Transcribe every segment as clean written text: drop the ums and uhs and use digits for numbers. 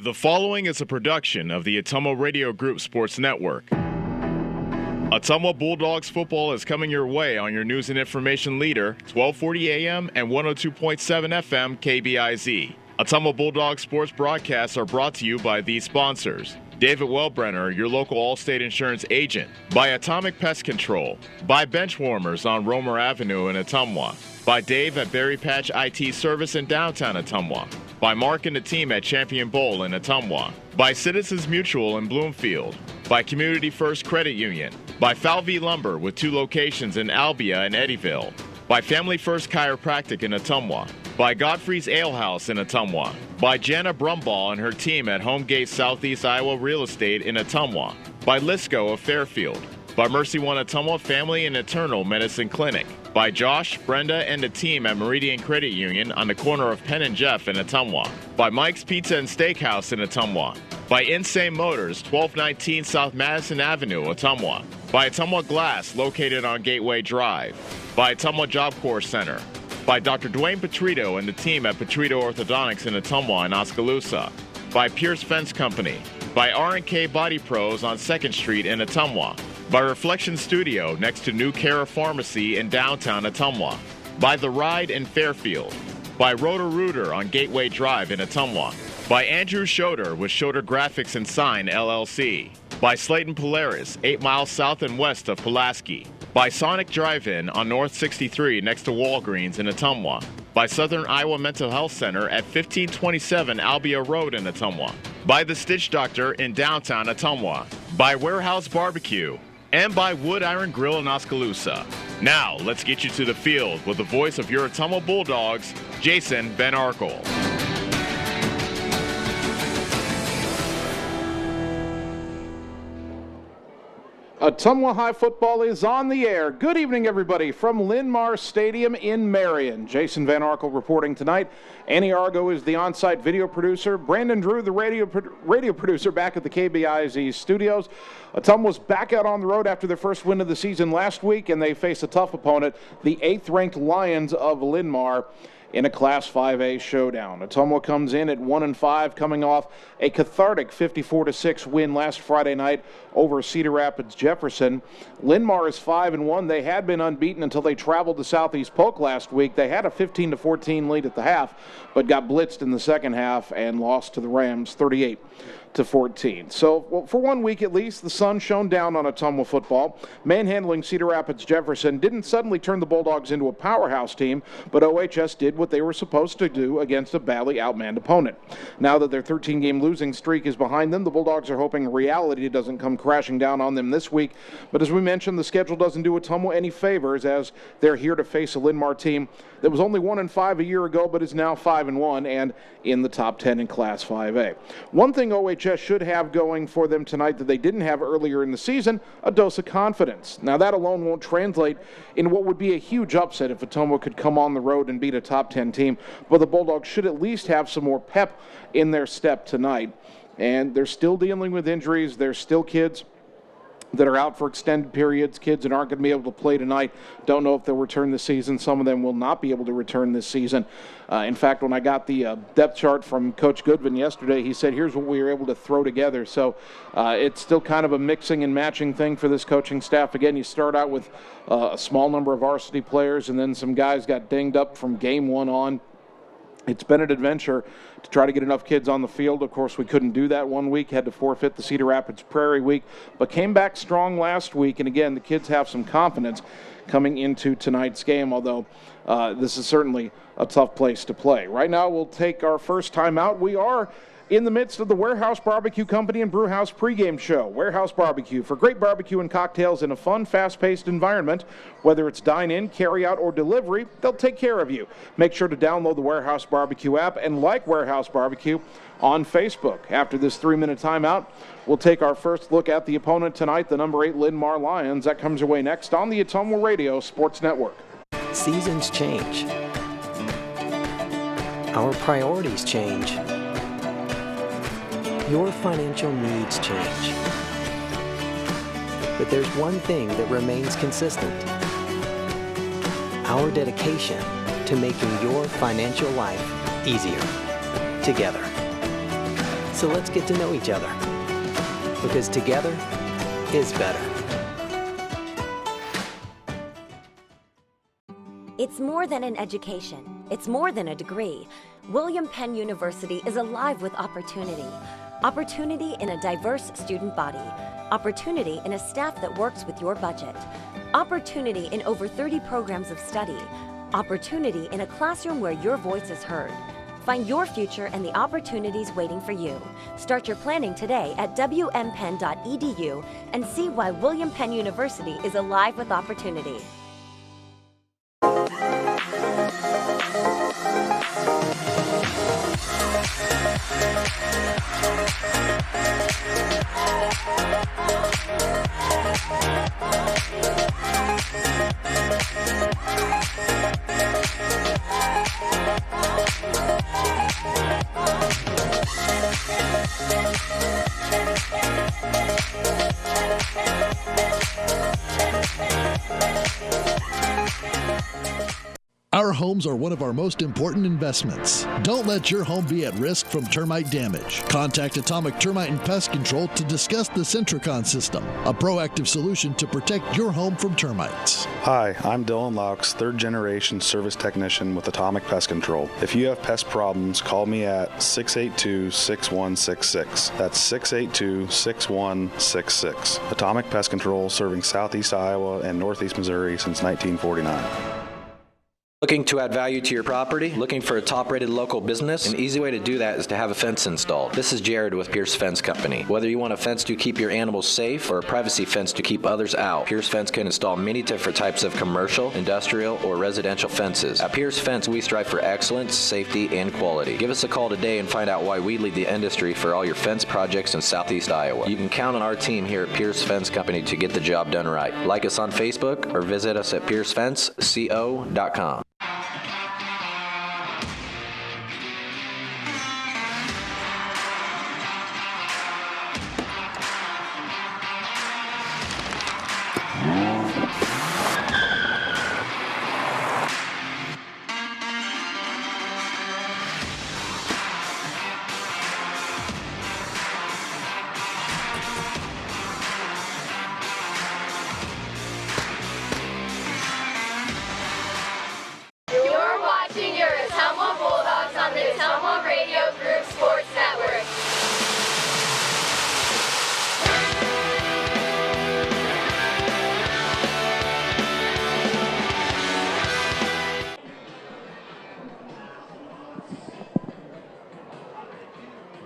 The following is a production of the Ottumwa Radio Group Sports Network. Ottumwa Bulldogs football is coming your way on your news and information leader, 1240 AM and 102.7 FM KBIZ. Ottumwa Bulldogs sports broadcasts are brought to you by these sponsors. David Wellbrenner, your local Allstate insurance agent. By Atomic Pest Control. By Benchwarmers on Romer Avenue in Ottumwa. By Dave at Berry Patch IT Service in downtown Ottumwa. By Mark and the team at Champion Bowl in Ottumwa. By Citizens Mutual in Bloomfield. By Community First Credit Union. By Falvey Lumber with 2 locations in Albia and Eddyville. By Family First Chiropractic in Ottumwa. By Godfrey's Ale House in Ottumwa. By Jana Brumball and her team at Homegate Southeast Iowa Real Estate in Ottumwa. By Lisco of Fairfield. By Mercy One Ottumwa Family and Eternal Medicine Clinic. By Josh, Brenda, and the team at Meridian Credit Union on the corner of Penn and Jeff in Ottumwa. By Mike's Pizza and Steakhouse in Ottumwa. By Insane Motors, 1219 South Madison Avenue, Ottumwa. By Ottumwa Glass, located on Gateway Drive. By Ottumwa Job Corps Center. By Dr. Dwayne Petrito and the team at Petrito Orthodontics in Ottumwa and Oskaloosa. By Pierce Fence Company. By R&K Body Pros on 2nd Street in Ottumwa. By Reflection Studio next to New Cara Pharmacy in downtown Ottumwa. By The Ride in Fairfield. By Roto-Rooter on Gateway Drive in Ottumwa. By Andrew Schroeder with Schroeder Graphics and Sign, LLC. By Slayton Polaris, 8 miles south and west of Pulaski. By Sonic Drive-In on North 63 next to Walgreens in Ottumwa. By Southern Iowa Mental Health Center at 1527 Albia Road in Ottumwa. By The Stitch Doctor in downtown Ottumwa. By Warehouse Barbecue. And by Wood Iron Grill in Oskaloosa. Now, let's get you to the field with the voice of your Ottumwa Bulldogs, Jason Van Arkel. Ottumwa High football is on the air. Good evening, everybody, from Linn-Mar Stadium in Marion. Jason Van Arkel reporting tonight. Annie Argo is the on-site video producer. Brandon Drew, the radio producer, back at the KBIZ studios. Ottumwa's back out on the road after their first win of the season last week, and they face a tough opponent, the 8th-ranked Lions of Linn-Mar, in a Class 5A showdown. Ottumwa comes in at 1-5, coming off a cathartic 54-6 win last Friday night over Cedar Rapids Jefferson. Linn-Mar is 5-1. They had been unbeaten until they traveled to Southeast Polk last week. They had a 15-14 lead at the half, but got blitzed in the second half and lost to the Rams 38-14. So, for 1 week at least, the sun shone down on Ottumwa football. Manhandling Cedar Rapids Jefferson didn't suddenly turn the Bulldogs into a powerhouse team, but OHS did what they were supposed to do against a badly outmanned opponent. Now that their 13-game losing streak is behind them, the Bulldogs are hoping reality doesn't come crashing down on them this week. But as we mentioned, the schedule doesn't do Ottumwa any favors, as they're here to face a Linn-Mar team that was only 1-5 a year ago, but is now 5-1 and in the top 10 in Class 5A. One thing OHS should have going for them tonight that they didn't have earlier in the season, a dose of confidence. Now, that alone won't translate in what would be a huge upset if Ottumwa could come on the road and beat a top 10 team, but the Bulldogs should at least have some more pep in their step tonight. And they're still dealing with injuries. There's still kids that are out for extended periods, kids that aren't going to be able to play tonight. Don't know if they'll return this season. Some of them will not be able to return this season. In fact, when I got the depth chart from Coach Goodwin yesterday, he said, here's what we were able to throw together. So it's still kind of a mixing and matching thing for this coaching staff. Again, you start out with a small number of varsity players, and then some guys got dinged up from game one on. It's been an adventure to try to get enough kids on the field. Of course, we couldn't do that 1 week, had to forfeit the Cedar Rapids Prairie week, but came back strong last week. And again, the kids have some confidence coming into tonight's game, although this is certainly a tough place to play. Right now, we'll take our first time out. We are in the midst of the Warehouse Barbecue Company and Brewhouse pregame show. Warehouse Barbecue, for great barbecue and cocktails in a fun, fast-paced environment. Whether it's dine-in, carry-out, or delivery, they'll take care of you. Make sure to download the Warehouse Barbecue app and like Warehouse Barbecue on Facebook. After this 3-minute timeout, we'll take our first look at the opponent tonight, the number 8 Linn-Mar Lions. That comes your way next on the Ottumwa Radio Sports Network. Seasons change. Our priorities change. Your financial needs change. But there's one thing that remains consistent: our dedication to making your financial life easier together. So let's get to know each other. Because together is better. It's more than an education. It's more than a degree. William Penn University is alive with opportunity. Opportunity in a diverse student body. Opportunity in a staff that works with your budget. Opportunity in over 30 programs of study. Opportunity in a classroom where your voice is heard. Find your future and the opportunities waiting for you. Start your planning today at wmpenn.edu and see why William Penn University is alive with opportunity. Our homes are one of our most important investments. Don't let your home be at risk from termite damage. Contact Atomic Termite and Pest Control to discuss the Centricon system, a proactive solution to protect your home from termites. Hi, I'm Dylan Laux, third generation service technician with Atomic Pest Control. If you have pest problems, call me at 682-6166. That's 682-6166. Atomic Pest Control, serving southeast Iowa and northeast Missouri since 1949. Looking to add value to your property? Looking for a top-rated local business? An easy way to do that is to have a fence installed. This is Jared with Pierce Fence Company. Whether you want a fence to keep your animals safe or a privacy fence to keep others out, Pierce Fence can install many different types of commercial, industrial, or residential fences. At Pierce Fence, we strive for excellence, safety, and quality. Give us a call today and find out why we lead the industry for all your fence projects in southeast Iowa. You can count on our team here at Pierce Fence Company to get the job done right. Like us on Facebook or visit us at piercefenceco.com. You're watching your Ottumwa Bulldogs on the Ottumwa Radio Group Sports Network.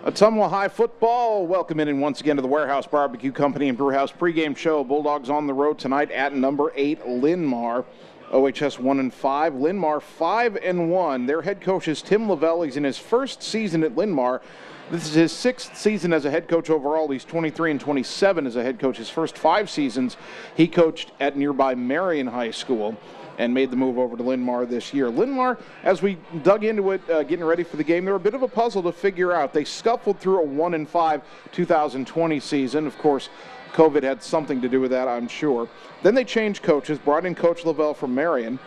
Ottumwa High football, welcome in once again to the Warehouse Barbecue Company and Brewhouse pregame show. Bulldogs on the road tonight at number 8, Linn-Mar. OHS 1-5, Linn-Mar 5-1. Their head coach is Tim Lavelle. He's in his first season at Linn-Mar. This is his 6th season as a head coach overall. He's 23-27 as a head coach. His first 5 seasons, he coached at nearby Marion High School and made the move over to Linn-Mar this year. Linn-Mar, as we dug into it, getting ready for the game, they were a bit of a puzzle to figure out. They scuffled through a 1-5 2020 season. Of course, COVID had something to do with that, I'm sure. Then they changed coaches, brought in Coach Lavelle from Marion,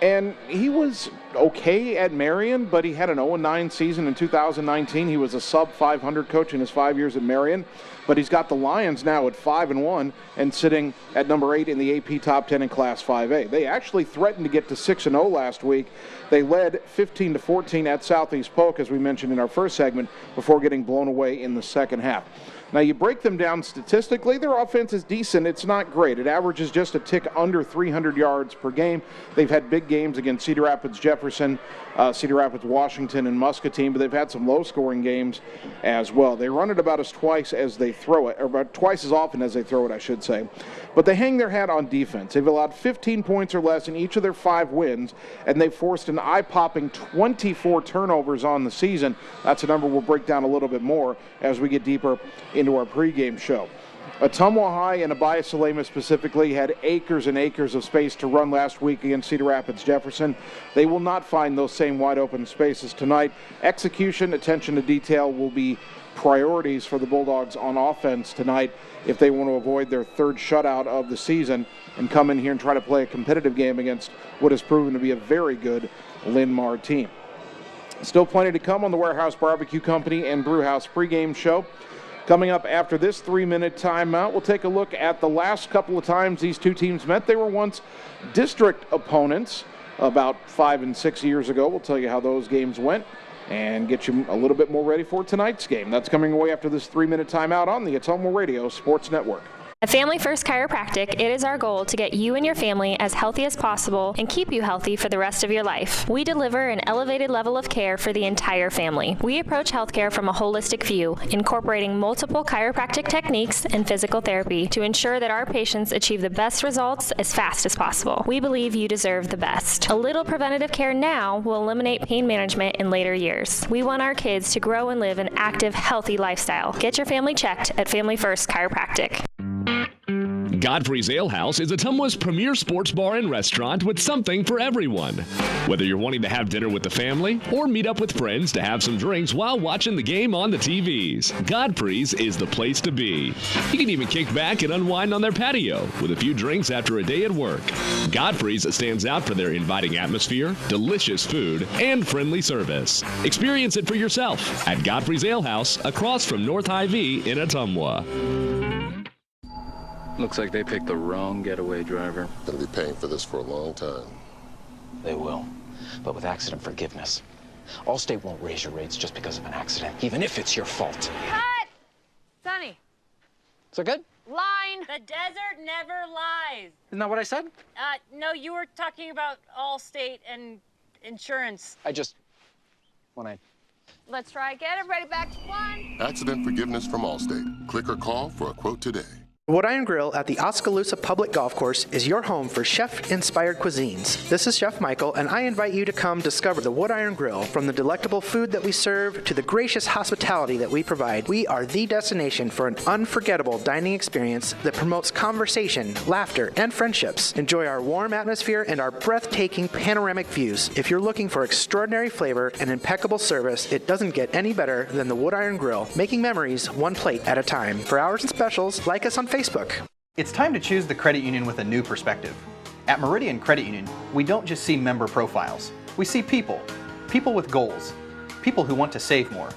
and he was okay at Marion, but he had an 0-9 season in 2019. He was a sub-500 coach in his 5 years at Marion, but he's got the Lions now at 5-1 and sitting at number 8 in the AP Top 10 in Class 5A. They actually threatened to get to 6-0 last week. They led 15-14 at Southeast Polk, as we mentioned in our first segment, before getting blown away in the second half. Now, you break them down statistically, their offense is decent. It's not great. It averages just a tick under 300 yards per game. They've had big games against Cedar Rapids Jefferson, Cedar Rapids Washington, and Muscatine, but they've had some low-scoring games as well. They run it about twice as they throw it, or about twice as often as they throw it, I should say. But they hang their hat on defense. They've allowed 15 points or less in each of their 5 wins, and they've forced an eye-popping 24 turnovers on the season. That's a number we'll break down a little bit more as we get deeper into our pregame show. Ottumwa High and Abaya Salema specifically had acres and acres of space to run last week against Cedar Rapids Jefferson. They will not find those same wide open spaces tonight. Execution, attention to detail will be priorities for the Bulldogs on offense tonight if they want to avoid their 3rd shutout of the season and come in here and try to play a competitive game against what has proven to be a very good Linn-Mar team. Still plenty to come on the Warehouse Barbecue Company and Brewhouse pregame show. Coming up after this 3-minute timeout, we'll take a look at the last couple of times these two teams met. They were once district opponents about 5 and 6 years ago. We'll tell you how those games went and get you a little bit more ready for tonight's game. That's coming away after this 3-minute timeout on the Ottumwa Radio Sports Network. At Family First Chiropractic, it is our goal to get you and your family as healthy as possible and keep you healthy for the rest of your life. We deliver an elevated level of care for the entire family. We approach healthcare from a holistic view, incorporating multiple chiropractic techniques and physical therapy to ensure that our patients achieve the best results as fast as possible. We believe you deserve the best. A little preventative care now will eliminate pain management in later years. We want our kids to grow and live an active, healthy lifestyle. Get your family checked at Family First Chiropractic. Godfrey's Ale House is Ottumwa's premier sports bar and restaurant with something for everyone. Whether you're wanting to have dinner with the family or meet up with friends to have some drinks while watching the game on the TVs, Godfrey's is the place to be. You can even kick back and unwind on their patio with a few drinks after a day at work. Godfrey's stands out for their inviting atmosphere, delicious food, and friendly service. Experience it for yourself at Godfrey's Ale House across from North Hy-Vee in Ottumwa. Looks like they picked the wrong getaway driver. Gonna be paying for this for a long time. They will, but with accident forgiveness. Allstate won't raise your rates just because of an accident, even if it's your fault. Cut! Sonny. Is that good? Line. The desert never lies. Isn't that what I said? No, you were talking about Allstate and insurance. Let's try again. Everybody back to one. Accident forgiveness from Allstate. Click or call for a quote today. Wood Iron Grill at the Oskaloosa Public Golf Course is your home for chef-inspired cuisines. This is Chef Michael, and I invite you to come discover the Wood Iron Grill. From the delectable food that we serve to the gracious hospitality that we provide, we are the destination for an unforgettable dining experience that promotes conversation, laughter, and friendships. Enjoy our warm atmosphere and our breathtaking panoramic views. If you're looking for extraordinary flavor and impeccable service, it doesn't get any better than the Wood Iron Grill, making memories one plate at a time. For hours and specials, like us on Facebook. It's time to choose the credit union with a new perspective. At Meridian Credit Union, we don't just see member profiles. We see people. People with goals. People who want to save more.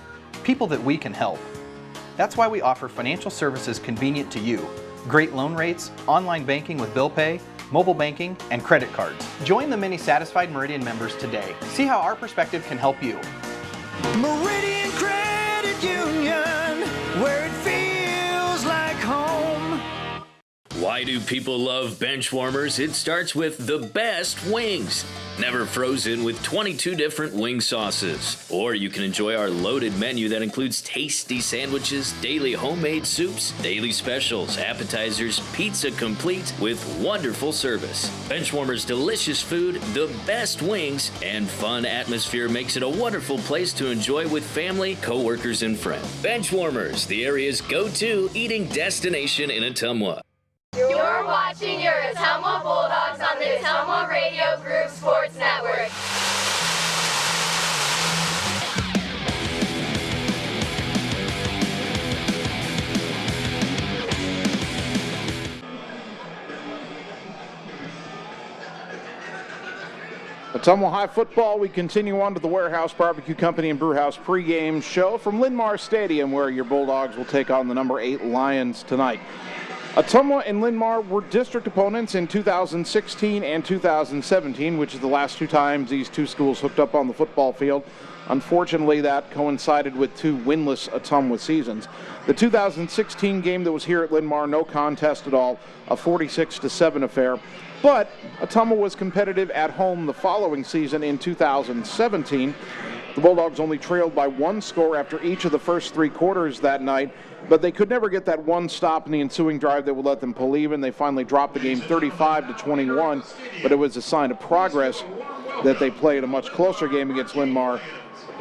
People that we can help. That's why we offer financial services convenient to you. Great loan rates, online banking with bill pay, mobile banking, and credit cards. Join the many satisfied Meridian members today. See how our perspective can help you. Meridian Credit Union, where it feels like home. Why do people love bench warmers? It starts with the best wings. Never frozen with 22 different wing sauces. Or you can enjoy our loaded menu that includes tasty sandwiches, daily homemade soups, daily specials, appetizers, pizza complete with wonderful service. Benchwarmer's delicious food, the best wings, and fun atmosphere makes it a wonderful place to enjoy with family, coworkers, and friends. Benchwarmers, the area's go-to eating destination in Ottumwa. You're watching your Ottumwa Bulldogs on the Ottumwa Radio Group Sports Network. Ottumwa High football, we continue on to the Warehouse Barbecue Company and Brewhouse pregame show from Linn-Mar Stadium, where your Bulldogs will take on the number 8 Lions tonight. Ottumwa and Linn-Mar were district opponents in 2016 and 2017, which is the last two times these two schools hooked up on the football field. Unfortunately, that coincided with two winless Ottumwa seasons. The 2016 game that was here at Linn-Mar, no contest at all, a 46-7 affair. But Ottumwa was competitive at home the following season in 2017. The Bulldogs only trailed by one score after each of the first three quarters that night, but they could never get that one stop in the ensuing drive that would let them pull even. They finally dropped the game 35-21, but it was a sign of progress that they played a much closer game against Linn-Mar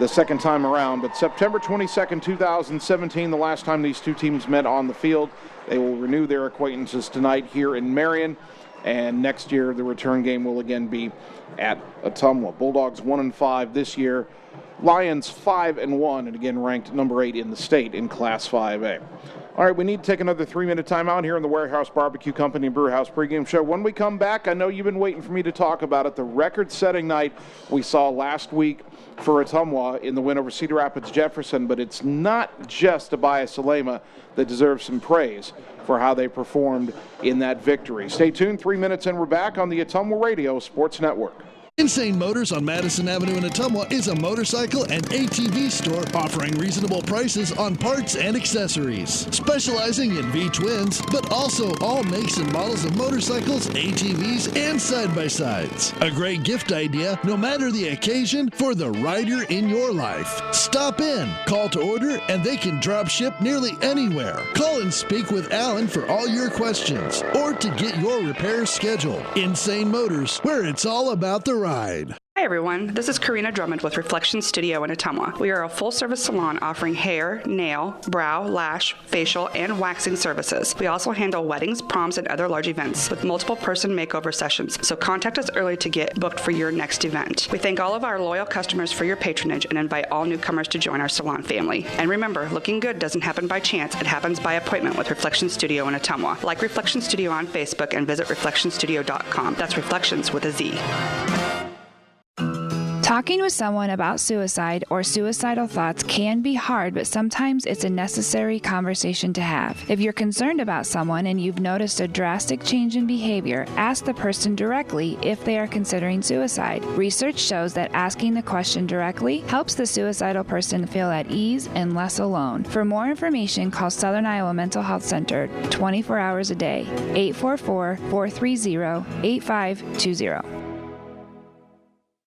the second time around. But September 22nd, 2017, the last time these two teams met on the field. They will renew their acquaintances tonight here in Marion, and next year the return game will again be at Ottumwa. Bulldogs 1-5 this year. Lions 5-1, and again ranked number 8 in the state in Class 5A. All right, we need to take another 3-minute timeout here in the Warehouse Barbecue Company and Brewhouse pregame show. When we come back, I know you've been waiting for me to talk about it. The record-setting night we saw last week for Ottumwa in the win over Cedar Rapids Jefferson, but it's not just Abaya Salema that deserves some praise for how they performed in that victory. Stay tuned, 3 minutes and we're back on the Ottumwa Radio Sports Network. Insane Motors on Madison Avenue in Ottumwa is a motorcycle and ATV store offering reasonable prices on parts and accessories. Specializing in V-twins, but also all makes and models of motorcycles, ATVs, and side-by-sides. A great gift idea, no matter the occasion, for the rider in your life. Stop in, call to order, and they can drop ship nearly anywhere. Call and speak with Alan for all your questions, or to get your repairs scheduled. Insane Motors, where it's all about the ride. Hi everyone, this is Karina Drummond with Reflection Studio in Ottumwa. We are a full-service salon offering hair, nail, brow, lash, facial, and waxing services. We also handle weddings, proms, and other large events with multiple person makeover sessions, so contact us early to get booked for your next event. We thank all of our loyal customers for your patronage and invite all newcomers to join our salon family. And remember, looking good doesn't happen by chance, it happens by appointment with Reflection Studio in Ottumwa. Like Reflection Studio on Facebook and visit reflectionstudio.com. That's Reflections with a Z. Talking with someone about suicide or suicidal thoughts can be hard, but sometimes it's a necessary conversation to have. If you're concerned about someone and you've noticed a drastic change in behavior, ask the person directly if they are considering suicide. Research shows that asking the question directly helps the suicidal person feel at ease and less alone. For more information, call Southern Iowa Mental Health Center 24 hours a day, 844-430-8520.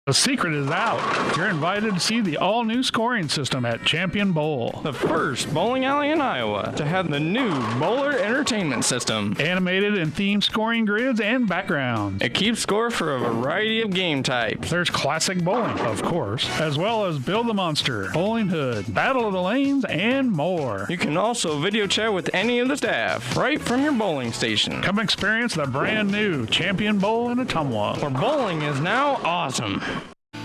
The secret is out. You're invited to see the all-new scoring system at Champion Bowl. The first bowling alley in Iowa to have the new Bowler Entertainment System. Animated and themed scoring grids and backgrounds. It keeps score for a variety of game types. There's classic bowling, of course, as well as Build the Monster, Bowling Hood, Battle of the Lanes, and more. You can also video chat with any of the staff right from your bowling station. Come experience the brand new Champion Bowl in Ottumwa, where bowling is now awesome.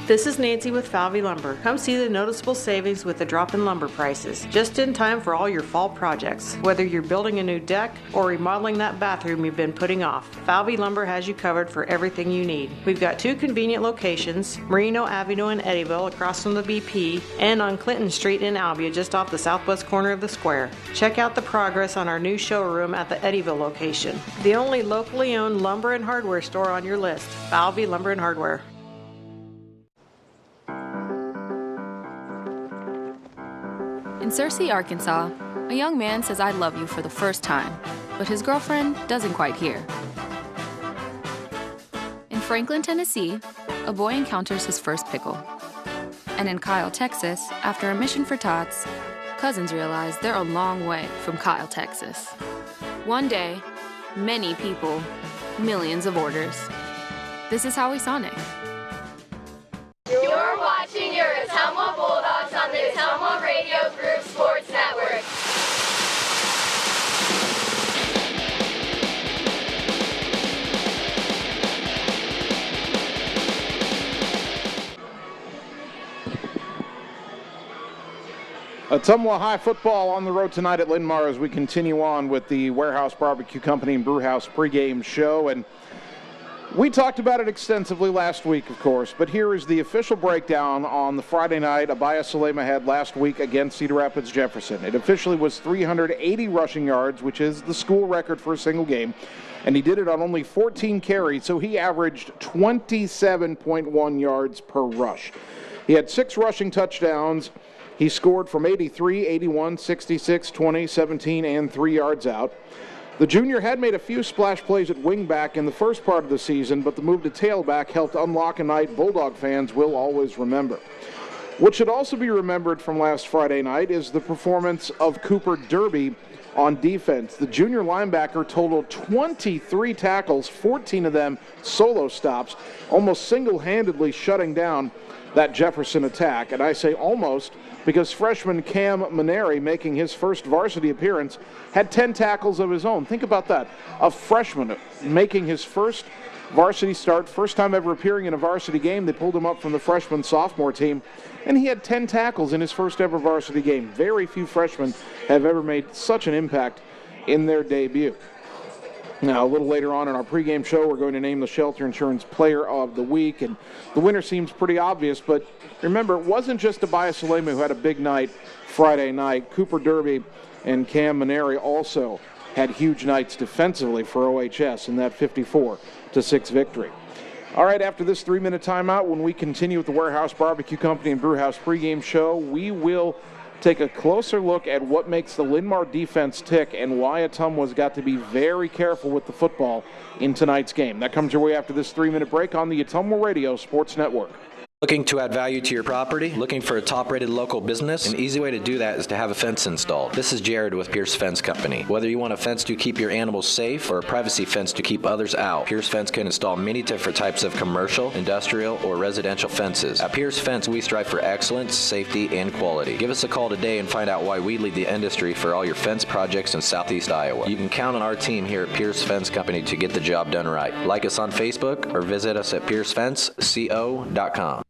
This is Nancy with Falvey Lumber. Come see the noticeable savings with the drop in lumber prices, just in time for all your fall projects. Whether you're building a new deck or remodeling that bathroom you've been putting off, Falvey Lumber has you covered for everything you need. We've got 2 convenient locations, Merino Avenue in Eddyville across from the BP, and on Clinton Street in Albia just off the southwest corner of the square. Check out the progress on our new showroom at the Eddyville location. The only locally owned lumber and hardware store on your list, Falvey Lumber and Hardware. In Searcy, Arkansas, a young man says I love you for the first time, but his girlfriend doesn't quite hear. In Franklin, Tennessee, a boy encounters his first pickle. And in Kyle, Texas, after a mission for tots, cousins realize they're a long way from Kyle, Texas. One day, many people, millions of orders. This is Howie Sonic. You're watching your Ottumwa Bulldogs on the Ottumwa Radio Group Sports Network. Ottumwa High football on the road tonight at Linn-Mar as we continue on with the Warehouse Barbecue Company and Brewhouse pregame show. And we talked about it extensively last week, of course, but here is the official breakdown on the Friday night Abaya Salema had last week against Cedar Rapids Jefferson. It officially was 380 rushing yards, which is the school record for a single game, and he did it on only 14 carries, so he averaged 27.1 yards per rush. He had 6 rushing touchdowns. He scored from 83, 81, 66, 20, 17, and 3 yards out. The junior had made a few splash plays at wingback in the first part of the season, but the move to tailback helped unlock a night Bulldog fans will always remember. What should also be remembered from last Friday night is the performance of Cooper Derby on defense. The junior linebacker totaled 23 tackles, 14 of them solo stops, almost single-handedly shutting down that Jefferson attack. And I say almost because freshman Cam Maneri, making his first varsity appearance, had 10 tackles of his own. Think about that. A freshman making his first varsity start, first time ever appearing in a varsity game. They pulled him up from the freshman-sophomore team, and he had 10 tackles in his first ever varsity game. Very few freshmen have ever made such an impact in their debut. Now, a little later on in our pregame show, we're going to name the Shelter Insurance Player of the Week, and the winner seems pretty obvious, but remember, it wasn't just Tobias Salema who had a big night Friday night. Cooper Derby and Cam Maneri also had huge nights defensively for OHS in that 54-6 victory. All right, after this 3-minute timeout, when we continue with the Warehouse Barbecue Company and Brewhouse pregame show, we will take a closer look at what makes the Linn-Mar defense tick and why Ottumwa's got to be very careful with the football in tonight's game. That comes your way after this 3-minute break on the Ottumwa Radio Sports Network. Looking to add value to your property? Looking for a top-rated local business? An easy way to do that is to have a fence installed. This is Jared with Pierce Fence Company. Whether you want a fence to keep your animals safe or a privacy fence to keep others out, Pierce Fence can install many different types of commercial, industrial, or residential fences. At Pierce Fence, we strive for excellence, safety, and quality. Give us a call today and find out why we lead the industry for all your fence projects in Southeast Iowa. You can count on our team here at Pierce Fence Company to get the job done right. Like us on Facebook or visit us at piercefenceco.com.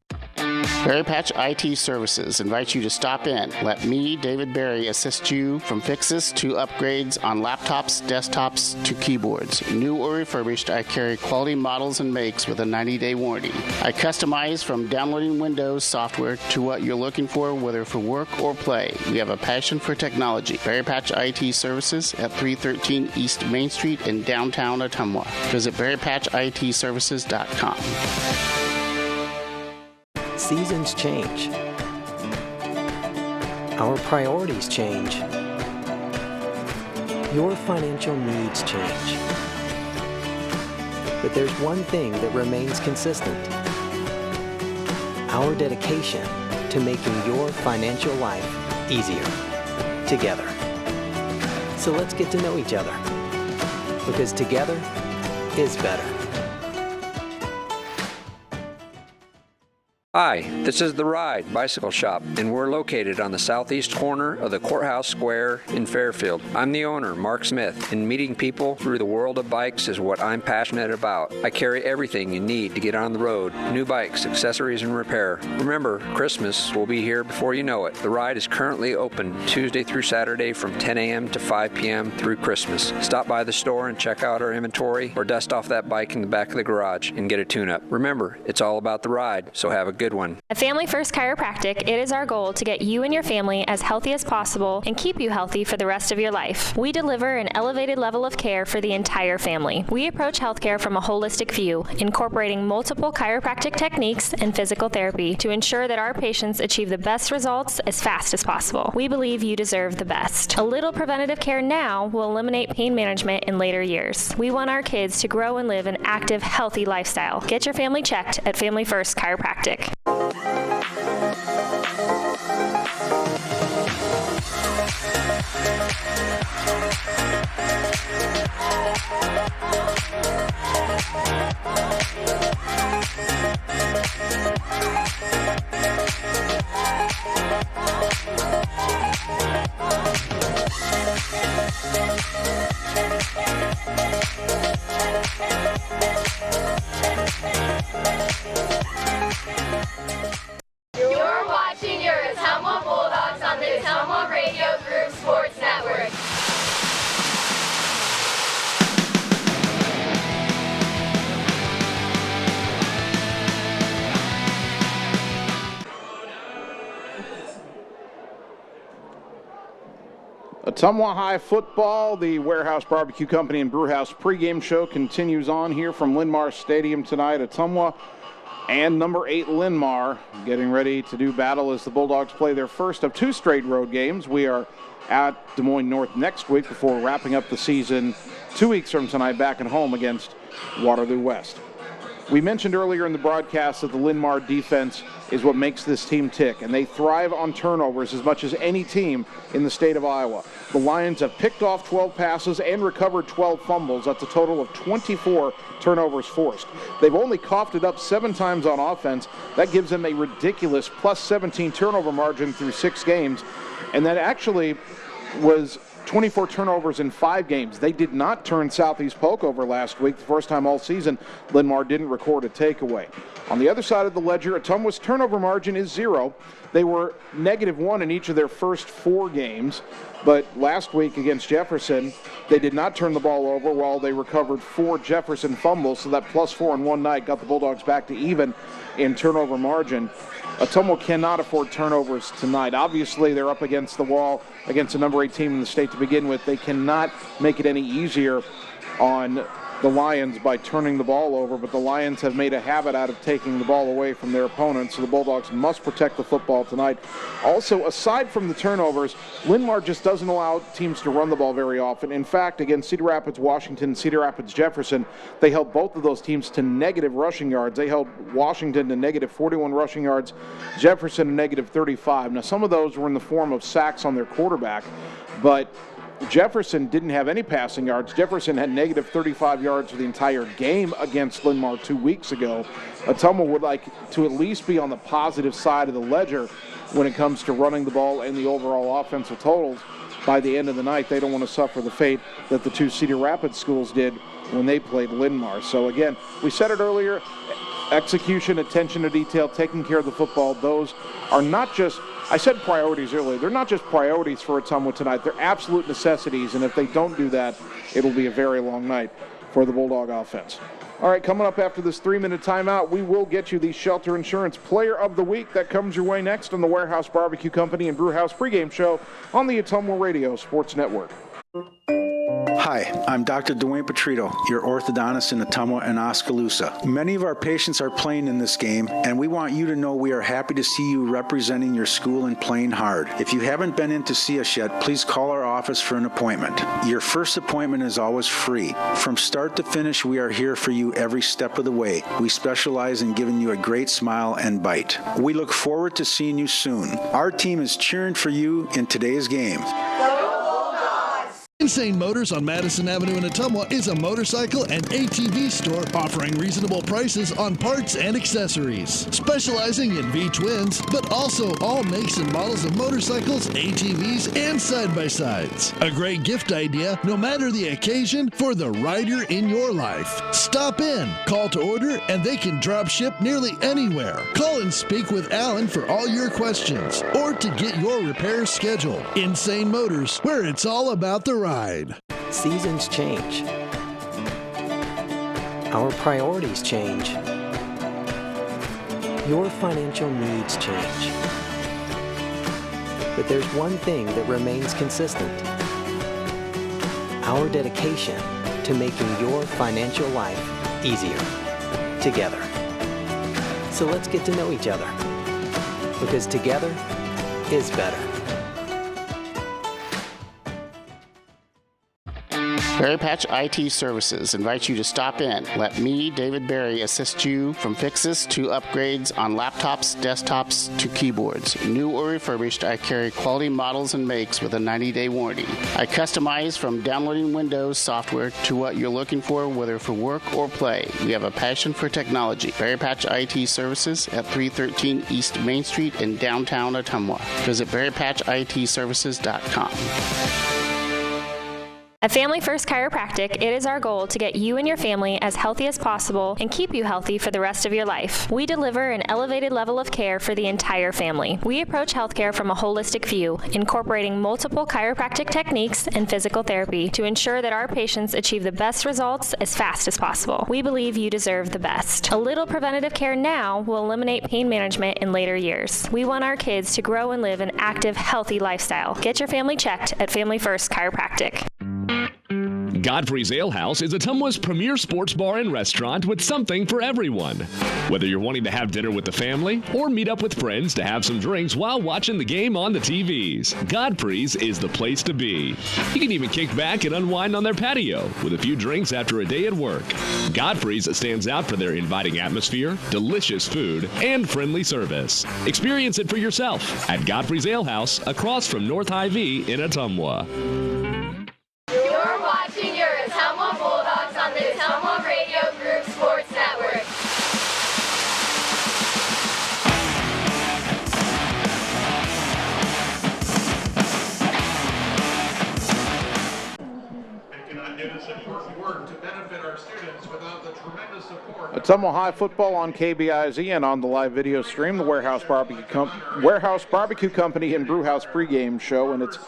Berry Patch IT Services invites you to stop in. Let me, David Berry, assist you from fixes to upgrades on laptops, desktops, to keyboards. New or refurbished, I carry quality models and makes with a 90-day warranty. I customize from downloading Windows software to what you're looking for, whether for work or play. We have a passion for technology. Berry Patch IT Services at 313 East Main Street in downtown Ottumwa. Visit berrypatchitservices.com. Seasons change. Our priorities change. Your financial needs change. But there's one thing that remains consistent. Our dedication to making your financial life easier together. So let's get to know each other, because together is better. Hi, this is The Ride Bicycle Shop, and we're located on the southeast corner of the Courthouse Square in Fairfield. I'm the owner, Mark Smith, and meeting people through the world of bikes is what I'm passionate about. I carry everything you need to get on the road: new bikes, accessories, and repair. Remember, Christmas will be here before you know it. The Ride is currently open Tuesday through Saturday from 10 a.m. to 5 p.m. through Christmas. Stop by the store and check out our inventory, or dust off that bike in the back of the garage and get a tune-up. Remember, it's all about the ride, so have a good one. At Family First Chiropractic, it is our goal to get you and your family as healthy as possible and keep you healthy for the rest of your life. We deliver an elevated level of care for the entire family. We approach healthcare from a holistic view, incorporating multiple chiropractic techniques and physical therapy to ensure that our patients achieve the best results as fast as possible. We believe you deserve the best. A little preventative care now will eliminate pain management in later years. We want our kids to grow and live an active, healthy lifestyle. Get your family checked at Family First Chiropractic. You're watching your Ottumwa Bulldogs on the Ottumwa Radio Group Sports Network. Ottumwa High football, the Warehouse Barbecue Company and Brewhouse pregame show continues on here from Linn-Mar Stadium tonight. Ottumwa and number 8 Linn-Mar getting ready to do battle as the Bulldogs play their first of 2 straight road games. We are at Des Moines North next week before wrapping up the season 2 weeks from tonight back at home against Waterloo West. We mentioned earlier in the broadcast that the Linn-Mar defense is what makes this team tick, and they thrive on turnovers as much as any team in the state of Iowa. The Lions have picked off 12 passes and recovered 12 fumbles. That's a total of 24 turnovers forced. They've only coughed it up 7 times on offense. That gives them a ridiculous plus 17 turnover margin through 6 games, and that actually was 24 turnovers in 5 games. They did not turn Southeast Polk over last week. The first time all season, Linn-Mar didn't record a takeaway. On the other side of the ledger, Ottumwa's turnover margin is 0. They were -1 in each of their first 4 games, but last week against Jefferson, they did not turn the ball over while they recovered 4 Jefferson fumbles, so that +4 in one night got the Bulldogs back to even in turnover margin. Ottumwa cannot afford turnovers tonight. Obviously, they're up against the wall against the number 8 team in the state to begin with. They cannot make it any easier on the Lions by turning the ball over, but the Lions have made a habit out of taking the ball away from their opponents, so the Bulldogs must protect the football tonight. Also, aside from the turnovers, Linn-Mar just doesn't allow teams to run the ball very often. In fact, against Cedar Rapids Washington, Cedar Rapids Jefferson, they held both of those teams to negative rushing yards. They held Washington to -41 rushing yards, Jefferson to -35. Now, some of those were in the form of sacks on their quarterback, but Jefferson didn't have any passing yards. Jefferson had -35 yards for the entire game against Linn-Mar 2 weeks ago. Ottumwa would like to at least be on the positive side of the ledger when it comes to running the ball and the overall offensive totals. By the end of the night, they don't want to suffer the fate that the 2 Cedar Rapids schools did when they played Linn-Mar. So again, we said it earlier, execution, attention to detail, taking care of the football, those are not just, I said priorities earlier, they're not just priorities for Ottumwa tonight, they're absolute necessities, and if they don't do that, it'll be a very long night for the Bulldog offense. All right, coming up after this 3-minute timeout, we will get you the Shelter Insurance Player of the Week. That comes your way next on the Warehouse Barbecue Company and Brewhouse Pregame Show on the Ottumwa Radio Sports Network. Hi, I'm Dr. Dwayne Petrito, your orthodontist in Ottumwa and Oskaloosa. Many of our patients are playing in this game, and we want you to know we are happy to see you representing your school and playing hard. If you haven't been in to see us yet, please call our office for an appointment. Your first appointment is always free. From start to finish, we are here for you every step of the way. We specialize in giving you a great smile and bite. We look forward to seeing you soon. Our team is cheering for you in today's game. Insane Motors on Madison Avenue in Ottumwa is a motorcycle and ATV store offering reasonable prices on parts and accessories. Specializing in V-twins, but also all makes and models of motorcycles, ATVs, and side-by-sides. A great gift idea, no matter the occasion, for the rider in your life. Stop in, call to order, and they can drop ship nearly anywhere. Call and speak with Alan for all your questions, or to get your repairs scheduled. Insane Motors, where it's all about the ride. Seasons change. Our priorities change. Your financial needs change. But there's one thing that remains consistent. Our dedication to making your financial life easier together. So let's get to know each other, because together is better. Berry Patch IT Services invites you to stop in. Let me, David Berry, assist you from fixes to upgrades on laptops, desktops to keyboards. New or refurbished, I carry quality models and makes with a 90-day warranty. I customize from downloading Windows software to what you're looking for, whether for work or play. We have a passion for technology. Berry Patch IT Services at 313 East Main Street in downtown Ottumwa. Visit berrypatchitservices.com. At Family First Chiropractic, it is our goal to get you and your family as healthy as possible and keep you healthy for the rest of your life. We deliver an elevated level of care for the entire family. We approach healthcare from a holistic view, incorporating multiple chiropractic techniques and physical therapy to ensure that our patients achieve the best results as fast as possible. We believe you deserve the best. A little preventative care now will eliminate pain management in later years. We want our kids to grow and live an active, healthy lifestyle. Get your family checked at Family First Chiropractic. Godfrey's Ale House is Ottumwa's premier sports bar and restaurant with something for everyone. Whether you're wanting to have dinner with the family or meet up with friends to have some drinks while watching the game on the TVs, Godfrey's is the place to be. You can even kick back and unwind on their patio with a few drinks after a day at work. Godfrey's stands out for their inviting atmosphere, delicious food, and friendly service. Experience it for yourself at Godfrey's Ale House across from North Hy-Vee in Ottumwa. You're watching your Ottumwa Bulldogs on the Ottumwa Radio Group Sports Network. Ottumwa High football on KBIZ and on the live video stream, the Warehouse Barbecue Company and Brewhouse Pre-Game show, and it's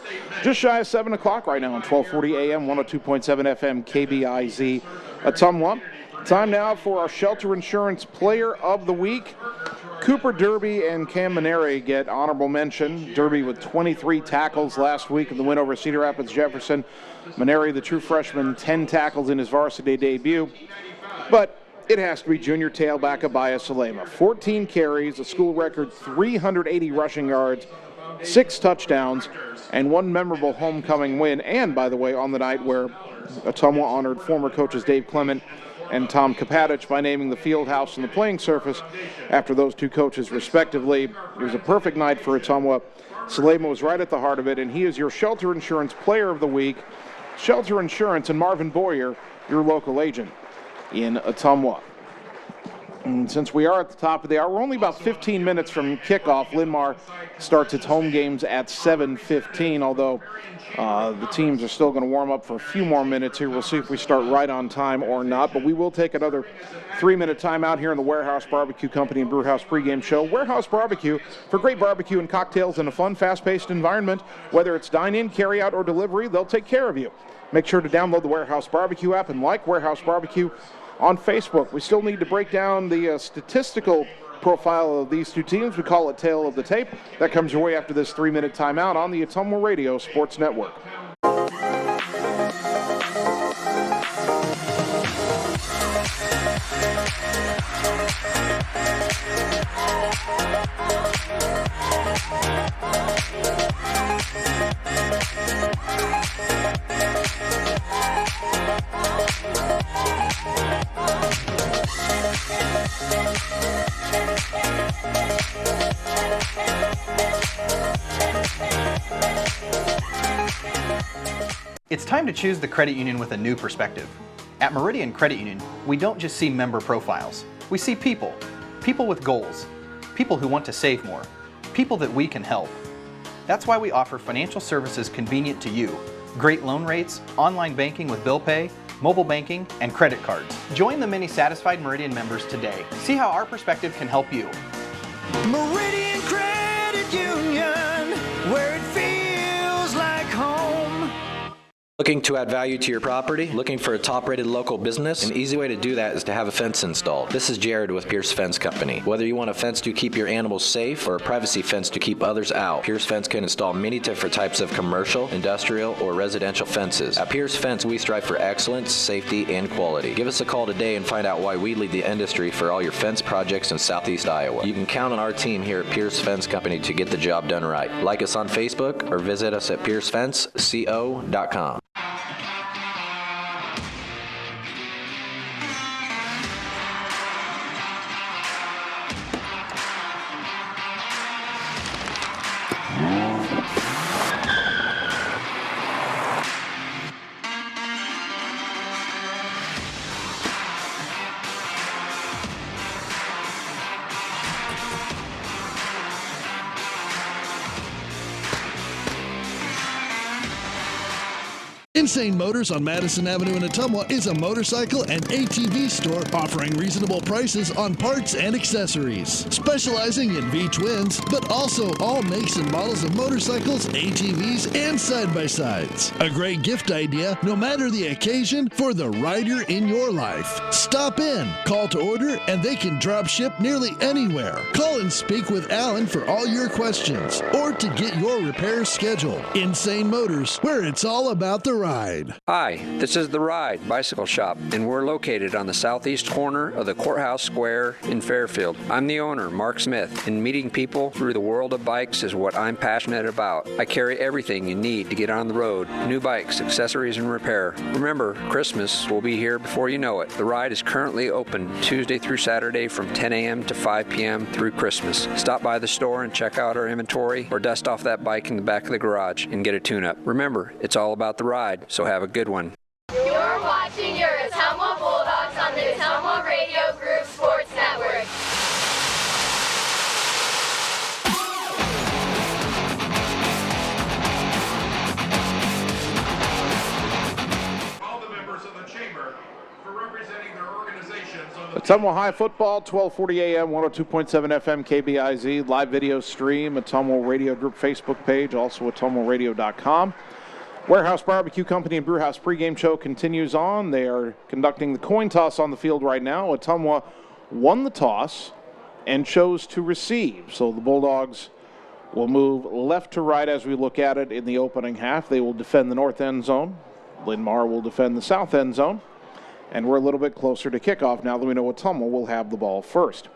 just shy of 7 o'clock right now on 1240 AM, 102.7 FM, KBIZ Ottumwa. Time now for our Shelter Insurance Player of the Week. Cooper Derby and Cam Maneri get honorable mention. Derby with 23 tackles last week in the win over Cedar Rapids Jefferson. Maneri, the true freshman, 10 tackles in his varsity debut. But it has to be junior tailback Abaya Salema. 14 carries, a school record 380 rushing yards, 6 touchdowns, and 1 memorable homecoming win. And, by the way, on the night where Ottumwa honored former coaches Dave Clement and Tom Kapatich by naming the field house and the playing surface after those two coaches, respectively. It was a perfect night for Ottumwa. Salema was right at the heart of it, and he is your Shelter Insurance Player of the Week. Shelter Insurance and Marvin Boyer, your local agent in Ottumwa. And since we are at the top of the hour, we're only about 15 minutes from kickoff. Linn-Mar starts its home games at 7:15, although the teams are still going to warm up for a few more minutes here. We'll see if we start right on time or not, but we will take another 3-minute timeout here in the Warehouse Barbecue Company and Brewhouse Pregame show. Warehouse Barbecue, for great barbecue and cocktails in a fun, fast-paced environment. Whether it's dine-in, carry-out, or delivery, they'll take care of you. Make sure to download the Warehouse Barbecue app and like Warehouse Barbecue on Facebook. We still need to break down the statistical profile of these two teams. We call it Tale of the Tape. That comes your way after this 3-minute timeout on the Ottumwa Radio Sports Network. It's time to choose the credit union with a new perspective. At Meridian Credit Union, we don't just see member profiles. We see people. People with goals. People who want to save more. People that we can help. That's why we offer financial services convenient to you. Great loan rates, online banking with bill pay, mobile banking, and credit cards. Join the many satisfied Meridian members today. See how our perspective can help you. Meridian Credit Union, where it feels like home. Looking to add value to your property? Looking for a top-rated local business? An easy way to do that is to have a fence installed. This is Jared with Pierce Fence Company. Whether you want a fence to keep your animals safe or a privacy fence to keep others out, Pierce Fence can install many different types of commercial, industrial, or residential fences. At Pierce Fence, we strive for excellence, safety, and quality. Give us a call today and find out why we lead the industry for all your fence projects in Southeast Iowa. You can count on our team here at Pierce Fence Company to get the job done right. Like us on Facebook or visit us at piercefenceco.com. Insane Motors on Madison Avenue in Ottumwa is a motorcycle and ATV store offering reasonable prices on parts and accessories. Specializing in V-twins, but also all makes and models of motorcycles, ATVs, and side-by-sides. A great gift idea, no matter the occasion, for the rider in your life. Stop in, call to order, and they can drop ship nearly anywhere. Call and speak with Alan for all your questions, or to get your repairs scheduled. Insane Motors, where it's all about the ride. Ride. Hi, this is The Ride Bicycle Shop, and we're located on the southeast corner of the Courthouse Square in Fairfield. I'm the owner, Mark Smith, and meeting people through the world of bikes is what I'm passionate about. I carry everything you need to get on the road: new bikes, accessories, and repair. Remember, Christmas will be here before you know it. The Ride is currently open Tuesday through Saturday from 10 a.m. to 5 p.m. through Christmas. Stop by the store and check out our inventory, or dust off that bike in the back of the garage and get a tune-up. Remember, it's all about the ride, so have a good one. You're watching your Ottumwa Bulldogs on the Ottumwa Radio Group Sports Network. All the members of the chamber for representing their organizations on the Ottumwa High Football, 1240 AM, 102.7 FM, KBIZ, live video stream, Ottumwa Radio Group Facebook page, also ottumwaradio.com. Warehouse Barbecue Company and Brewhouse pregame show continues on. They are conducting the coin toss on the field right now. Ottumwa won the toss and chose to receive. So the Bulldogs will move left to right as we look at it in the opening half. They will defend the north end zone. Linn-Mar will defend the south end zone. And we're a little bit closer to kickoff now that we know Ottumwa will have the ball first.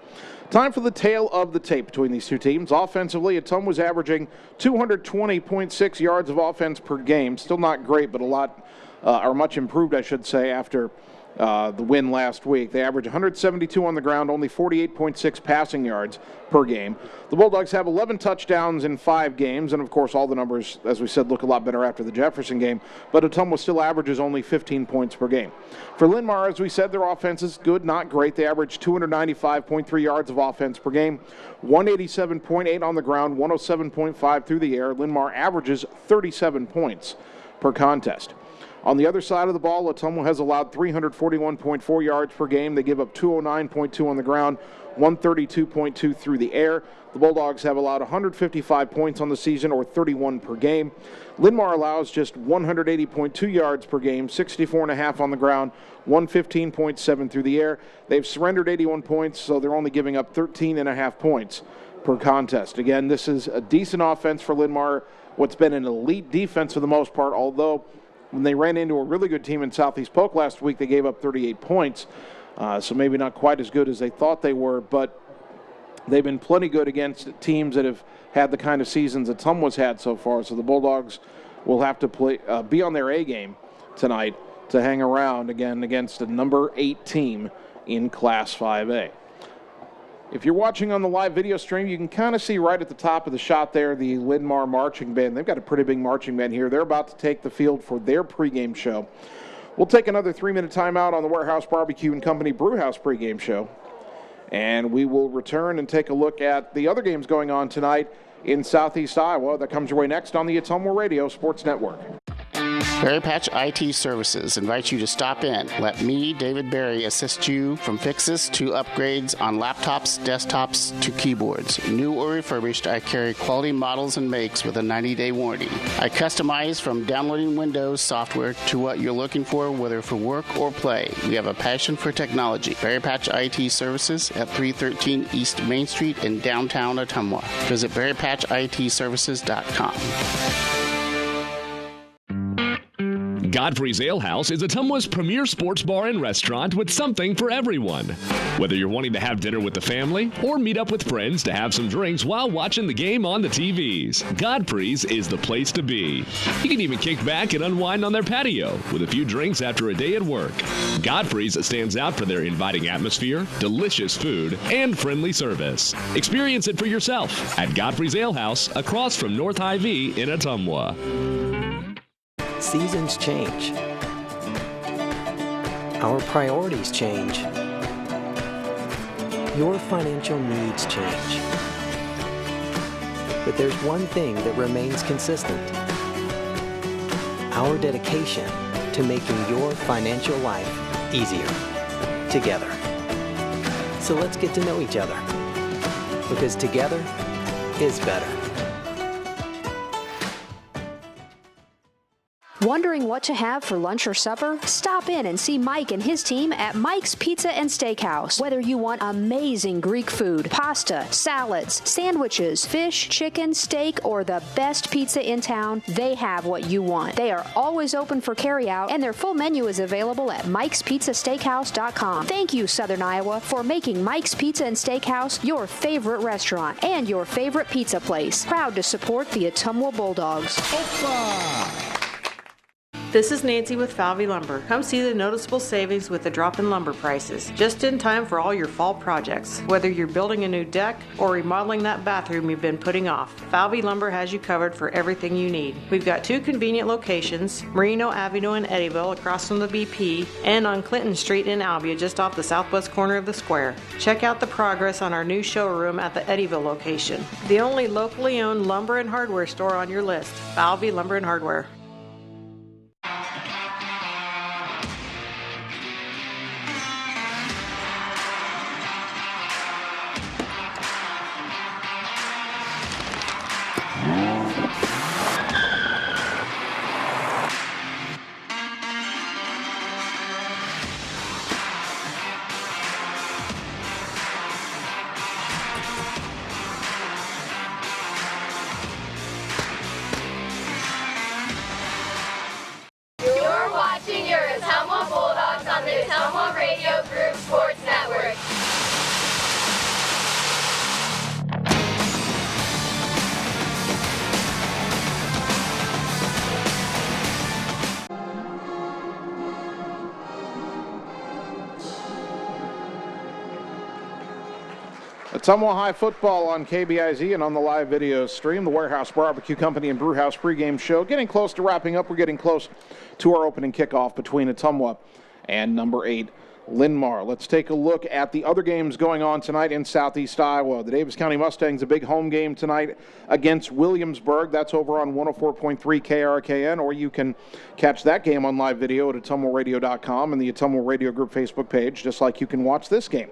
Time for the tale of the tape between these two teams. Offensively, Ottumwa was averaging 220.6 yards of offense per game. Still not great, but a lot, or much improved, I should say, after the win last week. They average 172 on the ground, only 48.6 passing yards per game. The Bulldogs have 11 touchdowns in 5 games, and of course all the numbers, as we said, look a lot better after the Jefferson game, but Ottumwa still averages only 15 points per game. For Linn-Mar, as we said, their offense is good, not great. They average 295.3 yards of offense per game, 187.8 on the ground, 107.5 through the air. Linn-Mar averages 37 points per contest. On the other side of the ball, Ottumwa has allowed 341.4 yards per game. They give up 209.2 on the ground, 132.2 through the air. The Bulldogs have allowed 155 points on the season, or 31 per game. Linn-Mar allows just 180.2 yards per game, 64.5 on the ground, 115.7 through the air. They've surrendered 81 points, so they're only giving up 13.5 points per contest. Again, this is a decent offense for Linn-Mar, what's been an elite defense for the most part, although when they ran into a really good team in Southeast Polk last week, they gave up 38 points. So maybe not quite as good as they thought they were, but they've been plenty good against teams that have had the kind of seasons that Ottumwa's had so far. So the Bulldogs will have to be on their A game tonight to hang around again against a number 8 team in Class 5A. If you're watching on the live video stream, you can kind of see right at the top of the shot there the Linn-Mar marching band. They've got a pretty big marching band here. They're about to take the field for their pregame show. We'll take another 3-minute timeout on the Warehouse Barbecue and Company Brewhouse pregame show. And we will return and take a look at the other games going on tonight in Southeast Iowa. That comes your way next on the Ottumwa Radio Sports Network. Berry Patch IT Services invites you to stop in. Let me, David Berry, assist you from fixes to upgrades on laptops, desktops to keyboards. New or refurbished, I carry quality models and makes with a 90-day warranty. I customize from downloading Windows software to what you're looking for, whether for work or play. We have a passion for technology. Berry Patch IT Services at 313 East Main Street in downtown Ottumwa. Visit berrypatchitservices.com. Godfrey's Ale House is Ottumwa's premier sports bar and restaurant with something for everyone. Whether you're wanting to have dinner with the family or meet up with friends to have some drinks while watching the game on the TVs, Godfrey's is the place to be. You can even kick back and unwind on their patio with a few drinks after a day at work. Godfrey's stands out for their inviting atmosphere, delicious food, and friendly service. Experience it for yourself at Godfrey's Ale House across from North Hy-Vee in Ottumwa. Seasons change. Our priorities change. Your financial needs change. But there's one thing that remains consistent. Our dedication to making your financial life easier together. So let's get to know each other, because together is better. Wondering what to have for lunch or supper? Stop in and see Mike and his team at Mike's Pizza and Steakhouse. Whether you want amazing Greek food, pasta, salads, sandwiches, fish, chicken, steak, or the best pizza in town, they have what you want. They are always open for carryout, and their full menu is available at mikespizzasteakhouse.com. Thank you, Southern Iowa, for making Mike's Pizza and Steakhouse your favorite restaurant and your favorite pizza place. Proud to support the Ottumwa Bulldogs. This is Nancy with Falvey Lumber. Come see the noticeable savings with the drop in lumber prices. Just in time for all your fall projects. Whether you're building a new deck or remodeling that bathroom you've been putting off, Falvey Lumber has you covered for everything you need. We've got 2 convenient locations, Merino Avenue in Eddyville across from the BP, and on Clinton Street in Albia just off the southwest corner of the square. Check out the progress on our new showroom at the Eddyville location. The only locally owned lumber and hardware store on your list, Falvey Lumber and Hardware. You're watching your Ottumwa Bulldogs on the Ottumwa Radio Group Sports Network. Ottumwa High football on KBIZ and on the live video stream. The Warehouse Barbecue Company and Brewhouse pregame show. Getting close to wrapping up. We're getting close to our opening kickoff between Ottumwa and number 8, Linn-Mar. Let's take a look at the other games going on tonight in Southeast Iowa. The Davis County Mustangs, a big home game tonight against Williamsburg. That's over on 104.3 KRKN, or you can catch that game on live video at AttumwaRadio.com and the Ottumwa Radio Group Facebook page, just like you can watch this game.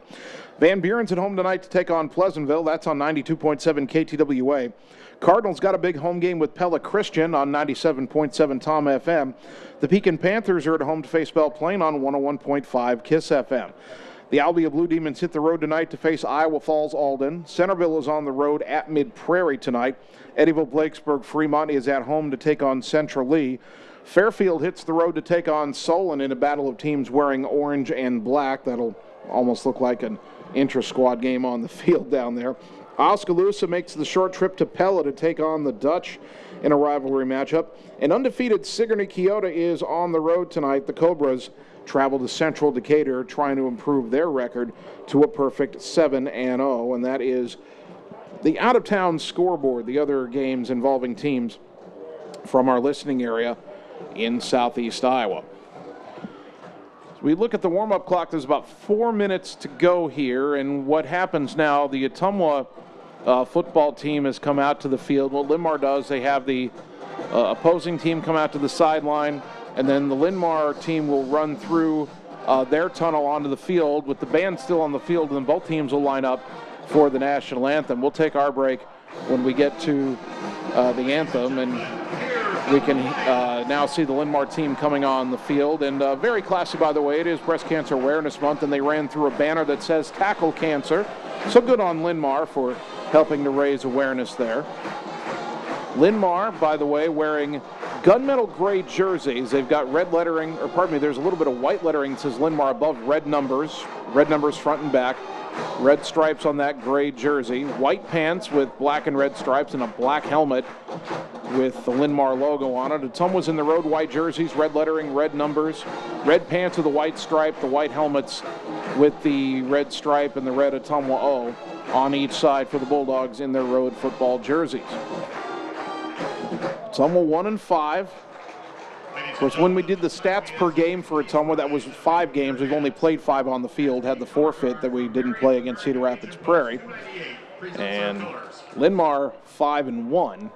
Van Buren's at home tonight to take on Pleasantville. That's on 92.7 KTWA. Cardinals got a big home game with Pella Christian on 97.7 Tom FM. The Pekin Panthers are at home to face Belle Plaine on 101.5 KISS FM. The Albia Blue Demons hit the road tonight to face Iowa Falls Alden. Centerville is on the road at Mid Prairie tonight. Eddyville Blakesburg Fremont is at home to take on Central Lee. Fairfield hits the road to take on Solon in a battle of teams wearing orange and black. That'll almost look like an intra-squad game on the field down there. Oskaloosa makes the short trip to Pella to take on the Dutch in a rivalry matchup. An undefeated Sigourney Keota is on the road tonight. The Cobras travel to Central Decatur trying to improve their record to a perfect 7-0, and that is the out-of-town scoreboard, the other games involving teams from our listening area in Southeast Iowa. We look at the warm-up clock. There's about 4 minutes to go here, and what happens now, the Ottumwa football team has come out to the field. What Linn-Mar does, they have the opposing team come out to the sideline, and then the Linn-Mar team will run through their tunnel onto the field with the band still on the field, and then both teams will line up for the national anthem. We'll take our break when we get to the anthem, and we can now see the Linn-Mar team coming on the field. And very classy, by the way. It is Breast Cancer Awareness Month, and they ran through a banner that says Tackle Cancer. So good on Linn-Mar for helping to raise awareness there. Linn-Mar, by the way, wearing gunmetal gray jerseys. They've got red lettering, or pardon me, there's a little bit of white lettering that says Linn-Mar above red numbers front and back. Red stripes on that gray jersey. White pants with black and red stripes and a black helmet with the Linn-Mar logo on it. Ottumwa's in the road white jerseys, red lettering, red numbers. Red pants with the white stripe, the white helmets with the red stripe and the red Ottumwa O on each side for the Bulldogs in their road football jerseys. Ottumwa 1-5. Of course, when we did the stats per game for Ottumwa, that was 5 games. We've only played 5 on the field, had the forfeit that we didn't play against Cedar Rapids Prairie. And Linn-Mar 5-1,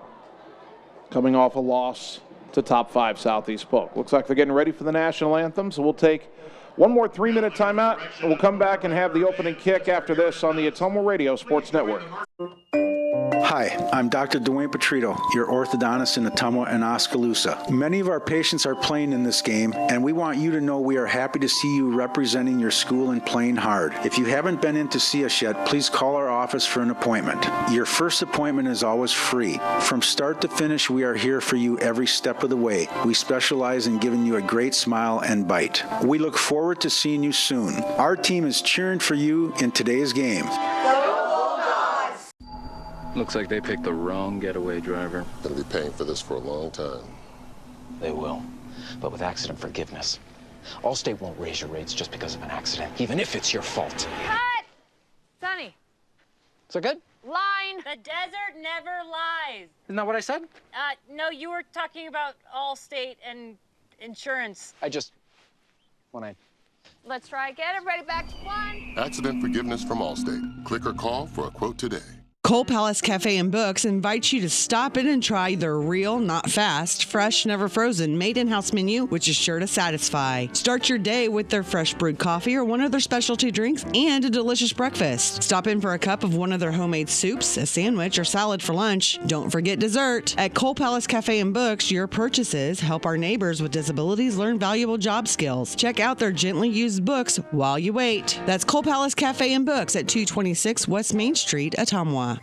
coming off a loss to top 5 Southeast Polk. Looks like they're getting ready for the national anthem, so we'll take one more 3-minute timeout, and we'll come back and have the opening kick after this on the Ottumwa Radio Sports Network. Hi, I'm Dr. Dwayne Petrito, your orthodontist in Ottumwa and Oskaloosa. Many of our patients are playing in this game, and we want you to know we are happy to see you representing your school and playing hard. If you haven't been in to see us yet, please call our office for an appointment. Your first appointment is always free. From start to finish, we are here for you every step of the way. We specialize in giving you a great smile and bite. We look forward to seeing you soon. Our team is cheering for you in today's game. Looks like they picked the wrong getaway driver. Gonna be paying for this for a long time. They will, but with accident forgiveness. Allstate won't raise your rates just because of an accident, even if it's your fault. Cut! Sonny. Is that good? Line. The desert never lies. Isn't that what I said? No, you were talking about Allstate and insurance. Let's try again. Everybody back to one. Accident forgiveness from Allstate. Click or call for a quote today. Cole Palace Cafe and Books invites you to stop in and try their real, not fast, fresh, never frozen, made-in-house menu, which is sure to satisfy. Start your day with their fresh brewed coffee or one of their specialty drinks and a delicious breakfast. Stop in for a cup of one of their homemade soups, a sandwich, or salad for lunch. Don't forget dessert. At Cole Palace Cafe and Books, your purchases help our neighbors with disabilities learn valuable job skills. Check out their gently used books while you wait. That's Cole Palace Cafe and Books at 226 West Main Street, Ottumwa.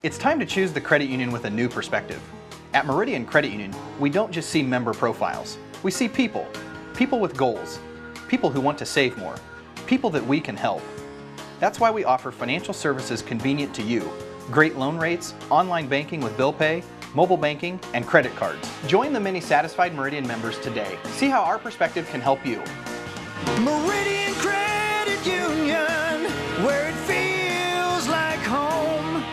It's time to choose the credit union with a new perspective. At Meridian Credit Union, we don't just see member profiles. We see people. People with goals. People who want to save more. People that we can help. That's why we offer financial services convenient to you. Great loan rates, online banking with bill pay, mobile banking, and credit cards. Join the many satisfied Meridian members today. See how our perspective can help you. Meridian Credit Union, where it feels like home.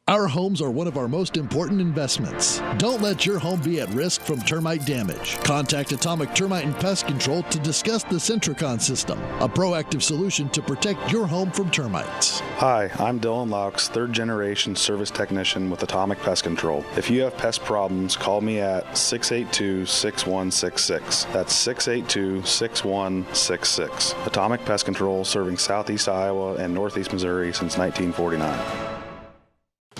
Our homes are one of our most important investments. Don't let your home be at risk from termite damage. Contact Atomic Termite and Pest Control to discuss the Centricon system, a proactive solution to protect your home from termites. Hi, I'm Dylan Laux, third-generation service technician with Atomic Pest Control. If you have pest problems, call me at 682-6166. That's 682-6166. Atomic Pest Control, serving southeast Iowa and northeast Missouri since 1949.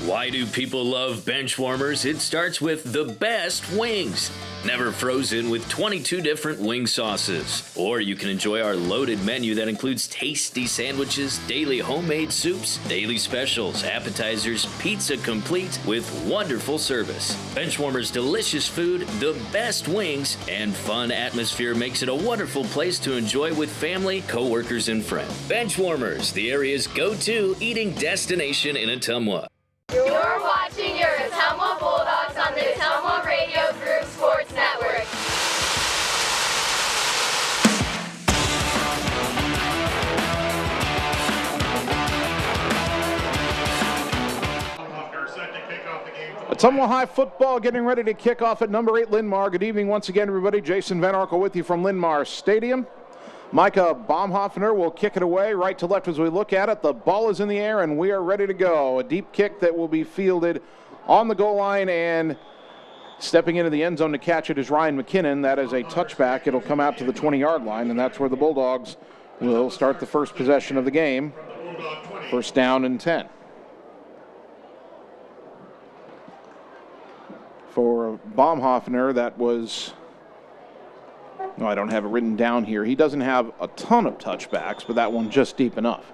Why do people love bench warmers? It starts with the best wings. Never frozen with 22 different wing sauces. Or you can enjoy our loaded menu that includes tasty sandwiches, daily homemade soups, daily specials, appetizers, pizza complete with wonderful service. Benchwarmers' delicious food, the best wings, and fun atmosphere makes it a wonderful place to enjoy with family, coworkers, and friends. Benchwarmers, the area's go-to eating destination in Ottumwa. You're watching your Ottumwa Bulldogs on the Ottumwa Radio Group Sports Network. Ottumwa High football getting ready to kick off at number 8 Linn-Mar. Good evening once again, everybody. Jason Van Arkel with you from Linn-Mar Stadium. Micah Baumhoffner will kick it away right to left as we look at it. The ball is in the air, and we are ready to go. A deep kick that will be fielded on the goal line, and stepping into the end zone to catch it is Ryan McKinnon. That is a touchback. It'll come out to the 20-yard line, and that's where the Bulldogs will start the first possession of the game. First down and 10. For Baumhoffner, that was... No, I don't have it written down here. He doesn't have a ton of touchbacks, but that one just deep enough.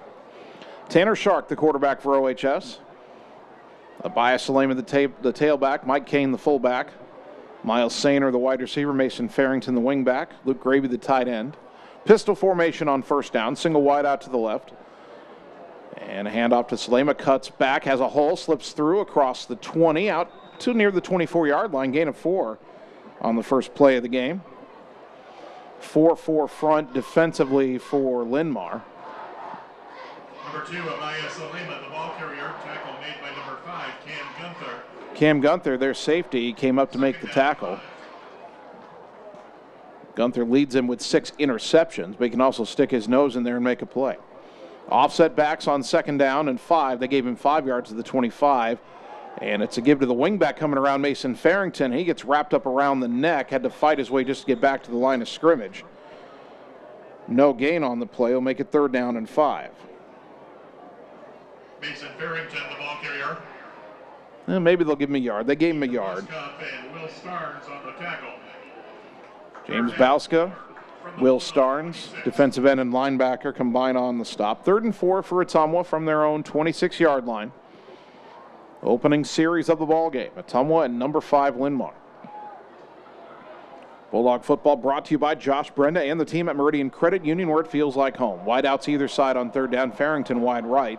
Tanner Shark, the quarterback for OHS. Abias Salema, the tailback. Mike Kane, the fullback. Miles Sainer, the wide receiver. Mason Farrington, the wingback. Luke Gravy, the tight end. Pistol formation on first down. Single wide out to the left. And a handoff to Salema. Cuts back, has a hole, slips through across the 20, out to near the 24-yard line. Gain of 4 on the first play of the game. 4-4 front defensively for Linn-Mar. Number 2, Abias Salema, the ball carrier. Tackle made by number 5, Cam Gunther. Cam Gunther, their safety, came up to make the tackle. Gunther leads him with 6 interceptions, but he can also stick his nose in there and make a play. Offset backs on second down and 5. They gave him 5 yards to the 25. And it's a give to the wingback coming around, Mason Farrington. He gets wrapped up around the neck, had to fight his way just to get back to the line of scrimmage. No gain on the play. He'll make it 3rd down and 5. Mason Farrington, the ball carrier. Maybe they'll give him a yard. They gave him a yard. James Bauska, Will Starnes, defensive end and linebacker combine on the stop. 3rd and 4 for Ottumwa from their own 26-yard line. Opening series of the ball game. Ottumwa and number 5 Linn-Mar. Bulldog football brought to you by Josh Brenda and the team at Meridian Credit Union, where it feels like home. Wideouts either side on 3rd down. Farrington wide right.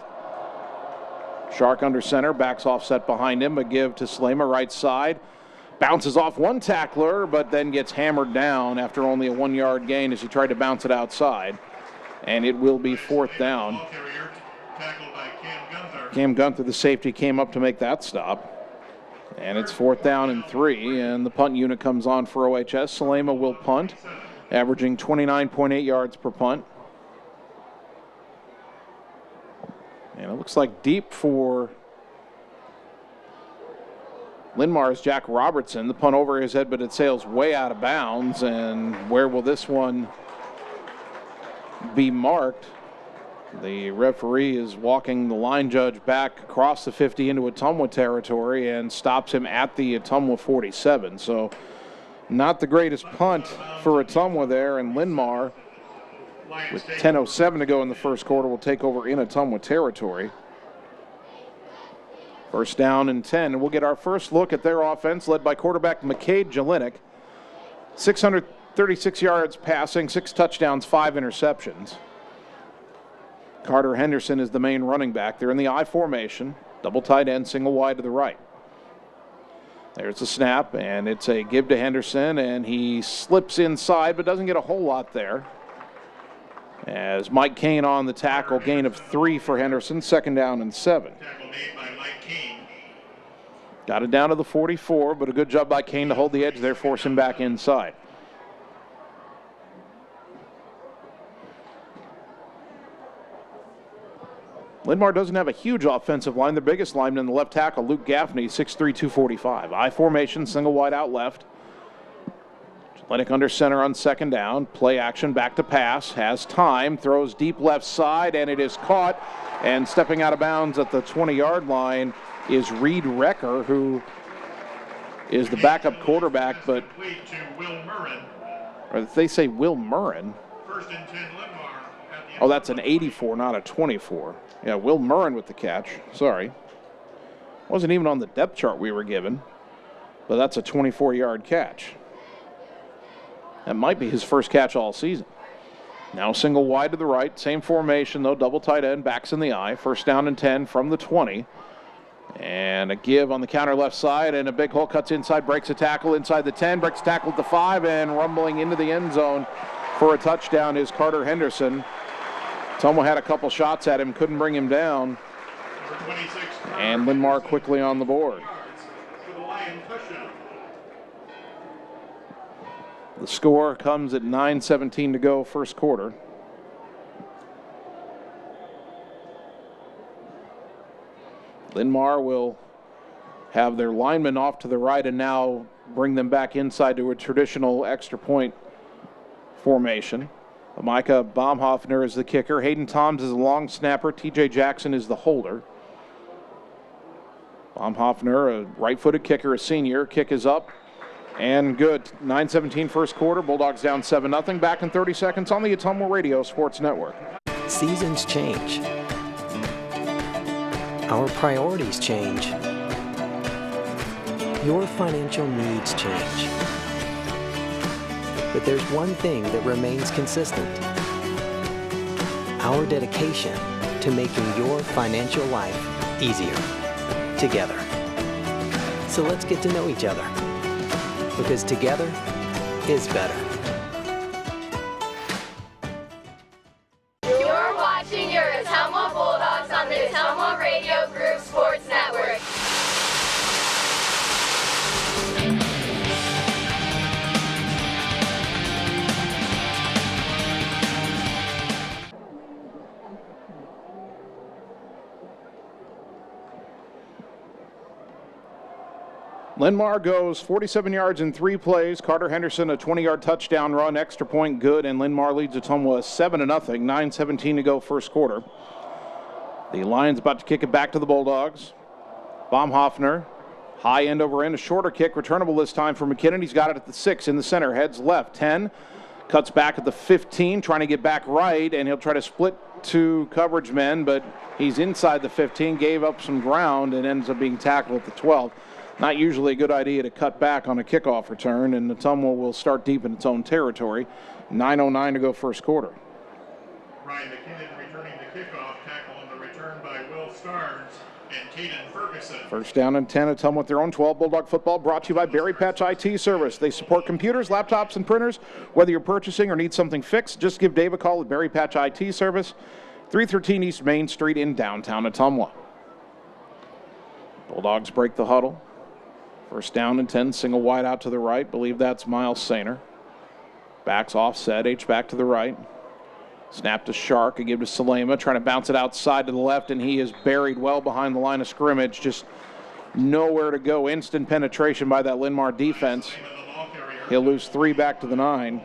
Shark under center, backs offset behind him. A give to Slema, right side. Bounces off one tackler, but then gets hammered down after only a 1-yard gain as he tried to bounce it outside. And it will be 4th down. Cam Gunther, the safety, came up to make that stop. And it's 4th down and 3, and the punt unit comes on for OHS. Salema will punt, averaging 29.8 yards per punt. And it looks like deep for Linn-Mar's Jack Robertson. The punt over his head, but it sails way out of bounds. And where will this one be marked? The referee is walking the line judge back across the 50 into Ottumwa territory and stops him at the Ottumwa 47. So not the greatest punt for Ottumwa there, and Linn-Mar, with 10:07 to go in the first quarter, will take over in Ottumwa territory. 1st down and 10. And we'll get our first look at their offense, led by quarterback McCade Jelinek. 636 yards passing, 6 touchdowns, 5 interceptions. Carter Henderson is the main running back. They're in the I formation. Double tight end, single wide to the right. There's the snap, and it's a give to Henderson, and he slips inside but doesn't get a whole lot there. As Mike Kane on the tackle, gain of 3 for Henderson, 2nd down and 7. Got it down to the 44, but a good job by Kane to hold the edge there, force him back inside. Linn-Mar doesn't have a huge offensive line. The biggest lineman, the left tackle, Luke Gaffney, 6'3", 245. I formation, single wide out left. Jelinek under center on 2nd down. Play action, back to pass. Has time, throws deep left side, and it is caught. And stepping out of bounds at the 20-yard line is Reed Recker, who is the backup quarterback, but or they say Will Murrin. Oh, that's an 84, not a 24. Yeah, Will Murrin with the catch. Sorry. Wasn't even on the depth chart we were given, but that's a 24-yard catch. That might be his first catch all season. Now single wide to the right. Same formation, though. Double tight end. Backs in the eye. 1st down and 10 from the 20. And a give on the counter left side. And a big hole cuts inside. Breaks a tackle inside the 10. Breaks a tackle at the 5. And rumbling into the end zone for a touchdown is Carter Henderson. Ottumwa had a couple shots at him. Couldn't bring him down. And Linn-Mar quickly on the board. The score comes at 9:17 to go, first quarter. Linn-Mar will have their linemen off to the right and now bring them back inside to a traditional extra point formation. Micah Baumhoffner is the kicker. Hayden Toms is the long snapper. TJ Jackson is the holder. Baumhoffner, a right-footed kicker, a senior. Kick is up and good. 9:17 first quarter. Bulldogs down 7-0. Back in 30 seconds on the Ottumwa Radio Sports Network. Seasons change. Our priorities change. Your financial needs change. But there's one thing that remains consistent. Our dedication to making your financial life easier together. So let's get to know each other, because together is better. You're watching your Ottumwa Bulldogs on the Ottumwa Radio Group Sports Network. Linn-Mar goes 47 yards in 3 plays. Carter Henderson, a 20-yard touchdown run, extra point good, and Linn-Mar leads Ottumwa 7-0. 9:17 to go first quarter. The Lions about to kick it back to the Bulldogs. Baumhoffner High end over end, a shorter kick, returnable this time for McKinnon. He's got it at the 6 in the center, heads left, 10. Cuts back at the 15, trying to get back right, and he'll try to split two coverage men, but he's inside the 15, gave up some ground, and ends up being tackled at the 12. Not usually a good idea to cut back on a kickoff return, and Ottumwa will start deep in its own territory. 9:09 to go first quarter. Ryan McKinnon returning the kickoff, tackle on the return by Will Starnes and Caden Ferguson. First down and 10, Ottumwa with their own 12. Bulldog football brought to you by Berry Patch IT Service. They support computers, laptops, and printers. Whether you're purchasing or need something fixed, just give Dave a call at Berry Patch IT Service, 313 East Main Street in downtown Ottumwa. Bulldogs break the huddle. First down and 10, single wide out to the right. Believe that's Miles Sainer. Backs offset, H-back to the right. Snap to Shark, a give to Salema, trying to bounce it outside to the left, and he is buried well behind the line of scrimmage. Just nowhere to go. Instant penetration by that Linn-Mar defense. He'll lose 3 back to the 9.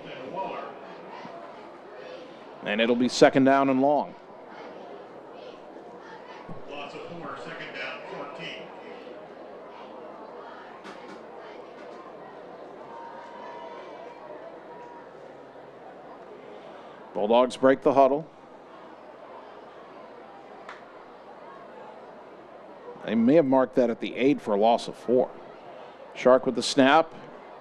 And it'll be second down and long. Loss of 4, second down, 14. Bulldogs break the huddle. They may have marked that at the 8 for a loss of 4. Shark with the snap,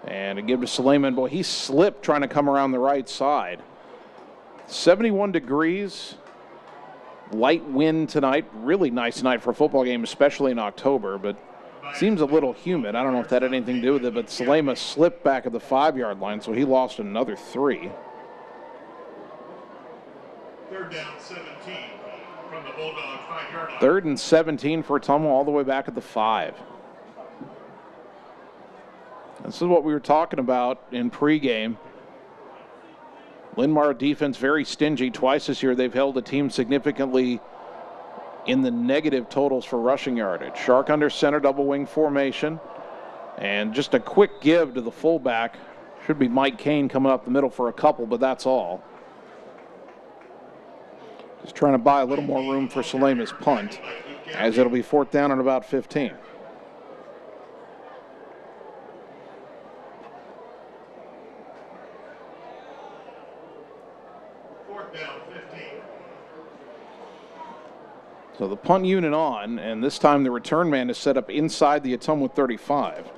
and a give to Suleiman. Boy, he slipped trying to come around the right side. 71 degrees, light wind tonight. Really nice night for a football game, especially in October, but seems a little humid. I don't know if that had anything to do with it, but Suleiman slipped back at the 5-yard line, so he lost another 3. Third down, 17 from the Bulldogs 5-yard line. 3rd and 17 for Ottumwa, all the way back at the 5. This is what we were talking about in pregame. Linn-Mar defense very stingy. Twice this year they've held a team significantly in the negative totals for rushing yardage. Shark under center, double wing formation. And just a quick give to the fullback. Should be Mike Kane coming up the middle for a couple, but that's all. Just trying to buy a little more room for Salema's punt, as it'll be 4th down and about 15. So the punt unit on, and this time the return man is set up inside the Ottumwa 35.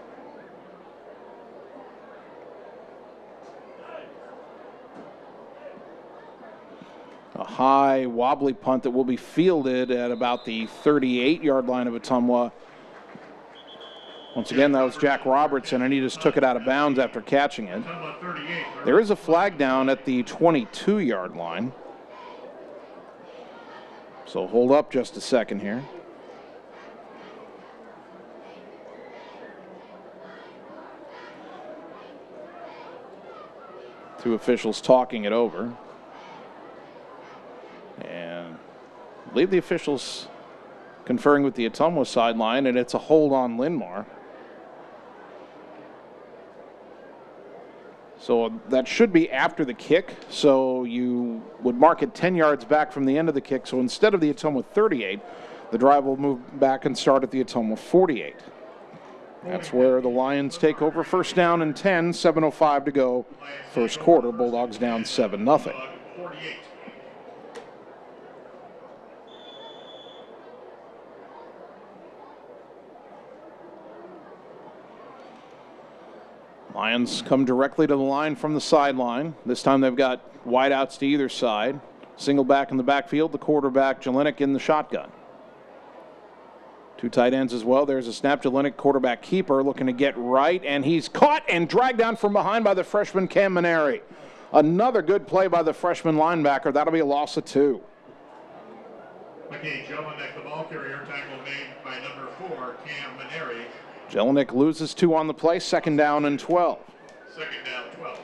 A high, wobbly punt that will be fielded at about the 38-yard line of Ottumwa. Once again, that was Jack Robertson, and he just took it out of bounds after catching it. There is a flag down at the 22-yard line. So hold up just a second here. Two officials talking it over. And I believe the officials conferring with the Ottumwa sideline, and it's a hold on Linn-Mar. So that should be after the kick. So you would mark it 10 yards back from the end of the kick. So instead of the Ottumwa 38, the drive will move back and start at the Ottumwa 48. That's where the Lions take over. First down and 10, 7:05 to go. First quarter, Bulldogs down 7-0. Lions come directly to the line from the sideline. This time they've got wideouts to either side. Single back in the backfield, the quarterback, Jelinek, in the shotgun. Two tight ends as well. There's a snap. Jelinek, quarterback keeper, looking to get right, and he's caught and dragged down from behind by the freshman Cam Maneri. Another good play by the freshman linebacker. That'll be a loss of 2. Okay, Jelinek, the ball carrier, tackle made by number 4, Cam Maneri. Jelinek loses 2 on the play, second down and 12. Second down, 12.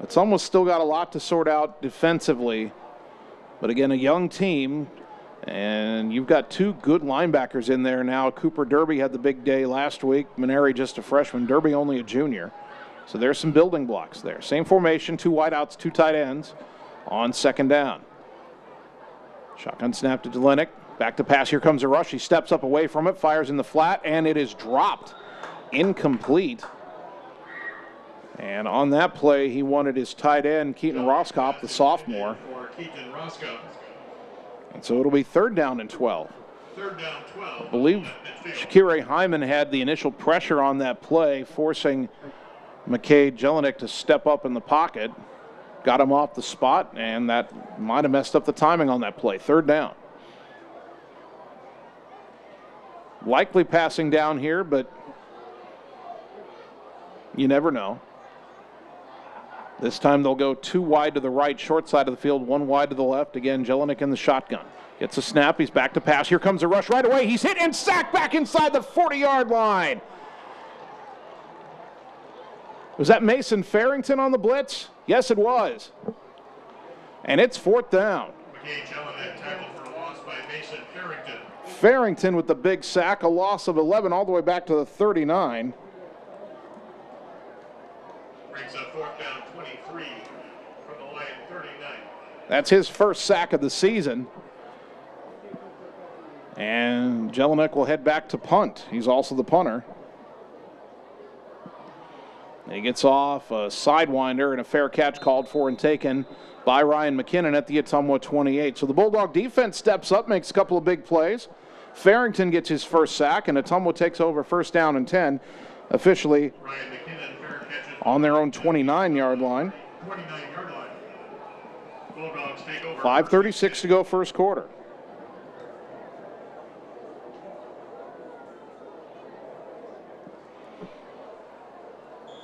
It's almost still got a lot to sort out defensively. But again, a young team, and you've got 2 good linebackers in there now. Cooper Derby had the big day last week. Maneri just a freshman. Derby only a junior. So there's some building blocks there. Same formation, 2 wideouts, 2 tight ends on second down. Shotgun snap to Jelinek. Back to pass. Here comes a rush. He steps up away from it, fires in the flat, and it is dropped. Incomplete. And on that play, he wanted his tight end, Keaton Roskop, the sophomore. And so it'll be 3rd down and 12. I believe Shakira Hyman had the initial pressure on that play, forcing McKay Jelinek to step up in the pocket. Got him off the spot, and that might have messed up the timing on that play. 3rd down. Likely passing down here, but you never know. This time they'll go 2 wide to the right, short side of the field, 1 wide to the left. Again, Jelinek in the shotgun. Gets a snap. He's back to pass. Here comes a rush right away. He's hit and sacked back inside the 40-yard line. Was that Mason Farrington on the blitz? Yes, it was. And it's 4th down. Jelinek tackled for a loss by Mason Farrington. Farrington with the big sack, a loss of 11 all the way back to the 39. Brings up 4th down 23 from the line 39. That's his first sack of the season. And Jelinek will head back to punt. He's also the punter. He gets off a sidewinder and a fair catch called for and taken by Ryan McKinnon at the Ottumwa 28. So the Bulldog defense steps up, makes a couple of big plays. Farrington gets his first sack, and Ottumwa takes over 1st down and 10, officially on their own 29-yard line. 29-yard line. Bulldogs take over. 5:36 to go first quarter.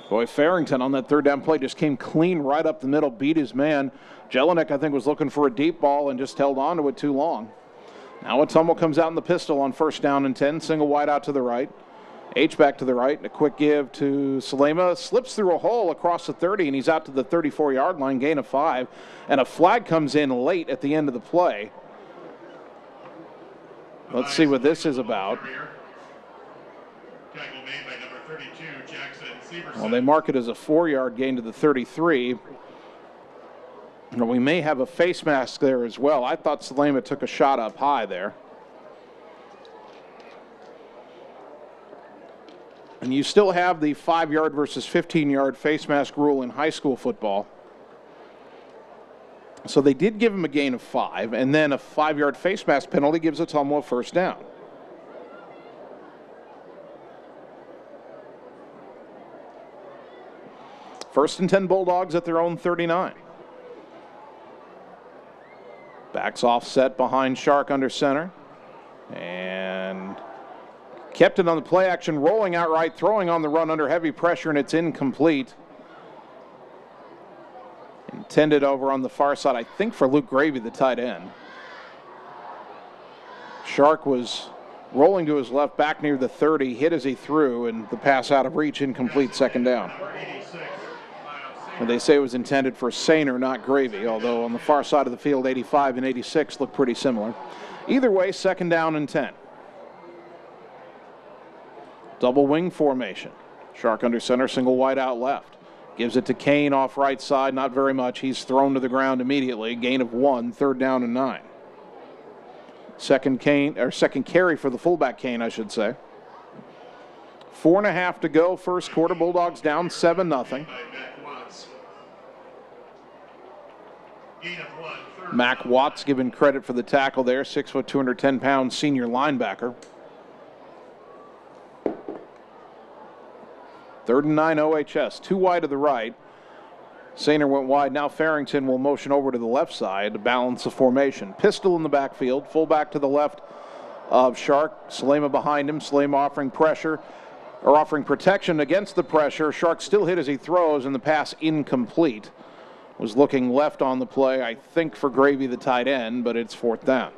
Boy, Farrington on that 3rd down play just came clean right up the middle, beat his man. Jelinek, I think, was looking for a deep ball and just held on to it too long. Now Ottumwa comes out in the pistol on 1st down and 10, single wide out to the right. H-back to the right, and a quick give to Salema. Slips through a hole across the 30, and he's out to the 34-yard line, gain of 5. And a flag comes in late at the end of the play. Let's see what this is about. Well, they mark it as a 4-yard gain to the 33. And we may have a face mask there as well. I thought Salema took a shot up high there. And you still have the 5-yard versus 15-yard face mask rule in high school football. So they did give him a gain of 5, and then a 5-yard face mask penalty gives Ottumwa a 1st down. First and 10 Bulldogs at their own 39. Backs offset behind Shark under center. And kept it on the play action, rolling outright, throwing on the run under heavy pressure, and it's incomplete. Intended over on the far side, I think, for Luke Gravy, the tight end. Shark was rolling to his left, back near the 30, hit as he threw, and the pass out of reach, incomplete, 2nd down. And they say it was intended for Sainer, not Gravy, although on the far side of the field, 85 and 86 look pretty similar. Either way, 2nd down and 10. Double wing formation. Shark under center, single wide out left. Gives it to Kane off right side, not very much. He's thrown to the ground immediately. Gain of 1, 3rd down and 9. Second carry for the fullback Kane, I should say. 4.5 to go, first quarter. Bulldogs down 7-0. Mac Watts given credit for the tackle there, 6 foot, 210 pound senior linebacker. 3rd and 9 OHS, 2 wide to the right. Sainer went wide. Now Farrington will motion over to the left side to balance the formation. Pistol in the backfield, fullback to the left of Shark. Salema behind him. Salema offering pressure, or offering protection against the pressure. Shark still hit as he throws, and the pass incomplete. Was looking left on the play, I think, for Gravy, the tight end, but it's 4th down.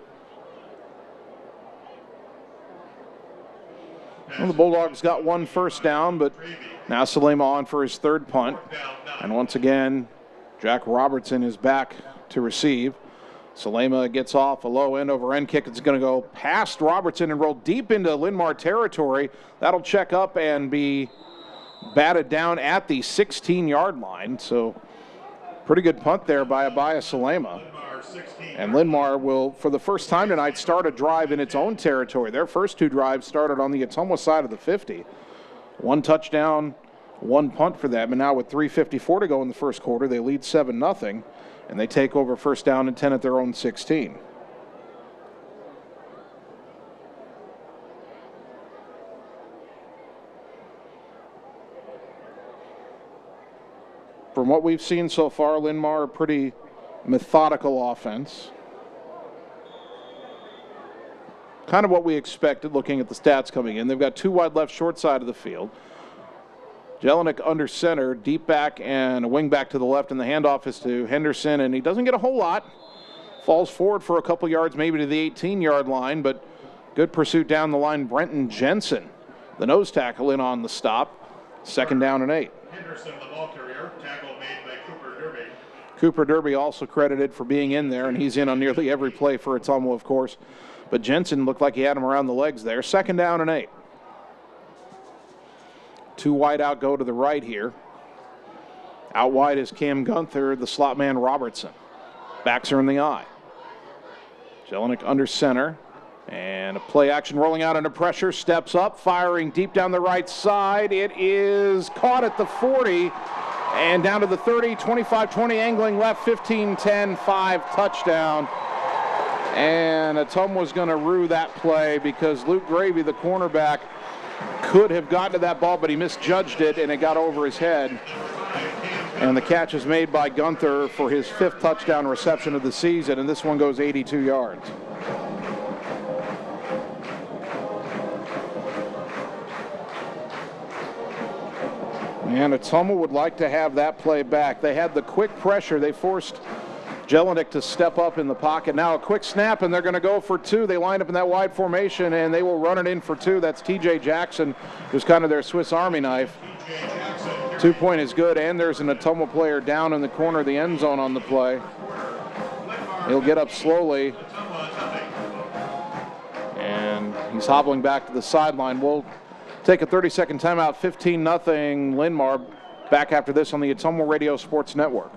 Well, the Bulldogs got 1 first down, but now Salema on for his 3rd punt. And once again, Jack Robertson is back to receive. Salema gets off a low end over end kick. It's going to go past Robertson and roll deep into Linn-Mar territory. That'll check up and be batted down at the 16-yard line. So pretty good punt there by Abaya Salema. Linn-Mar And Linn-Mar will, for the first time tonight, start a drive in its own territory. Their first two drives started on the Ottumwa side of the 50. One touchdown, one punt for them. And now with 3:54 to go in the first quarter, they lead 7-0. And they take over first down and 10 at their own 16. From what we've seen so far, Linn-Mar a pretty methodical offense. Kind of what we expected looking at the stats coming in. They've got two wide left, short side of the field. Jelinek under center, deep back and a wing back to the left, and the handoff is to Henderson, and he doesn't get a whole lot. Falls forward for a couple yards, maybe to the 18-yard line, but good pursuit down the line. Brenton Jensen, the nose tackle, in on the stop. Second down and 8. Henderson, the ball carrier, tackle made by Cooper Derby. Cooper Derby also credited for being in there, and he's in on nearly every play for Ottumwa, of course. But Jensen looked like he had him around the legs there. Second down and 8. Two wide out, go to the right here. Out wide is Cam Gunther, the slot man Robertson. Backs are in the eye. Jelinek under center. And a play action rolling out under pressure. Steps up, firing deep down the right side. It is caught at the 40 and down to the 30, 25-20, angling left, 15-10, 5 touchdown. And Ottumwa's going to rue that play because Luke Gravy, the cornerback, could have gotten to that ball, but he misjudged it, and it got over his head. And the catch is made by Gunther for his 5th touchdown reception of the season, and this one goes 82 yards. And Ottumwa would like to have that play back. They had the quick pressure. They forced Jelinek to step up in the pocket. Now a quick snap, and they're going to go for 2. They line up in that wide formation, and they will run it in for 2. That's T.J. Jackson, who's kind of their Swiss Army knife. 2-point is good, and there's an Ottumwa player down in the corner of the end zone on the play. He'll get up slowly, and he's hobbling back to the sideline. We'll take a 30-second timeout. 15-0 Linn-Mar. Back after this on the Ottumwa Radio Sports Network.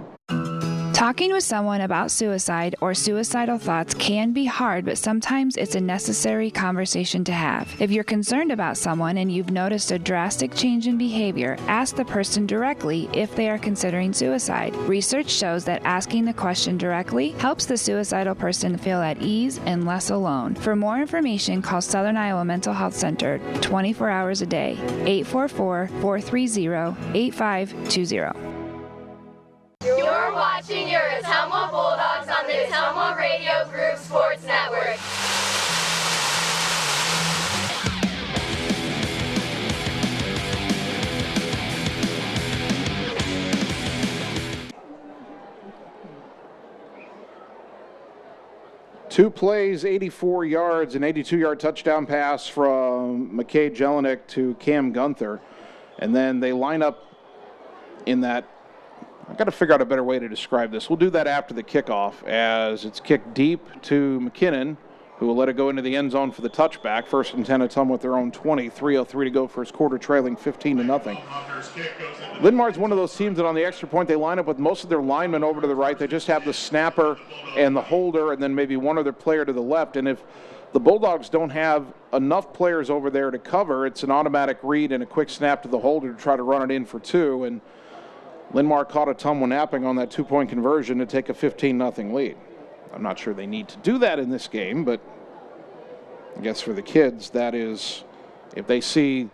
Talking with someone about suicide or suicidal thoughts can be hard, but sometimes it's a necessary conversation to have. If you're concerned about someone and you've noticed a drastic change in behavior, ask the person directly if they are considering suicide. Research shows that asking the question directly helps the suicidal person feel at ease and less alone. For more information, call Southern Iowa Mental Health Center 24 hours a day, 844-430-8520. You're watching your Ottumwa Bulldogs on the Ottumwa Radio Group Sports Network. Two plays, 84 yards, an 82-yard touchdown pass from McKay Jelinek to Cam Gunther. And then they line up in that. I've got to figure out a better way to describe this. We'll do that after the kickoff as it's kicked deep to McKinnon, who will let it go into the end zone for the touchback. First and 10 Ottumwa with their own 20. 3:03 to go first quarter, trailing 15-0. Linn-Mar's one of those teams that on the extra point they line up with most of their linemen over to the right. They just have the snapper and the holder and then maybe one other player to the left. And if the Bulldogs don't have enough players over there to cover, it's an automatic read and a quick snap to the holder to try to run it in for 2. And Linn-Mar caught Ottumwa napping on that 2-point conversion to take a 15-0 lead. I'm not sure they need to do that in this game, but I guess for the kids, that is, if they see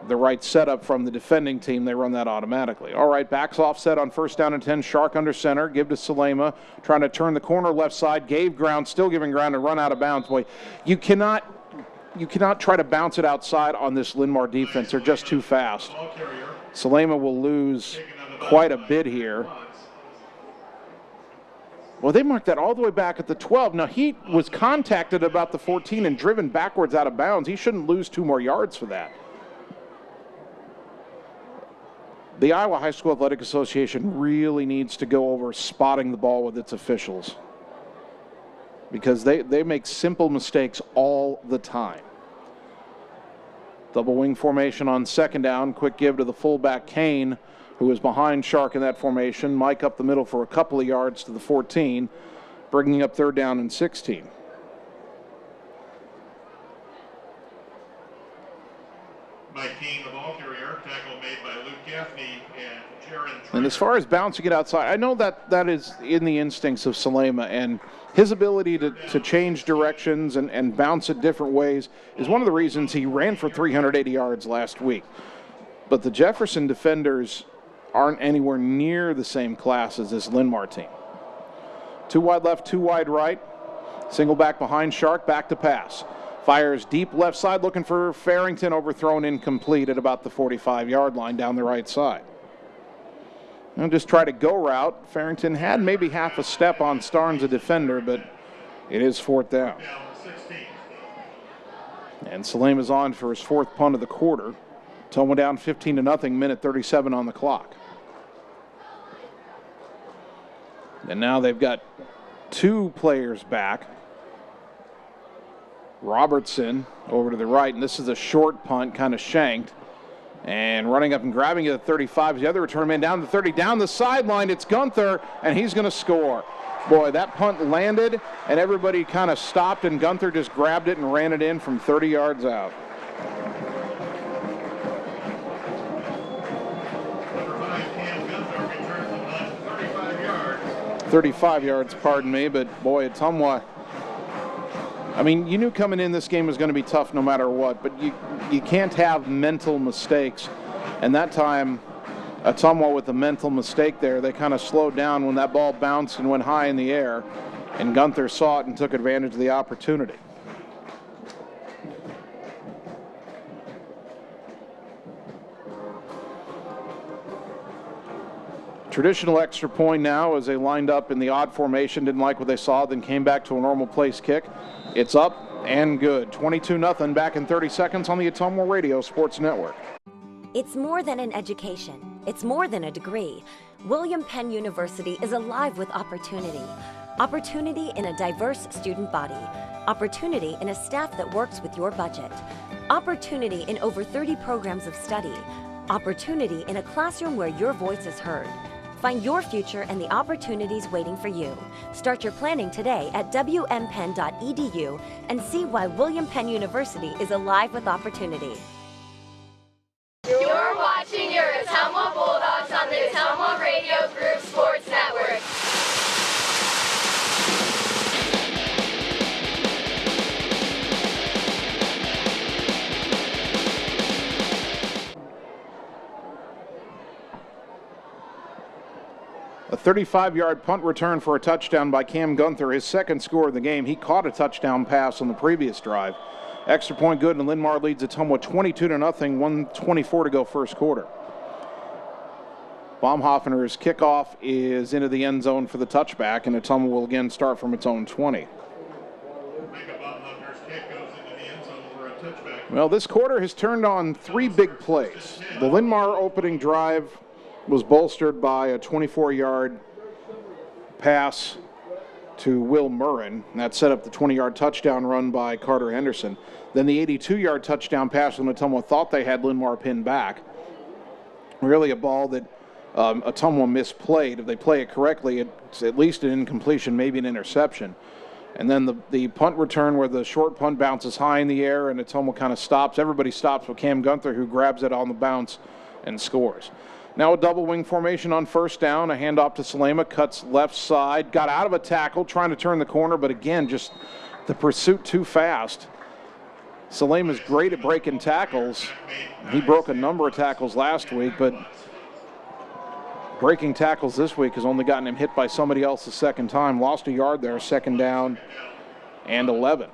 the right setup from the defending team, they run that automatically. All right, backs offset on first down and 10. Shark under center, give to Salema, trying to turn the corner left side, gave ground, still giving ground to run out of bounds. Boy, you cannot try to bounce it outside on this Linn-Mar defense. They're just too fast. Salema will lose quite a bit here. Well, they marked that all the way back at the 12. Now, he was contacted about the 14 and driven backwards out of bounds. He shouldn't lose 2 more yards for that. The Iowa High School Athletic Association really needs to go over spotting the ball with its officials because they make simple mistakes all the time. Double wing formation on second down. Quick give to the fullback, Kane, who is behind Shark in that formation. Mike up the middle for a couple of yards to the 14. bringing up third down and 16. Mike Keene, the ball carrier. Tackle made by Luke Gaffney and Jaron. And as far as bouncing it outside, I know that is in the instincts of Salema, and his ability to change directions and bounce it different ways is one of the reasons he ran for 380 yards last week. But the Jefferson defenders aren't anywhere near the same class as this Linn-Mar team. 2 wide left, 2 wide right. Single back behind Shark, back to pass. Fires deep left side, looking for Farrington, overthrown incomplete at about the 45-yard line down the right side. And just try to go route. Farrington had maybe half a step on Starnes, a defender, but it is fourth down. And Salema's on for his fourth punt of the quarter. Ottumwa down 15-0, minute 37 on the clock. And now they've got 2 players back. Robertson over to the right, and this is a short punt, kind of shanked. And running up and grabbing it at 35 is the other return man down to 30. Down the sideline, it's Gunther, and he's going to score. Boy, that punt landed, and everybody kind of stopped, and Gunther just grabbed it and ran it in from 30 yards out. 35 yards, pardon me, but boy, Ottumwa, I mean, you knew coming in this game was going to be tough no matter what, but you can't have mental mistakes. And that time, Ottumwa with a mental mistake there, they kind of slowed down when that ball bounced and went high in the air, and Gunther saw it and took advantage of the opportunity. Traditional extra point now as they lined up in the odd formation, didn't like what they saw, then came back to a normal place kick. It's up and good. 22-0, back in 30 seconds on the Ottumwa Radio Sports Network. It's more than an education. It's more than a degree. William Penn University is alive with opportunity. Opportunity in a diverse student body. Opportunity in a staff that works with your budget. Opportunity in over 30 programs of study. Opportunity in a classroom where your voice is heard. Find your future and the opportunities waiting for you. Start your planning today at wmpenn.edu and see why William Penn University is alive with opportunity. You're watching your Ottumwa Bulldogs on the Ottumwa Radio Group Sports Network. A 35-yard punt return for a touchdown by Cam Gunther, his second score of the game. He caught a touchdown pass on the previous drive. Extra point good, and Linn-Mar leads Ottumwa 22-0, 1:24 to go first quarter. Baumhoffner's kickoff is into the end zone for the touchback, and Ottumwa will again start from its own 20. Well, this quarter has turned on 3 big plays. The Linn-Mar opening drive was bolstered by a 24-yard pass to Will Murrin. That set up the 20-yard touchdown run by Carter Henderson. Then the 82-yard touchdown pass when Ottumwa thought they had Linn-Mar pinned back. Really a ball that Ottumwa misplayed. If they play it correctly, it's at least an incompletion, maybe an interception. And then the punt return where the short punt bounces high in the air and Ottumwa kind of stops. Everybody stops with Cam Gunther, who grabs it on the bounce and scores. Now a double wing formation on first down. A handoff to Salema, cuts left side, got out of a tackle, trying to turn the corner, but again, just the pursuit too fast. Salema's great at breaking tackles. He broke a number of tackles last week, but breaking tackles this week has only gotten him hit by somebody else the second time. Lost a yard there, second down and 11.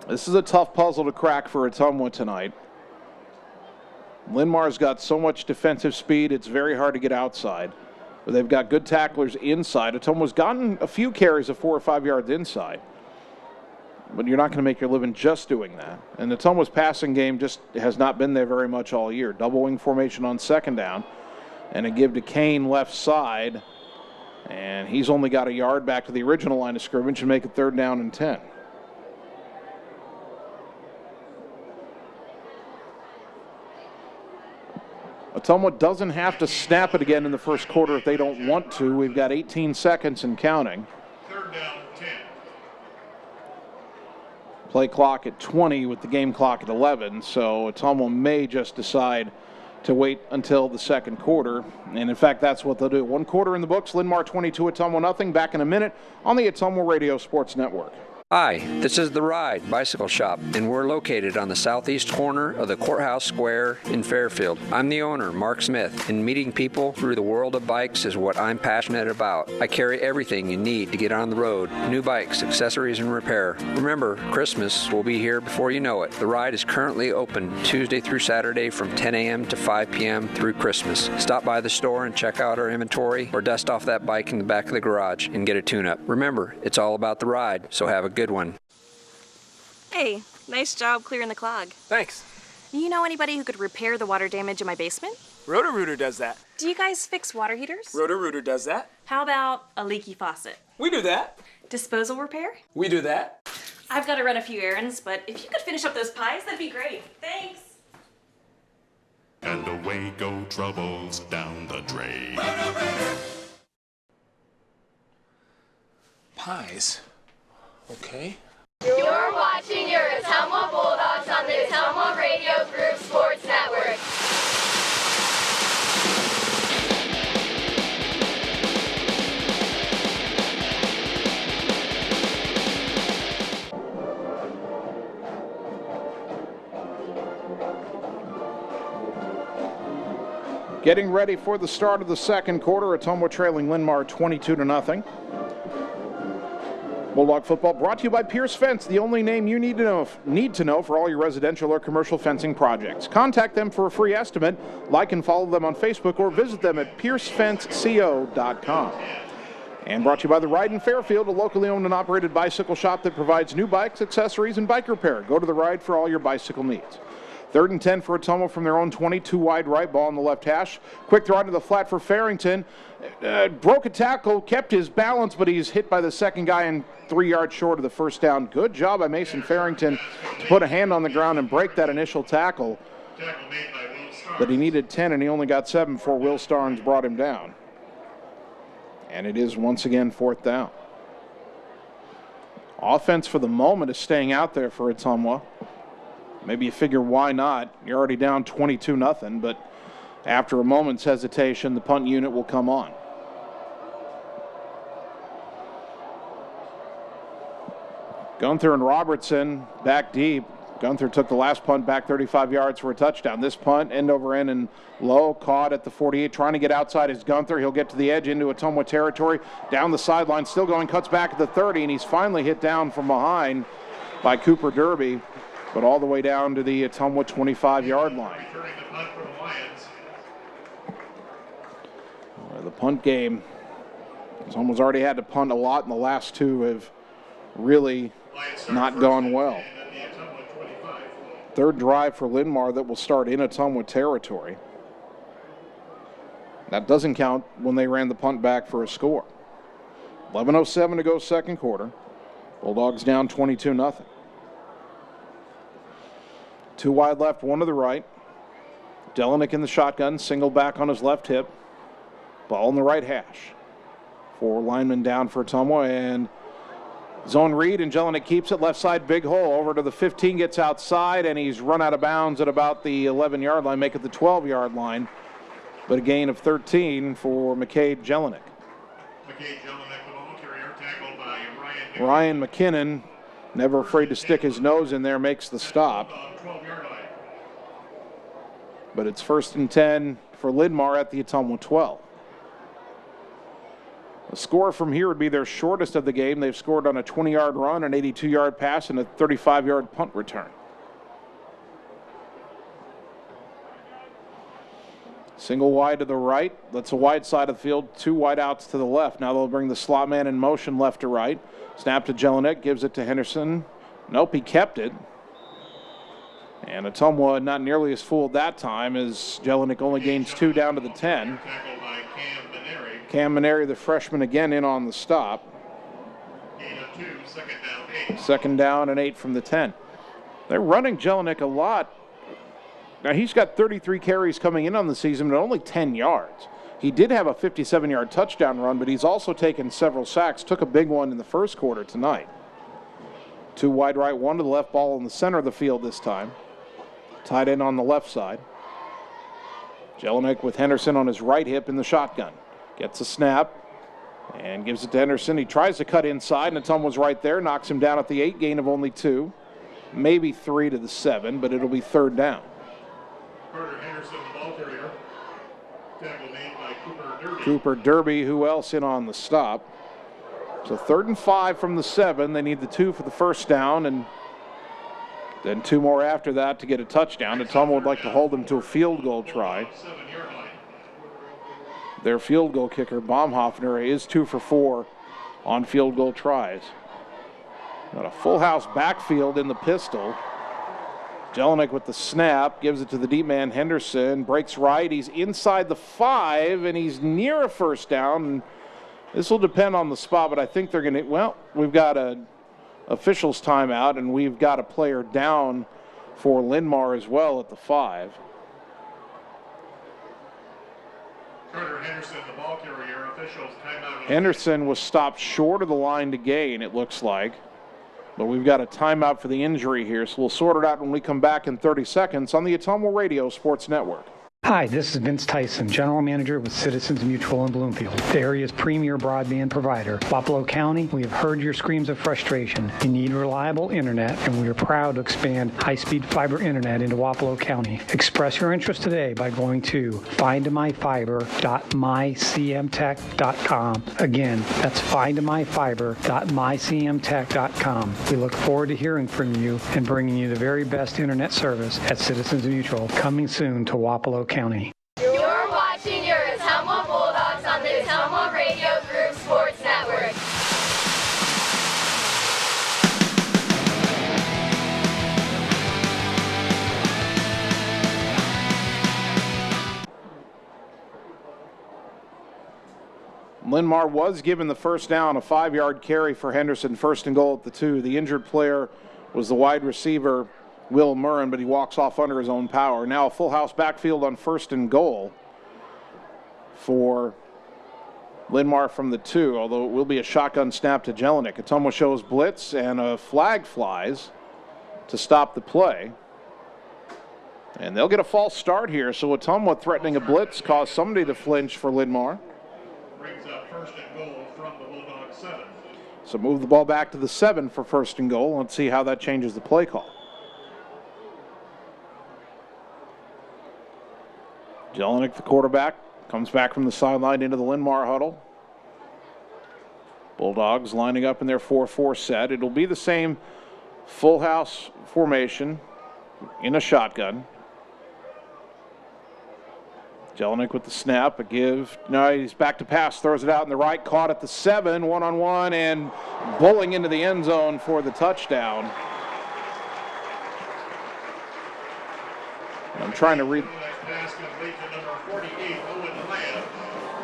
This is a tough puzzle to crack for Ottumwa tonight. Linn-Mar's got so much defensive speed, it's very hard to get outside. But they've got good tacklers inside. Ottumwa's gotten a few carries of 4 or 5 yards inside. But you're not going to make your living just doing that. And Ottumwa's passing game just has not been there very much all year. Double wing formation on second down. And a give to Kane left side. And he's only got a yard back to the original line of scrimmage and make it third down and 10. Ottumwa doesn't have to snap it again in the first quarter if they don't want to. We've got 18 seconds and counting. Third down, 10. Play clock at 20 with the game clock at 11, so Ottumwa may just decide to wait until the second quarter. And in fact, that's what they'll do. One quarter in the books. Linn-Mar 22, Ottumwa nothing. Back in a minute on the Ottumwa Radio Sports Network. Hi, this is The Ride Bicycle Shop, and we're located on the southeast corner of the Courthouse Square in Fairfield. I'm the owner, Mark Smith, and meeting people through the world of bikes is what I'm passionate about. I carry everything you need to get on the road, new bikes, accessories, and repair. Remember, Christmas will be here before you know it. The Ride is currently open Tuesday through Saturday from 10 a.m. to 5 p.m. through Christmas. Stop by the store and check out our inventory, or dust off that bike in the back of the garage and get a tune-up. Remember, it's all about the ride, so have a good one. Hey, nice job clearing the clog. Thanks. You know anybody who could repair the water damage in my basement? Roto-Rooter does that. Do you guys fix water heaters? Roto-Rooter does that. How about a leaky faucet? We do that. Disposal repair? We do that. I've got to run a few errands, but if you could finish up those pies, that'd be great. Thanks. And away go troubles down the drain. Pies. Okay. You're watching your Ottumwa Bulldogs on the Ottumwa Radio Group Sports Network. Getting ready for the start of the second quarter. Ottumwa trailing Linn-Mar 22-0. Bulldog football brought to you by Pierce Fence, the only name you need to know for all your residential or commercial fencing projects. Contact them for a free estimate. Like and follow them on Facebook or visit them at piercefenceco.com. And brought to you by The Ride in Fairfield, a locally owned and operated bicycle shop that provides new bikes, accessories, and bike repair. Go to The Ride for all your bicycle needs. 3rd and 10 for Ottumwa from their own 22 wide right, ball on the left hash. Quick throw into the flat for Farrington. Broke a tackle, kept his balance, but he's hit by the second guy and 3 yards short of the first down. Good job by Mason Farrington to put a hand on the ground and break that initial tackle. But he needed 10 and he only got 7 before Will Starnes brought him down. And it is once again 4th down. Offense for the moment is staying out there for Ottumwa. Maybe you figure, why not? You're already down 22-0, but after a moment's hesitation, the punt unit will come on. Gunther and Robertson back deep. Gunther took the last punt back 35 yards for a touchdown. This punt, end over end and low, caught at the 48, trying to get outside is Gunther. He'll get to the edge into Ottumwa territory. Down the sideline, still going, cuts back at the 30, and he's finally hit down from behind by Cooper Derby, but all the way down to the Ottumwa 25-yard line. The punt game, Ottumwa's already had to punt a lot, and the last two have really not gone well. 3rd drive for Linn-Mar that will start in Ottumwa territory. That doesn't count when they ran the punt back for a score. 11:07 to go second quarter. Bulldogs down 22-0. 2 wide left, 1 to the right. Delenik in the shotgun, single back on his left hip. Ball in the right hash. 4 linemen down for Ottumwa, and zone read, and Jelinek keeps it. Left side, big hole. Over to the 15, gets outside, and he's run out of bounds at about the 11-yard line, make it the 12-yard line. But a gain of 13 for McCade Jelinek. McCade Jelinek, the ball carrier, tackled by Ryan McKinnon, never afraid to stick his nose in there, makes the stop. But it's 1st and 10 for Linn-Mar at the Ottumwa 12. The score from here would be their shortest of the game. They've scored on a 20-yard run, an 82-yard pass, and a 35-yard punt return. Single wide to the right. That's a wide side of the field. 2 wide outs to the left. Now they'll bring the slot man in motion left to right. Snap to Jelinek, gives it to Henderson. Nope, he kept it. And Ottumwa not nearly as fooled that time, as Jelinek only gains 2 down to the 10. Cam Maneri, the freshman, again in on the stop. Gain of 2, 2nd down, 8. 2nd down and 8 from the 10. They're running Jelinek a lot Now, he's got 33 carries coming in on the season, but only 10 yards. He did have a 57-yard touchdown run, but he's also taken several sacks. Took a big one in the first quarter tonight. 2 wide right, 1 to the left, ball in the center of the field this time. Tight end on the left side. Jelinek with Henderson on his right hip in the shotgun. Gets a snap and gives it to Henderson. He tries to cut inside, and Ottumwa's right there. Knocks him down at the 8, gain of only 2. Maybe 3 to the 7, but it'll be 3rd down. Carter Henderson, the ball carrier. Tackle made by Cooper Derby. Cooper Derby, who else in on the stop? So 3rd and 5 from the 7. They need the 2 for the first down, and then 2 more after that to get a touchdown. Ottumwa would like to hold them to a field goal try. Their field goal kicker, Baumhoffner, is 2 for 4 on field goal tries. Got a full house backfield in the pistol. Jelinek with the snap, gives it to the deep man Henderson, breaks right. He's inside the 5, and he's near a first down. And this will depend on the spot, but I think they're going to, well, we've got a officials timeout, and we've got a player down for Linn-Mar as well at the 5. Carter Henderson, the ball carrier, officials timeout. Henderson was stopped short of the line to gain, it looks like. But we've got a timeout for the injury here, so we'll sort it out when we come back in 30 seconds on the Ottumwa Radio Sports Network. Hi, this is Vince Tyson, General Manager with Citizens Mutual in Bloomfield, the area's premier broadband provider. Wapello County, we have heard your screams of frustration. You need reliable internet, and we are proud to expand high-speed fiber internet into Wapello County. Express your interest today by going to findmyfiber.mycmtech.com. Again, that's findmyfiber.mycmtech.com. We look forward to hearing from you and bringing you the very best internet service at Citizens Mutual, coming soon to Wapello County. You're watching your Ottumwa Bulldogs on the Ottumwa Radio Group Sports Network. Linn-Mar was given the first down, a 5-yard carry for Henderson, 1st and goal at the 2. The injured player was the wide receiver, Will Murren, but he walks off under his own power. Now a full house backfield on 1st and goal for Linn-Mar from the 2, although it will be a shotgun snap to Jelinek. Ottumwa shows blitz, and a flag flies to stop the play. And they'll get a false start here, so Ottumwa threatening a blitz caused somebody to flinch for Linn-Mar. Brings up 1st and goal from the Bulldog 7. So move the ball back to the 7 for 1st and goal. Let's see how that changes the play call. Jelinek, the quarterback, comes back from the sideline into the Linn-Mar huddle. Bulldogs lining up in their 4-4 set. It'll be the same full house formation in a shotgun. Jelinek with the snap, a give. No, he's back to pass, throws it out in the right, caught at the 7, one-on-one, and bowling into the end zone for the touchdown. And I'm trying to read.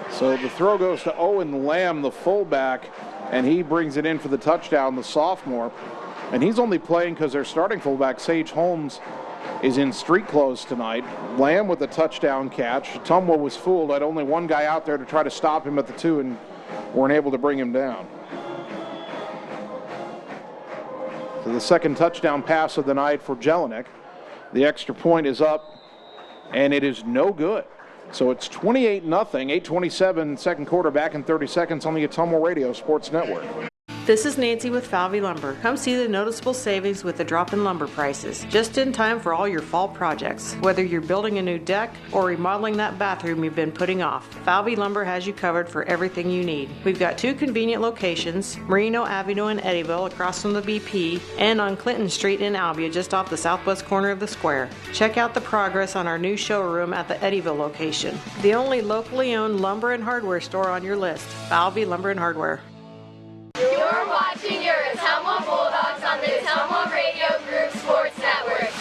So the throw goes to Owen Lamb, the fullback, and he brings it in for the touchdown, the sophomore. And he's only playing because their starting fullback, Sage Holmes, is in street clothes tonight. Lamb with a touchdown catch. Ottumwa was fooled. Had only one guy out there to try to stop him at the 2 and weren't able to bring him down. So the second touchdown pass of the night for Jelinek. The extra point is up, and it is no good. So it's 28-0, 8:27 second quarter, back in 30 seconds on the Ottumwa Radio Sports Network. This is Nancy with Falvey Lumber. Come see the noticeable savings with the drop in lumber prices. Just in time for all your fall projects. Whether you're building a new deck or remodeling that bathroom you've been putting off, Falvey Lumber has you covered for everything you need. We've got 2 convenient locations, Merino Avenue in Eddyville across from the BP, and on Clinton Street in Albia just off the southwest corner of the square. Check out the progress on our new showroom at the Eddyville location. The only locally owned lumber and hardware store on your list, Falvey Lumber and Hardware. You're watching your Ottumwa Bulldogs on the Ottumwa Radio Group Sports Network.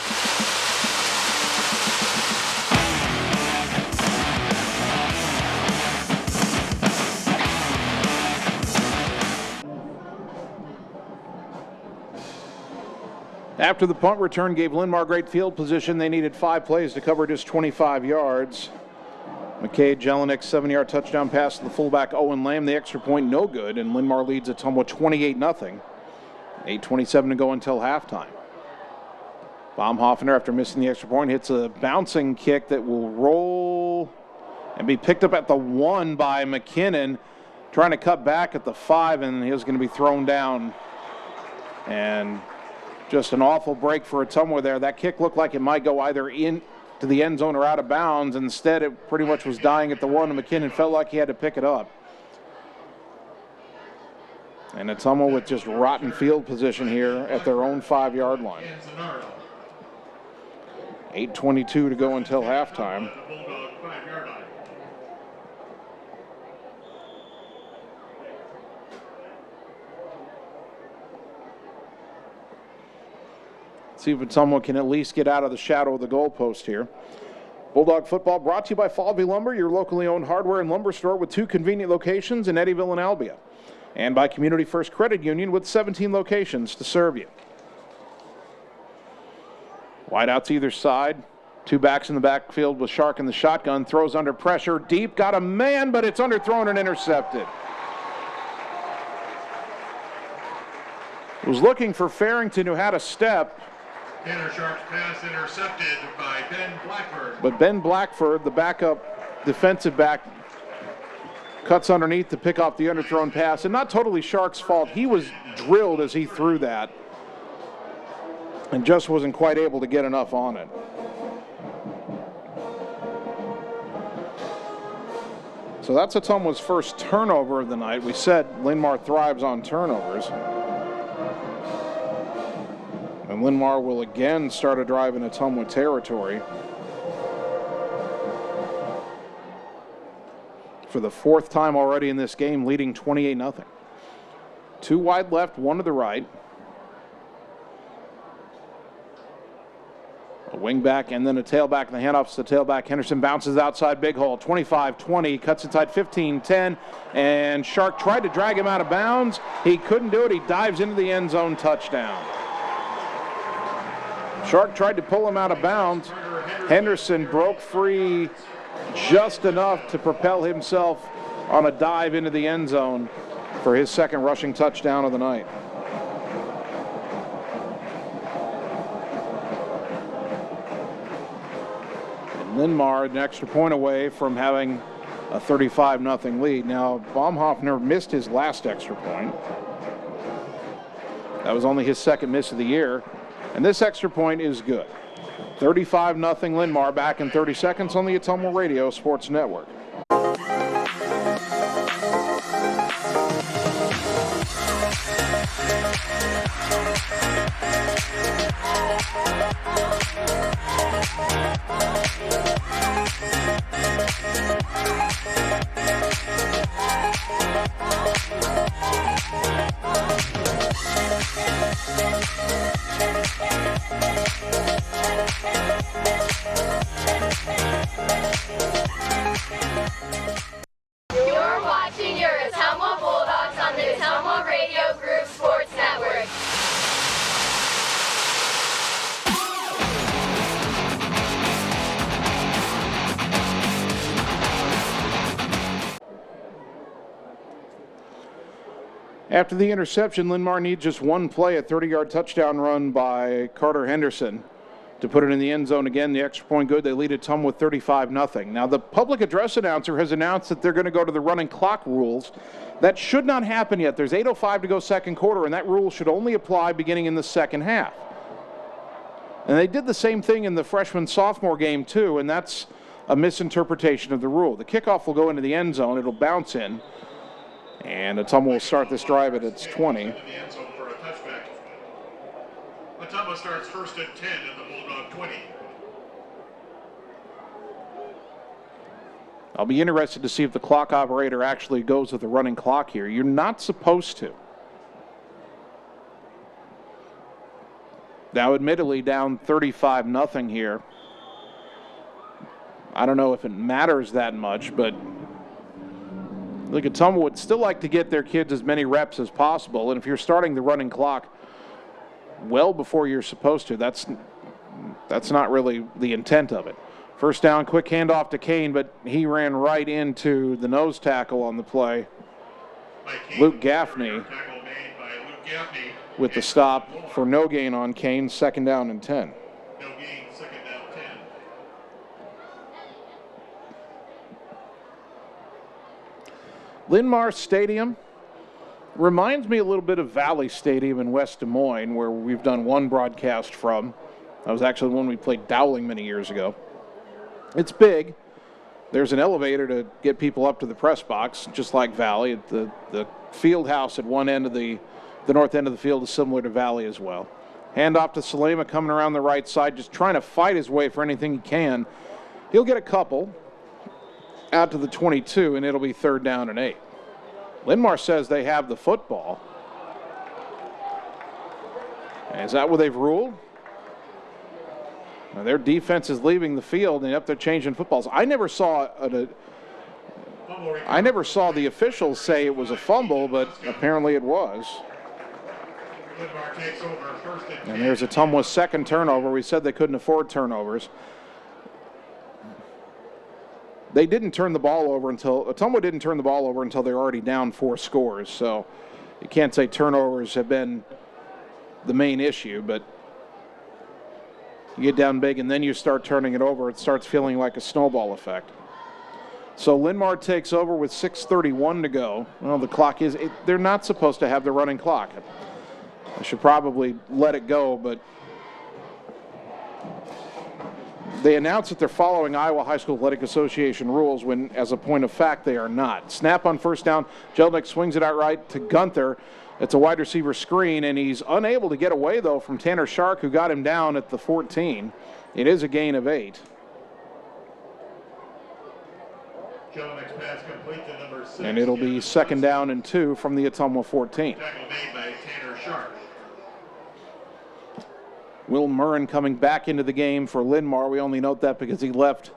After the punt return gave Linn-Mar great field position, they needed 5 plays to cover just 25 yards. McKay Jelinek, 7-yard touchdown pass to the fullback Owen Lamb. The extra point no good, and Linn-Mar leads Ottumwa 28-0. 8:27 to go until halftime. Baumhoffner, after missing the extra point, hits a bouncing kick that will roll and be picked up at the 1 by McKinnon, trying to cut back at the 5, and he was going to be thrown down. And just an awful break for Ottumwa there. That kick looked like it might go either in to the end zone or out of bounds. Instead, it pretty much was dying at the 1, and McKinnon felt like he had to pick it up. And Ottumwa with just rotten field position here at their own 5-yard line. 8:22 to go until halftime. See if Ottumwa can at least get out of the shadow of the goalpost here. Bulldog football brought to you by Falvey Lumber, your locally owned hardware and lumber store with 2 convenient locations in Eddyville and Albia. And by Community First Credit Union with 17 locations to serve you. Wideouts either side. 2 backs in the backfield with Shark in the shotgun. Throws under pressure. Deep. Got a man, but it's underthrown and intercepted. Was looking for Farrington, who had a step. Tanner Sharp's pass intercepted by Ben Blackford. But Ben Blackford, the backup defensive back, cuts underneath to pick off the underthrown pass. And not totally Shark's fault. He was drilled as he threw that and just wasn't quite able to get enough on it. So that's Ottumwa's first turnover of the night. We said Linn-Mar thrives on turnovers. And Linn-Mar will again start a drive in Ottumwa territory. For the 4th time already in this game, leading 28-0. 2 wide left, 1 to the right. A wing back and then a tailback, and the handoffs to tailback. Henderson bounces outside, big hole, 25-20, cuts inside 15-10, and Shark tried to drag him out of bounds. He couldn't do it. He dives into the end zone, touchdown. Shark tried to pull him out of bounds. Henderson broke free just enough to propel himself on a dive into the end zone for his 2nd rushing touchdown of the night. And Linn-Mar an extra point away from having a 35-0 lead. Now, Baumhoffner missed his last extra point. That was only his 2nd miss of the year. And this extra point is good. 35-0 Linn-Mar, back in 30 seconds on the Ottumwa Radio Sports Network. You're watching your Ottumwa Bulldogs on the Ottumwa Radio Group Sports Network. After the interception, Linn-Mar needs just 1 play, a 30-yard touchdown run by Carter Henderson to put it in the end zone again. The extra point good. They lead Ottumwa with 35-0. Now, the public address announcer has announced that they're going to go to the running clock rules. That should not happen yet. There's 8:05 to go 2nd quarter, and that rule should only apply beginning in the 2nd half. And they did the same thing in the freshman-sophomore game, too, and that's a misinterpretation of the rule. The kickoff will go into the end zone. It'll bounce in, and Ottumwa will start this drive at its 20. Ottumwa starts first and 10 at the Bulldog 20. I'll be interested to see if the clock operator actually goes with the running clock here. You're not supposed to. Now, admittedly, down 35-0 here. I don't know if it matters that much, but look, Ottumwa would still like to get their kids as many reps as possible, and if you're starting the running clock, well before you're supposed to. That's not really the intent of it. First down, quick handoff to Kane, but he ran right into the nose tackle on the play. Luke Gaffney with the stop for no gain on Kane, 2nd down and 10. No gain, 2nd down 10. Linn-Mar Stadium reminds me a little bit of Valley Stadium in West Des Moines, where we've done one broadcast from. That was actually the one we played Dowling many years ago. It's big. There's an elevator to get people up to the press box, just like Valley. The field house at one end of the north end of the field is similar to Valley as well. Handoff to Salema coming around the right side, just trying to fight his way for anything he can. He'll get a couple out to the 22, and it'll be 3rd down and 8. Linn-Mar says they have the football. Is that what they've ruled? Now, their defense is leaving the field, and up they're changing footballs. I never saw the officials say it was a fumble, but apparently it was. And there's Ottumwa's 2nd turnover. We said they couldn't afford turnovers. They didn't turn the ball over Ottumwa didn't turn the ball over until they're already down 4 scores. So you can't say turnovers have been the main issue, but you get down big and then you start turning it over, it starts feeling like a snowball effect. So Linn-Mar takes over with 6:31 to go. Well, the clock is, they're not supposed to have the running clock. I should probably let it go, but they announce that they're following Iowa High School Athletic Association rules when, as a point of fact, they are not. Snap on first down. Jelnick swings it out right to Gunther. It's a wide receiver screen, and he's unable to get away, though, from Tanner Shark, who got him down at the 14. It is a gain of 8. Jelnick's pass complete to number 6. And it'll be 2nd down and 2 from the Ottumwa 14. Tackle made by Tanner Shark. Will Murrin coming back into the game for Linn-Mar. We only note that because he left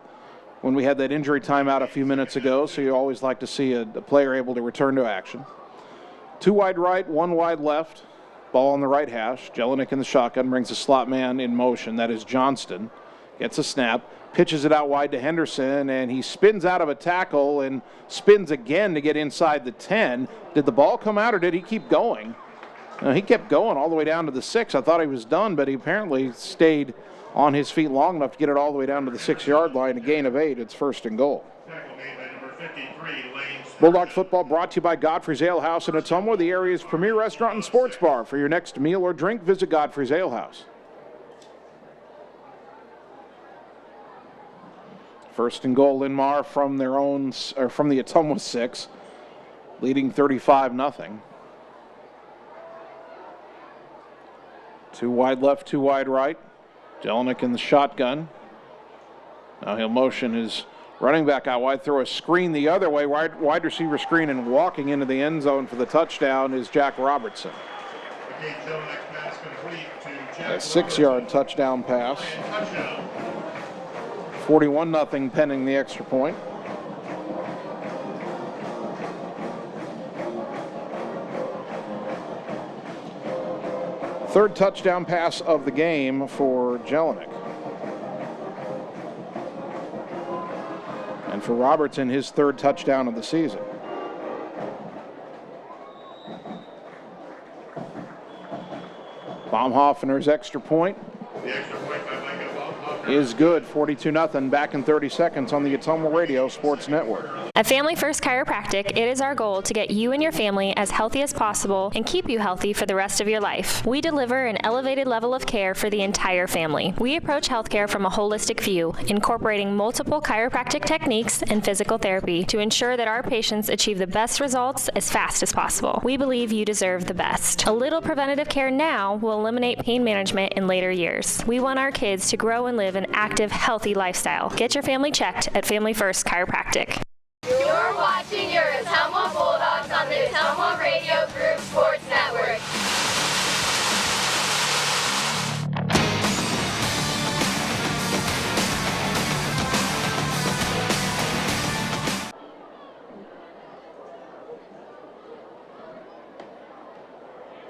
when we had that injury timeout a few minutes ago, so you always like to see a player able to return to action. 2 wide right, 1 wide left. Ball on the right hash. Jelnick in the shotgun brings the slot man in motion. That is Johnston. Gets a snap, pitches it out wide to Henderson, and he spins out of a tackle and spins again to get inside the 10. Did the ball come out or did he keep going? He kept going all the way down to the 6. I thought he was done, but he apparently stayed on his feet long enough to get it all the way down to the 6-yard line. A gain of 8. It's 1st and goal. Tackle made by number 53, Lane. Bulldog football brought to you by Godfrey's Ale House in Ottumwa, the area's premier restaurant and sports bar. For your next meal or drink, visit Godfrey's Ale House. 1st and goal, Linn-Mar from the Ottumwa 6, leading 35-0. 2 wide left, 2 wide right. Jelnick in the shotgun. Now he'll motion his running back out wide, throw a screen the other way, wide receiver screen, and walking into the end zone for the touchdown is Jack Robertson. A 6-yard touchdown pass. 41-0 pending the extra point. Third touchdown pass of the game for Jelnick. And for Robertson, his 3rd touchdown of the season. Baumhoffner's extra point. The extra point by Micah Baumhoffner is good. 42-0. Back in 30 seconds on the Ottumwa Radio Sports Network. At Family First Chiropractic, it is our goal to get you and your family as healthy as possible and keep you healthy for the rest of your life. We deliver an elevated level of care for the entire family. We approach healthcare from a holistic view, incorporating multiple chiropractic techniques and physical therapy to ensure that our patients achieve the best results as fast as possible. We believe you deserve the best. A little preventative care now will eliminate pain management in later years. We want our kids to grow and live an active, healthy lifestyle. Get your family checked at Family First Chiropractic. You're watching your Ottumwa Bulldogs on the Ottumwa Radio Group Sports Network.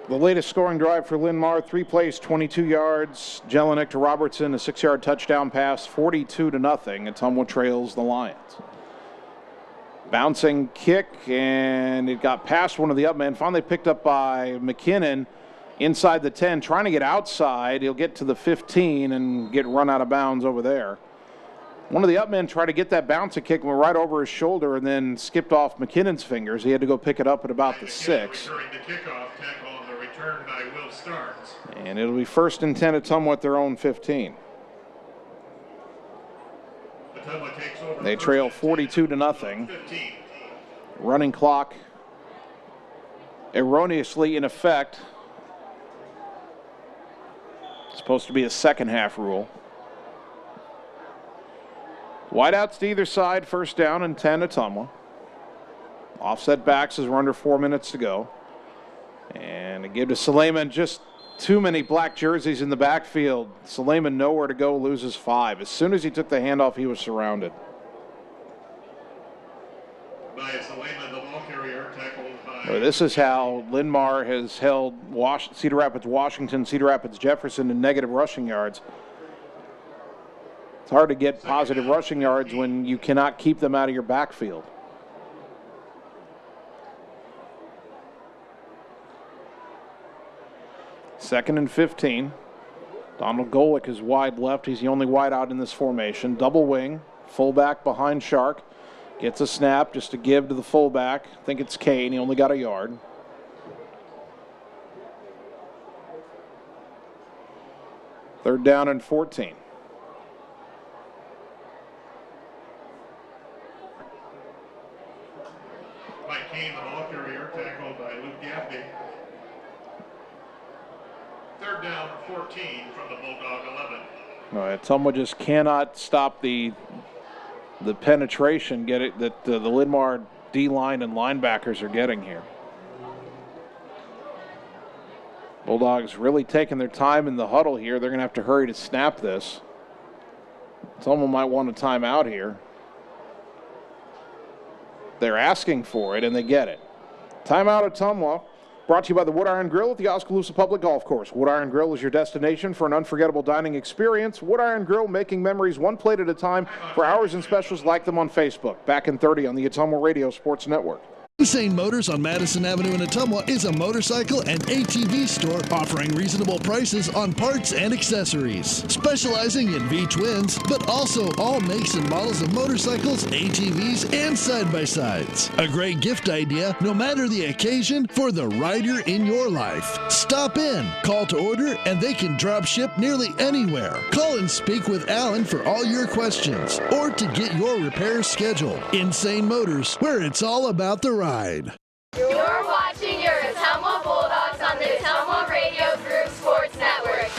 The latest scoring drive for Linn-Mar, 3 plays, 22 yards. Jelinek to Robertson, a 6-yard touchdown pass, 42-0. Ottumwa trails the Lions. Bouncing kick, and it got past one of the up men. Finally picked up by McKinnon inside the 10, trying to get outside. He'll get to the 15 and get run out of bounds over there. One of the up men tried to get that bouncing kick, went right over his shoulder, and then skipped off McKinnon's fingers. He had to go pick it up at about the 6. By Will Starnes. And it'll be 1st and 10 Ottumwa at their own 15. They trail 42-0. Running clock erroneously in effect. It's supposed to be a second half rule. Wideouts to either side, 1st down and 10 Ottumwa. Offset backs as we're under 4 minutes to go. And a give to Suleiman, just too many black jerseys in the backfield. Suleiman nowhere to go, loses 5. As soon as he took the handoff, he was surrounded. This is how Linn-Mar has held Cedar Rapids Washington, Cedar Rapids Jefferson in negative rushing yards. It's hard to get positive rushing yards when you cannot keep them out of your backfield. Second and 15. Donald Golick is wide left. He's the only wide out in this formation. Double wing, fullback behind Shark. Gets a snap just to give to the fullback. I think it's Kane. He only got a yard. Third down and 14. By Kane, the ball carrier, tackled by Luke Gaffney. Third down, 14 from the Bulldog 11. All right, Ottumwa just cannot stop the penetration that the Linn-Mar D-line and linebackers are getting here. Bulldogs really taking their time in the huddle here. They're going to have to hurry to snap this. Ottumwa might want a timeout here. They're asking for it, and they get it. Timeout Ottumwa. Brought to you by the Wood Iron Grill at the Oskaloosa Public Golf Course. Wood Iron Grill is your destination for an unforgettable dining experience. Wood Iron Grill, making memories one plate at a time for hours and specials. Like them on Facebook. Back in 30 on the Ottumwa Radio Sports Network. Insane Motors on Madison Avenue in Ottumwa is a motorcycle and ATV store offering reasonable prices on parts and accessories. Specializing in V-twins, but also all makes and models of motorcycles, ATVs, and side-by-sides. A great gift idea, no matter the occasion, for the rider in your life. Stop in, call to order, and they can drop ship nearly anywhere. Call and speak with Alan for all your questions, or to get your repairs scheduled. Insane Motors, where it's all about the ride. You're watching your Ottumwa Bulldogs on the Ottumwa Radio Group Sports Network.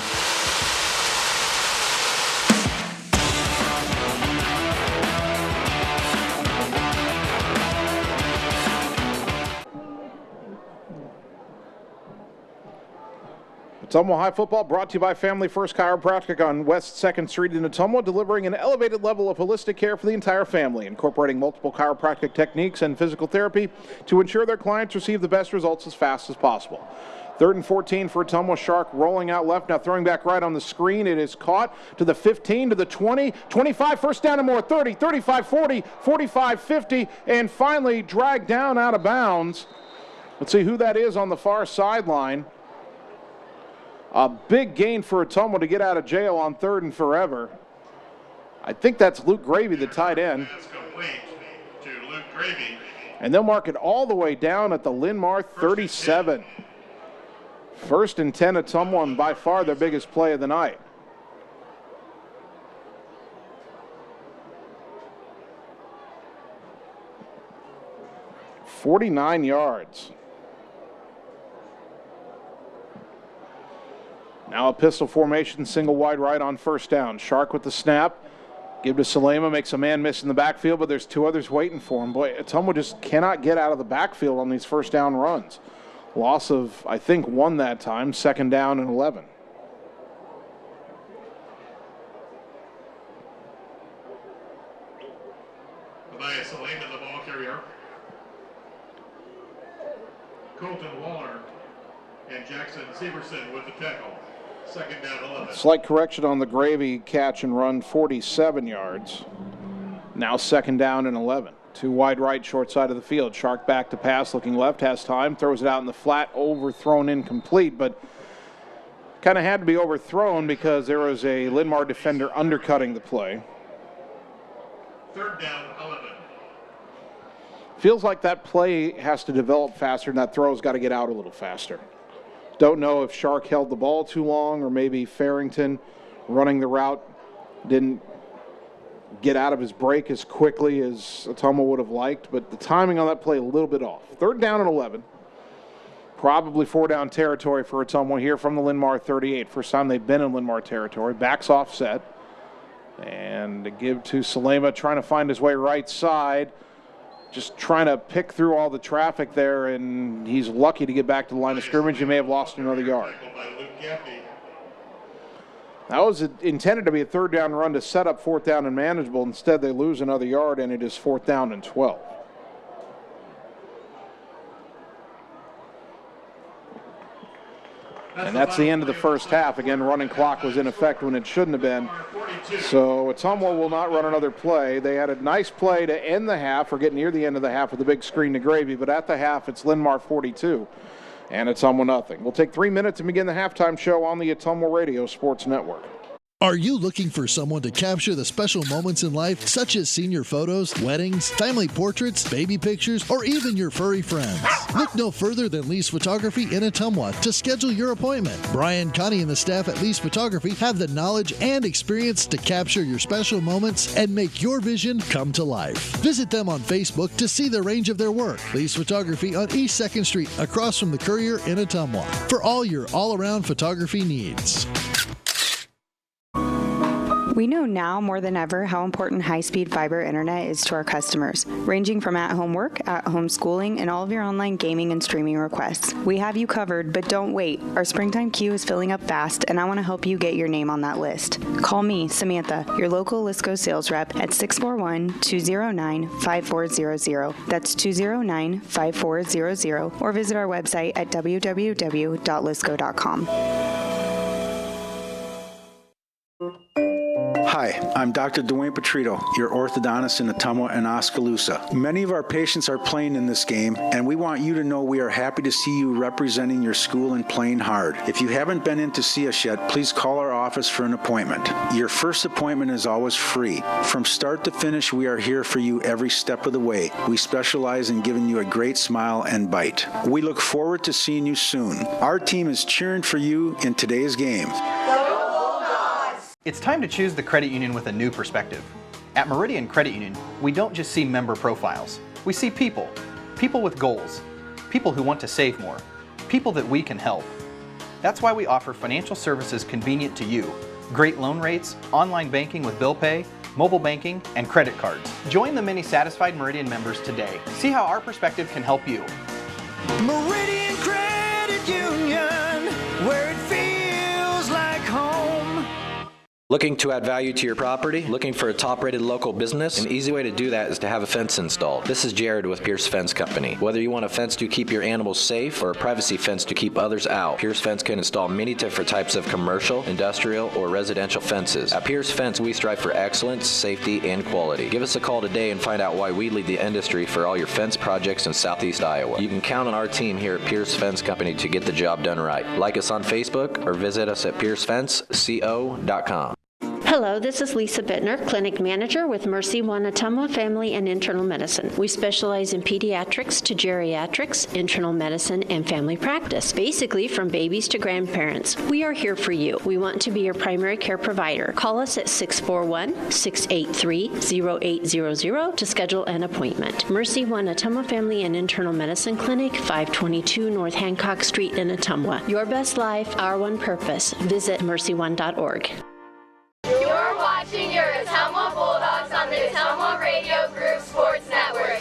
Ottumwa High Football brought to you by Family First Chiropractic on West 2nd Street in Ottumwa, delivering an elevated level of holistic care for the entire family, incorporating multiple chiropractic techniques and physical therapy to ensure their clients receive the best results as fast as possible. 3rd and 14 for Ottumwa. Shark rolling out left, now throwing back right on the screen. It is caught to the 15, to the 20, 25, first down and more, 30, 35, 40, 45, 50, and finally dragged down out of bounds. Let's see who that is on the far sideline. A big gain for Ottumwa to get out of jail on 3rd and forever. I think that's Luke Gravy, the tight end. That's complete to Luke Gravy. And they'll mark it all the way down at the Linn-Mar 37. 1st and 10 Ottumwa, and by far their biggest play of the night. "49 yards. Now a pistol formation, single wide right on 1st down. Shark with the snap. Give to Salema, makes a man miss in the backfield, but there's 2 others waiting for him. Boy, Ottumwa just cannot get out of the backfield on these 1st down runs. Loss of, I think, 1 that time, 2nd down and 11. Elias Salema, the ball carrier. Colton Waller and Jackson Severson with the tackle. Second down 11. Slight correction on the Gravy catch and run, 47 yards. Now second down and 11. Two wide right, short side of the field. Shark back to pass, looking left, has time, throws it out in the flat, overthrown, incomplete, but kind of had to be overthrown because there was a Linn-Mar defender undercutting the play. Third down 11. Feels like that play has to develop faster and that throw's got to get out a little faster. Don't know if Shark held the ball too long or maybe Farrington running the route didn't get out of his break as quickly as Ottumwa would have liked, but the timing on that play a little bit off. Third down and 11. Probably four-down territory for Ottumwa here from the Linn-Mar 38. First time they've been in Linn-Mar territory. Backs offset. And to give to Salema, trying to find his way right side. Just trying to pick through all the traffic there, and he's lucky to get back to the line of scrimmage. He may have lost another yard. That was intended to be a third down run to set up fourth down and manageable. Instead, they lose another yard, and it is fourth down and 12. And that's the end of the first half. Again, running clock was in effect when it shouldn't have been. So Ottumwa will not run another play. They had a nice play to end the half or get near the end of the half with the big screen to Gravy, but at the half it's Linn-Mar 42 and Ottumwa nothing. We'll take 3 minutes and begin the halftime show on the Ottumwa Radio Sports Network. Are you looking for someone to capture the special moments in life, such as senior photos, weddings, family portraits, baby pictures, or even your furry friends? Look no further than Lee's Photography in Ottumwa to schedule your appointment. Brian, Connie, and the staff at Lee's Photography have the knowledge and experience to capture your special moments and make your vision come to life. Visit them on Facebook to see the range of their work. Lee's Photography on East 2nd Street, across from the Courier in Ottumwa, for all your all-around photography needs. We know now more than ever how important high-speed fiber internet is to our customers, ranging from at-home work, at-home schooling, and all of your online gaming and streaming requests. We have you covered, but don't wait. Our springtime queue is filling up fast, and I want to help you get your name on that list. Call me, Samantha, your local Lisco sales rep at 641-209-5400. That's 209-5400, or visit our website at www.lisco.com. Hi, I'm Dr. Dwayne Petrito, your orthodontist in Ottumwa and Oskaloosa. Many of our patients are playing in this game, and we want you to know we are happy to see you representing your school and playing hard. If you haven't been in to see us yet, please call our office for an appointment. Your first appointment is always free. From start to finish, we are here for you every step of the way. We specialize in giving you a great smile and bite. We look forward to seeing you soon. Our team is cheering for you in today's game. It's time to choose the credit union with a new perspective. At Meridian Credit Union, we don't just see member profiles. We see people. People with goals. People who want to save more. People that we can help. That's why we offer financial services convenient to you. Great loan rates, online banking with bill pay, mobile banking, and credit cards. Join the many satisfied Meridian members today. See how our perspective can help you. Meridian Credit Union, where it feels like home. Looking to add value to your property? Looking for a top-rated local business? An easy way to do that is to have a fence installed. This is Jared with Pierce Fence Company. Whether you want a fence to keep your animals safe or a privacy fence to keep others out, Pierce Fence can install many different types of commercial, industrial, or residential fences. At Pierce Fence, we strive for excellence, safety, and quality. Give us a call today and find out why we lead the industry for all your fence projects in Southeast Iowa. You can count on our team here at Pierce Fence Company to get the job done right. Like us on Facebook or visit us at piercefenceco.com. Hello, this is Lisa Bittner, Clinic Manager with Mercy One Ottumwa Family and Internal Medicine. We specialize in pediatrics to geriatrics, internal medicine, and family practice. Basically, from babies to grandparents. We are here for you. We want to be your primary care provider. Call us at 641-683-0800 to schedule an appointment. Mercy One Ottumwa Family and Internal Medicine Clinic, 522 North Hancock Street in Ottumwa. Your best life, our one purpose. Visit mercyone.org. You're watching your Ottumwa Bulldogs on the Ottumwa Radio Group Sports Network.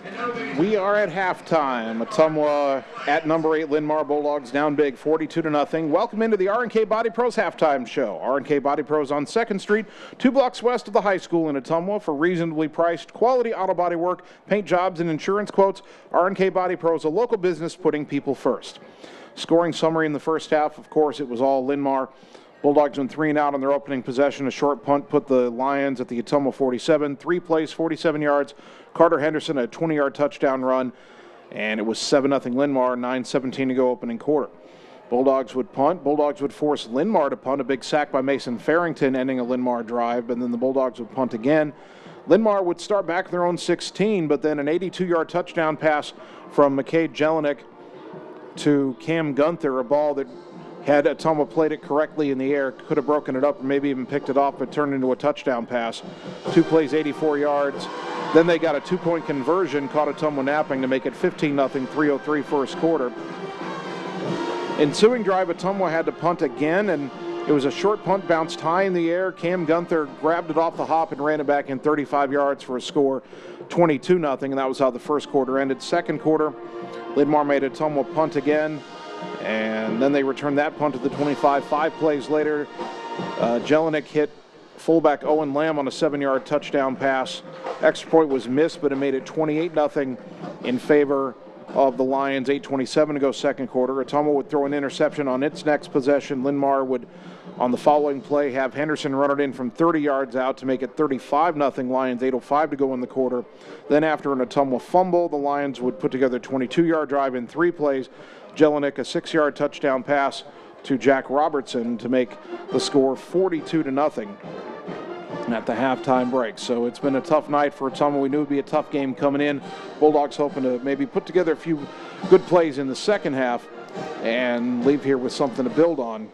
And now, ladies We are at halftime. Ottumwa at number 8, Linn-Mar Bulldogs down big, 42-0. Welcome into the R&K Body Pros halftime show. R&K Body Pros on 2nd Street, 2 blocks west of the high school in Ottumwa for reasonably priced quality auto body work, paint jobs, and insurance quotes. R&K Body Pros, a local business putting people first. Scoring summary in the first half, of course, it was all Linn-Mar. Bulldogs went 3 and out on their opening possession. A short punt put the Lions at the Ottumwa 47. 3 plays, 47 yards. Carter Henderson, a 20-yard touchdown run. And it was 7-0 Linn-Mar, 9:17 to go opening quarter. Bulldogs would punt. Bulldogs would force Linn-Mar to punt. A big sack by Mason Farrington ending a Linn-Mar drive. And then the Bulldogs would punt again. Linn-Mar would start back at their own 16, but then an 82-yard touchdown pass from McKay Jelinek to Cam Gunther, a ball that had Ottumwa played it correctly in the air, could have broken it up or maybe even picked it off, but turned into a touchdown pass. 2 plays, 84 yards. Then they got a 2-point conversion, caught Ottumwa napping to make it 15-0, 3:03 first quarter. Ensuing drive, Ottumwa had to punt again, and it was a short punt, bounced high in the air. Cam Gunther grabbed it off the hop and ran it back in 35 yards for a score, 22-0, and that was how the first quarter ended. Second quarter, Linn-Mar made Ottumwa punt again, and then they returned that punt to the 25. 5 plays later, Jelinek hit fullback Owen Lamb on a 7-yard touchdown pass. Extra point was missed, but it made it 28-0 in favor of the Lions. 8:27 to go second quarter. Ottumwa would throw an interception on its next possession. Linn-Mar would, on the following play, have Henderson run it in from 30 yards out to make it 35-0 Lions. 8:05 to go in the quarter. Then after an Ottumwa fumble, the Lions would put together a 22-yard drive in 3 plays. Jelinek, a 6-yard touchdown pass to Jack Robertson to make the score 42-0 at the halftime break. So it's been a tough night for Ottumwa. We knew it would be a tough game coming in. Bulldogs hoping to maybe put together a few good plays in the second half and leave here with something to build on.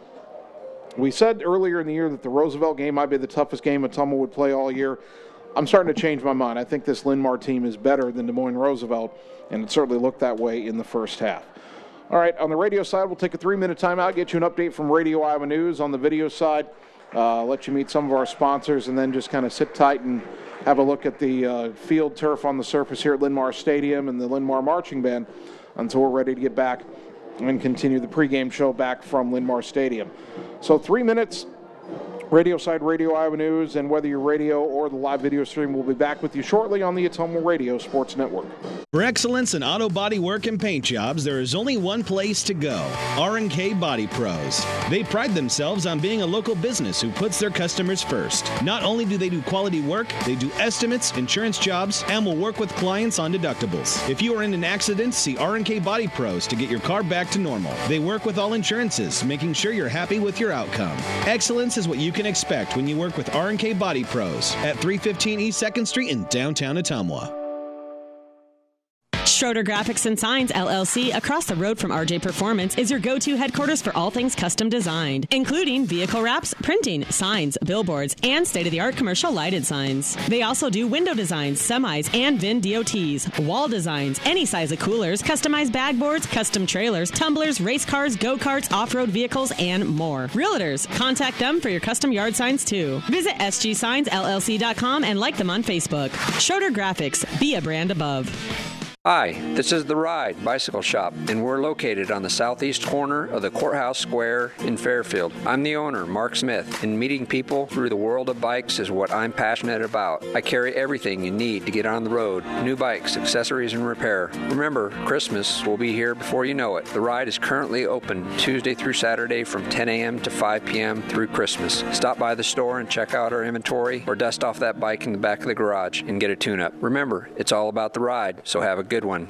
We said earlier in the year that the Roosevelt game might be the toughest game Ottumwa would play all year. I'm starting to change my mind. I think this Linn-Mar team is better than Des Moines Roosevelt, and it certainly looked that way in the first half. All right, on the radio side, we'll take a 3-minute timeout, get you an update from Radio Iowa News. On the video side, let you meet some of our sponsors, and then just kind of sit tight and have a look at the field turf on the surface here at Linn-Mar Stadium and the Linn-Mar Marching Band until we're ready to get back and continue the pregame show back from Linn-Mar Stadium. So 3 minutes, radio side, Radio Iowa News, and whether you're radio or the live video stream, we'll be back with you shortly on the Ottumwa Radio Sports Network. For excellence in auto body work and paint jobs, there is only one place to go, R&K Body Pros. They pride themselves on being a local business who puts their customers first. Not only do they do quality work, they do estimates, insurance jobs, and will work with clients on deductibles. If you are in an accident, see R&K Body Pros to get your car back to normal. They work with all insurances, making sure you're happy with your outcome. Excellence is what you can expect when you work with R&K Body Pros at 315 East 2nd Street in downtown Ottumwa. Schroeder Graphics and Signs, LLC, across the road from RJ Performance, is your go-to headquarters for all things custom designed, including vehicle wraps, printing, signs, billboards, and state-of-the-art commercial lighted signs. They also do window designs, semis, and VIN DOTs, wall designs, any size of coolers, customized bag boards, custom trailers, tumblers, race cars, go-karts, off-road vehicles, and more. Realtors, contact them for your custom yard signs, too. Visit sgsignsllc.com and like them on Facebook. Schroeder Graphics, be a brand above. Hi, this is The Ride Bicycle Shop, and we're located on the southeast corner of the Courthouse Square in Fairfield. I'm the owner, Mark Smith, and meeting people through the world of bikes is what I'm passionate about. I carry everything you need to get on the road, new bikes, accessories, and repair. Remember, Christmas will be here before you know it. The Ride is currently open Tuesday through Saturday from 10 a.m. to 5 p.m. through Christmas. Stop by the store and check out our inventory, or dust off that bike in the back of the garage and get a tune-up. Remember, it's all about the ride, so have a good one.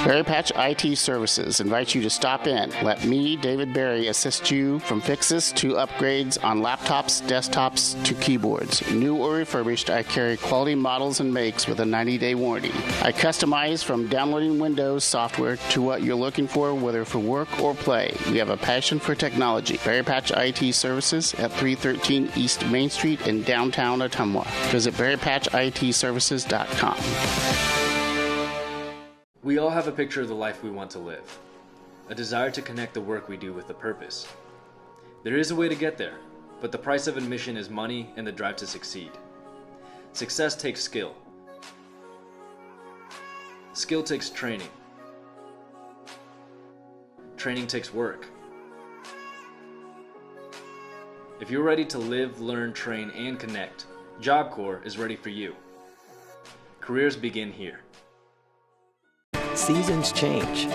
Berry Patch IT Services invites you to stop in. Let me, David Berry, assist you from fixes to upgrades on laptops, desktops, to keyboards. New or refurbished, I carry quality models and makes with a 90-day warranty. I customize from downloading Windows software to what you're looking for, whether for work or play. We have a passion for technology. Berry Patch IT Services at 313 East Main Street in downtown Ottumwa. Visit berrypatchitservices.com. We all have a picture of the life we want to live, a desire to connect the work we do with a purpose. There is a way to get there, but the price of admission is money and the drive to succeed. Success takes skill. Skill takes training. Training takes work. If you're ready to live, learn, train, and connect, Job Corps is ready for you. Careers begin here. Seasons change.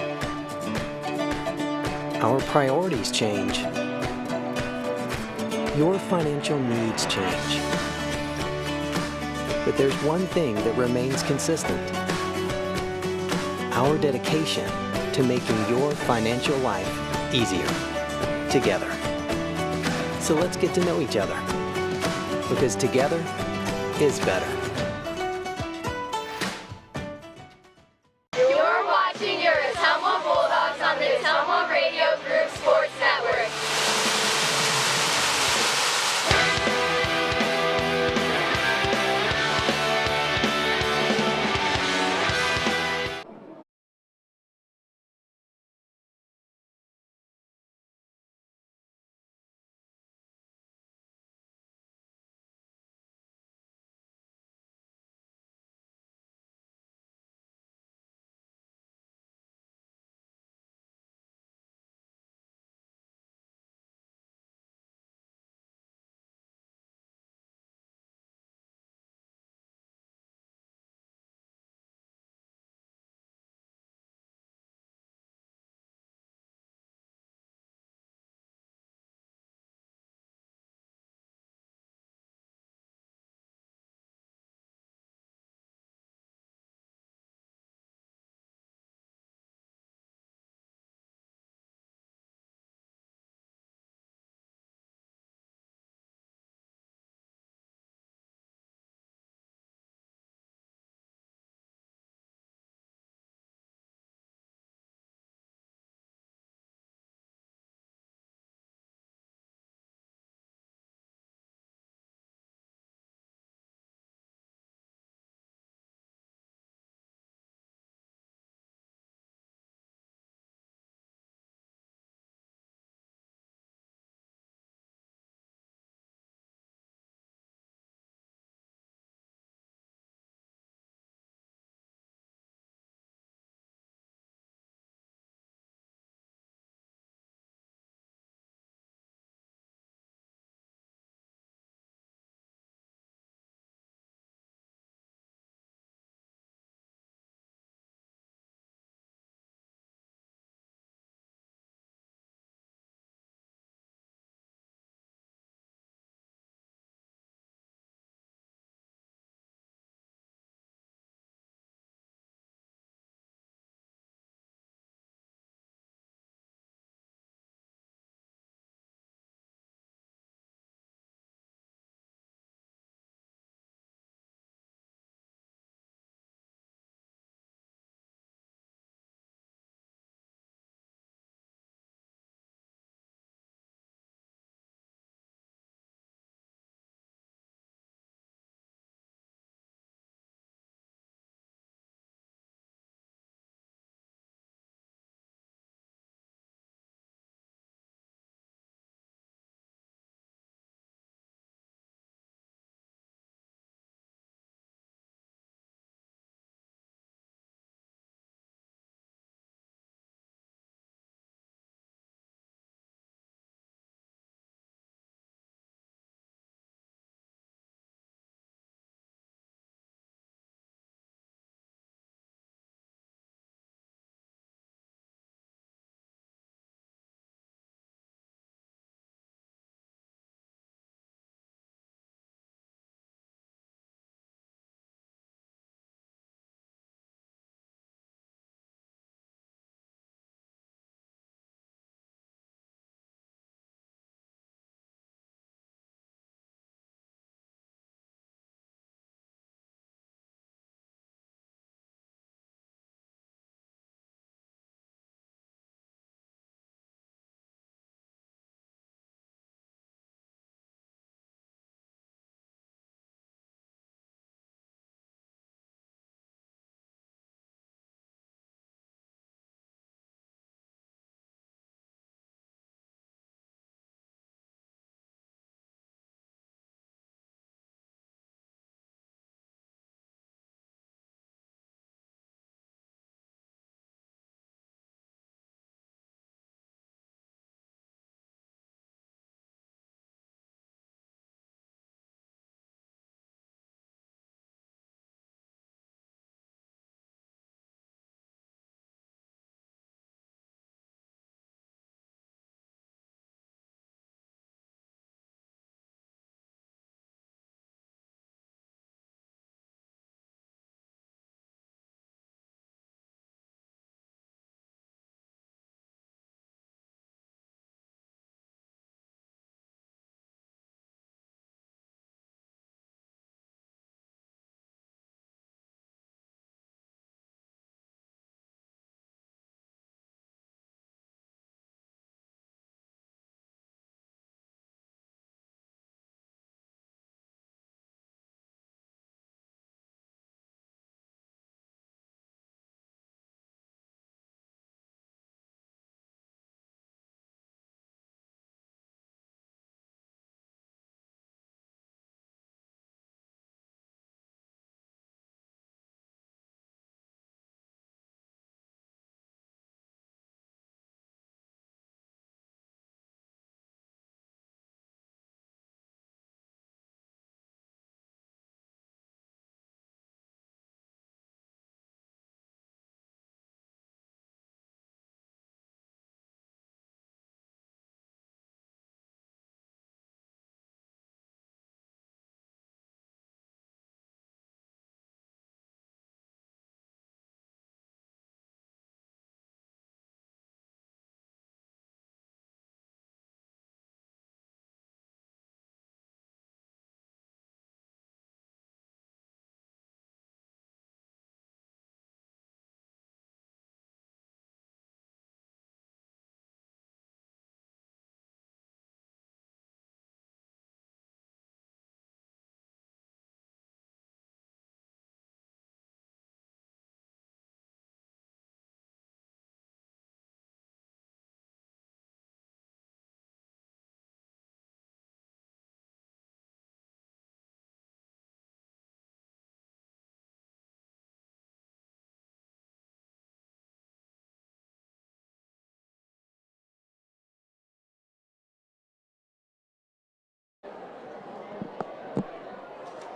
Our priorities change. Your financial needs change. But there's one thing that remains consistent. Our dedication to making your financial life easier together. So let's get to know each other, because together is better.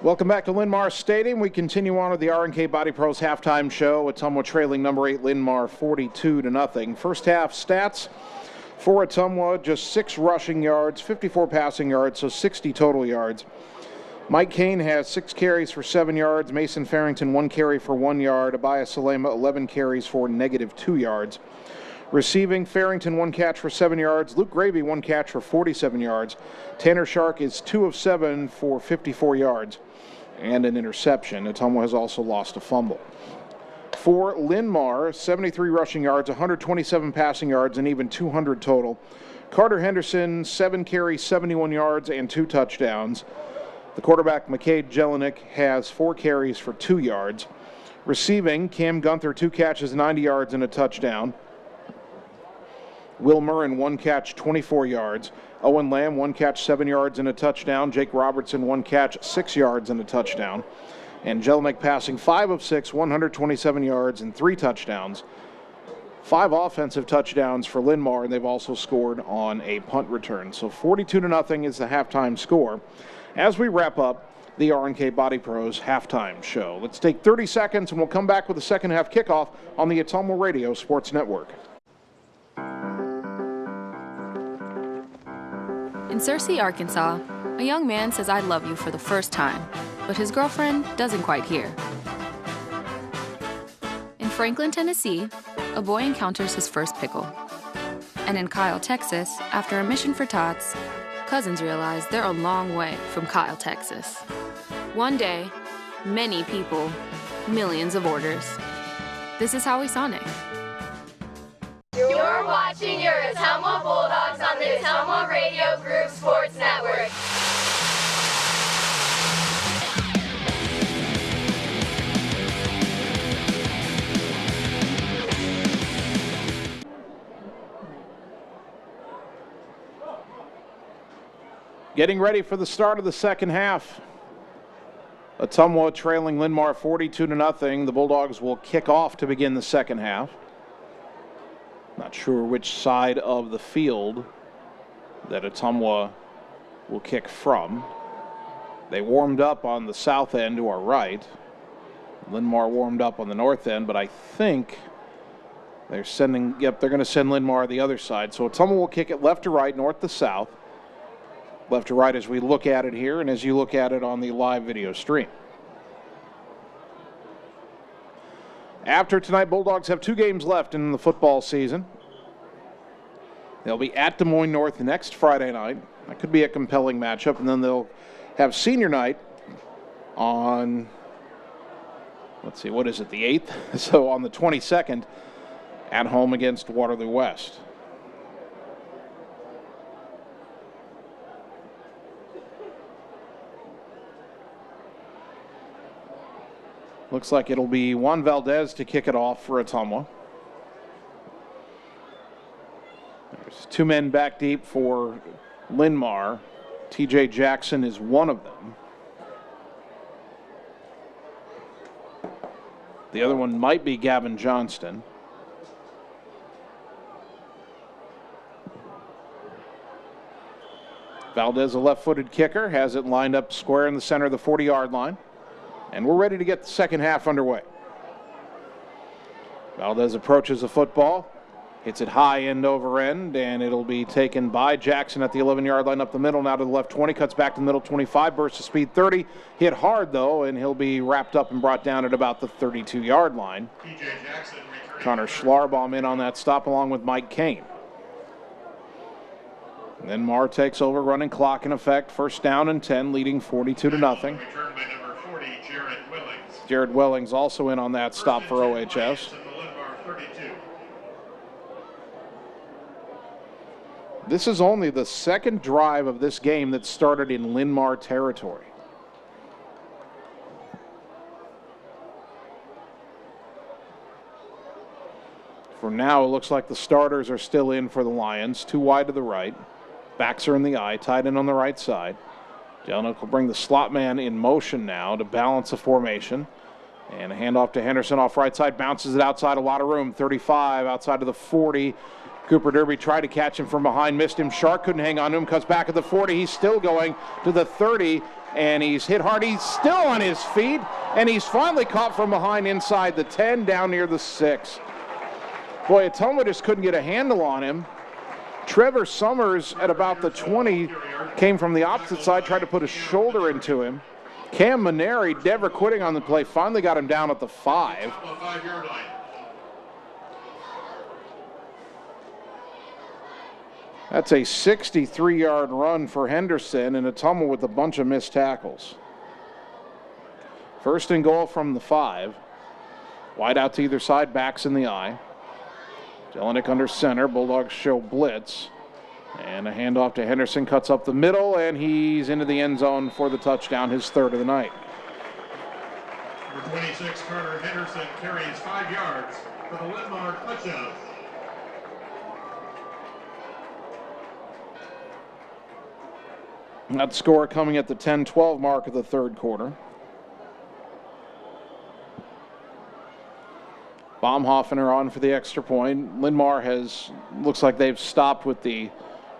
Welcome back to Linn-Mar Stadium. We continue on with the R&K Body Pros halftime show. Ottumwa trailing number 8 Linn-Mar 42-0. First half stats for Ottumwa, just 6 rushing yards, 54 passing yards, so 60 total yards. Mike Kane has 6 carries for 7 yards. Mason Farrington 1 carry for 1 yard. Abaya Salema 11 carries for -2 yards. Receiving, Farrington 1 catch for 7 yards. Luke Gravy 1 catch for 47 yards. Tanner Shark is 2 of 7 for 54 yards and an interception. Ottumwa has also lost a fumble. For Linn-Mar, 73 rushing yards, 127 passing yards, and even 200 total. Carter Henderson, 7 carries, 71 yards, and 2 touchdowns. The quarterback, McCade Jelinek, has 4 carries for 2 yards. Receiving, Cam Gunther, 2 catches, 90 yards, and a touchdown. Will Murrin, 1 catch, 24 yards. Owen Lamb, 1 catch, 7 yards, and a touchdown. Jake Robertson, 1 catch, 6 yards, and a touchdown. And Jelinek passing 5 of 6, 127 yards, and 3 touchdowns. 5 offensive touchdowns for Linn-Mar, and they've also scored on a punt return. So 42-0 is the halftime score. As we wrap up the R&K Body Pros halftime show, let's take 30 seconds, and we'll come back with the second half kickoff on the Ottumwa Radio Sports Network. In Searcy, Arkansas, a young man says I love you for the first time, but his girlfriend doesn't quite hear. In Franklin, Tennessee, a boy encounters his first pickle. And in Kyle, Texas, after a mission for tots, cousins realize they're a long way from Kyle, Texas. One day, many people, millions of orders. This is Howie Sonic. You're watching your Ottumwa Bulldogs on the Ottumwa Radio Group Sports Network. Getting ready for the start of the second half. Ottumwa trailing Linn-Mar 42-0. The Bulldogs will kick off to begin the second half. Not sure which side of the field that Ottumwa will kick from. They warmed up on the south end to our right. Linn-Mar warmed up on the north end, but I think they're sending, they're going to send Linn-Mar the other side. So Ottumwa will kick it left to right, north to south. Left to right as we look at it here and as you look at it on the live video stream. After tonight, Bulldogs have 2 games left in the football season. They'll be at Des Moines North next Friday night. That could be a compelling matchup. And then they'll have senior night on, let's see, what is it, the 8th? So on the 22nd at home against Waterloo West. Looks like it'll be Juan Valdez to kick it off for Ottumwa. There's 2 men back deep for Linn-Mar. TJ Jackson is one of them. The other one might be Gavin Johnston. Valdez, a left-footed kicker, has it lined up square in the center of the 40-yard line. And we're ready to get the second half underway. Valdez approaches the football, hits it high end over end, and it'll be taken by Jackson at the 11-yard line up the middle, now to the left 20, cuts back to the middle 25, bursts to speed 30, hit hard though, and he'll be wrapped up and brought down at about the 32-yard line. Connor Schlarbaum in on that stop along with Mike Kane. And then Mar takes over, running clock in effect, first down and 10, leading 42-0. Jared Wellings also in on that stop for OHS. This is only the second drive of this game that started in Linn-Mar territory. For now, it looks like the starters are still in for the Lions. 2 wide to the right. Backs are in the eye, tight end on the right side. Jelinek will bring the slot man in motion now to balance the formation. And a handoff to Henderson off right side, bounces it outside, a lot of room, 35, outside of the 40. Cooper Derby tried to catch him from behind, missed him. Shark couldn't hang on to him, cuts back at the 40. He's still going to the 30, and he's hit hard. He's still on his feet, and he's finally caught from behind inside the 10 down near the 6. Boy, Ottumwa just couldn't get a handle on him. Trevor Summers at about the 20 came from the opposite side, tried to put a shoulder into him. Cam Maneri, never quitting on the play, finally got him down at the 5. That's a 63-yard run for Henderson, and Ottumwa with a bunch of missed tackles. First and goal from the 5. Wide out to either side, backs in the eye. Jelinek under center, Bulldogs show blitz. And a handoff to Henderson, cuts up the middle, and he's into the end zone for the touchdown, his 3rd of the night. Number 26, Carter Henderson, carries 5 yards for the Linn-Mar touchdown. That score coming at the 10-12 mark of the 3rd quarter. Baumhoffener on for the extra point. Linn-Mar looks like they've stopped with the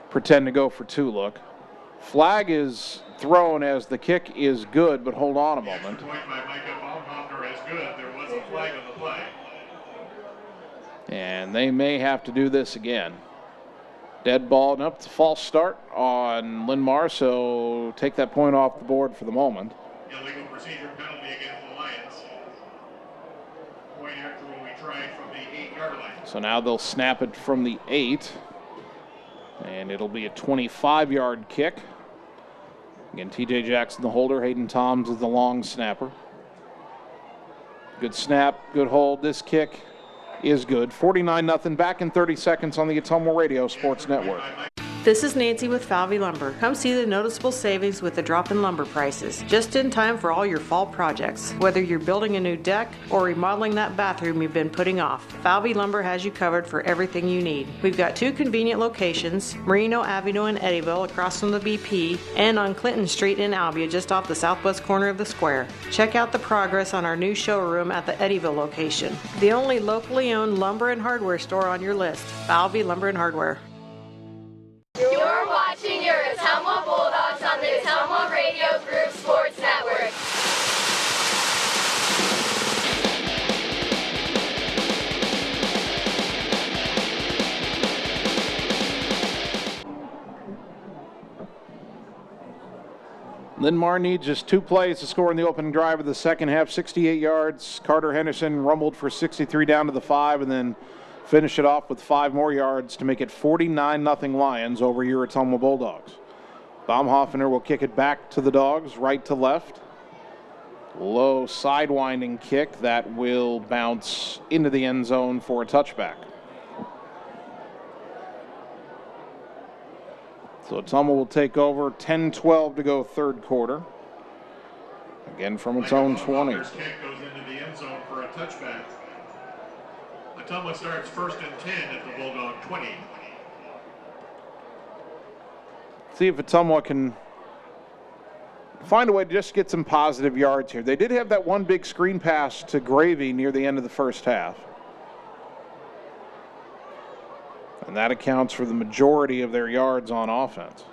pretend to go for 2 look. Flag is thrown as the kick is good, but hold on a moment. The point by Micah Baumhoffener is good. There was a flag on the play. And they may have to do this again. Dead ball and up to false start on Linn-Mar, so take that point off the board for the moment. Illegal procedure penalty against the Lions. Point after when we tried from the 8-yard line. So now they'll snap it from the 8. And it'll be a 25-yard kick. Again, TJ Jackson the holder, Hayden Toms is the long snapper. Good snap, good hold. This kick is good. 49-0, back in 30 seconds on the Ottumwa Radio Sports Network. This is Nancy with Falvey Lumber. Come see the noticeable savings with the drop in lumber prices. Just in time for all your fall projects. Whether you're building a new deck or remodeling that bathroom you've been putting off, Falvey Lumber has you covered for everything you need. We've got 2 convenient locations, Marino Avenue in Eddyville across from the BP, and on Clinton Street in Albia just off the southwest corner of the square. Check out the progress on our new showroom at the Eddyville location. The only locally owned lumber and hardware store on your list, Falvey Lumber and Hardware. You're watching your Ottumwa Bulldogs on the Ottumwa Radio Group Sports Network. Linn-Mar needs just 2 plays to score in the opening drive of the second half. 68 yards. Carter Henderson rumbled for 63 down to the 5, and then finish it off with 5 more yards to make it 49-0 Lions over your Ottumwa Bulldogs. Baumhoffener will kick it back to the Dogs, right to left. Low sidewinding kick that will bounce into the end zone for a touchback. So Ottumwa will take over. 10-12 to go 3rd quarter. Again from its own 20. Kick goes into the end zone for a touchback. Ottumwa starts 1st and 10 at the Bulldog 20. See if Ottumwa can find a way to just get some positive yards here. They did have that one big screen pass to Gravy near the end of the first half. And that accounts for the majority of their yards on offense.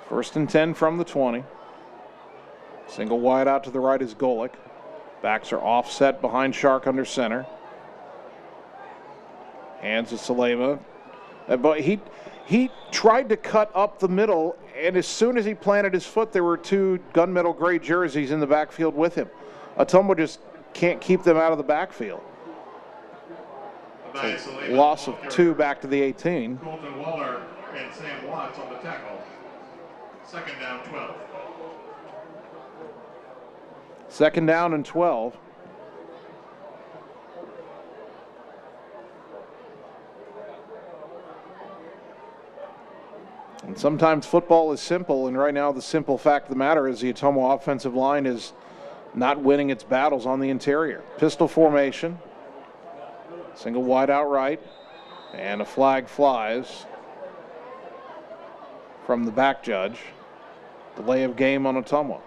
1st and 10 from the 20. Single wide out to the right is Golick. Backs are offset behind Shark under center. Hands to Salema. But he tried to cut up the middle, and as soon as he planted his foot, there were 2 gunmetal gray jerseys in the backfield with him. Ottumwa just can't keep them out of the backfield. Loss of 2 back to the 18. Colton Waller and Sam Watts on the tackle. 2nd down 12. 2nd down and 12. And sometimes football is simple, and right now the simple fact of the matter is the Ottumwa offensive line is not winning its battles on the interior. Pistol formation. Single wide out right. And a flag flies from the back judge. Delay of game on Ottumwa.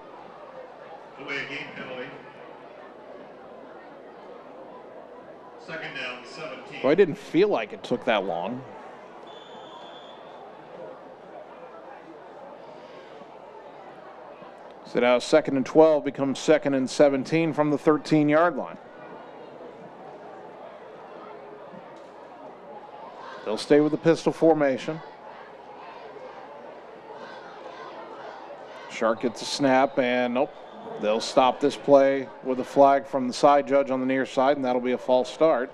Delay of game penalty. 2nd down 17. Well, I didn't feel like it took that long. So now 2nd and 12 becomes 2nd and 17 from the 13-yard line. They'll stay with the pistol formation. Shark gets a snap, and nope. They'll stop this play with a flag from the side judge on the near side, and that'll be a false start.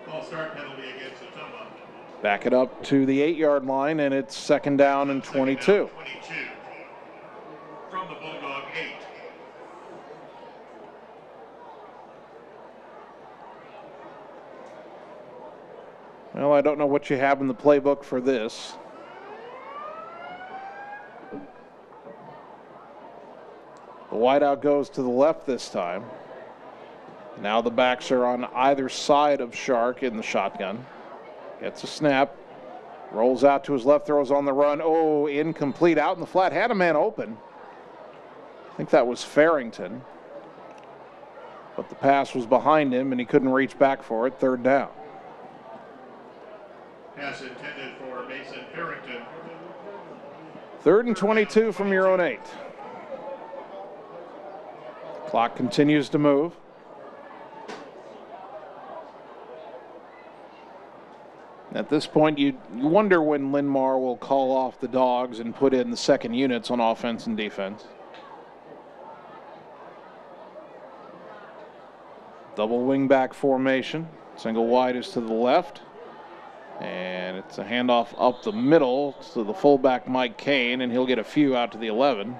False start penalty against Ottumwa. Back it up to the 8-yard line, and it's 2nd down and 22. From the Bulldog 8. Well, I don't know what you have in the playbook for this. The wideout goes to the left this time. Now the backs are on either side of Shark in the shotgun. Gets a snap. Rolls out to his left, throws on the run. Oh, incomplete, out in the flat. Had a man open. I think that was Farrington. But the pass was behind him, and he couldn't reach back for it. 3rd down. Pass intended for Mason Farrington. 3rd and 22 from your own 8. Clock continues to move. At this point, you wonder when Linn-Mar will call off the Dogs and put in the second units on offense and defense. Double wingback formation. Single wide is to the left. And it's a handoff up the middle to the fullback Mike Kane, and he'll get a few out to the 11.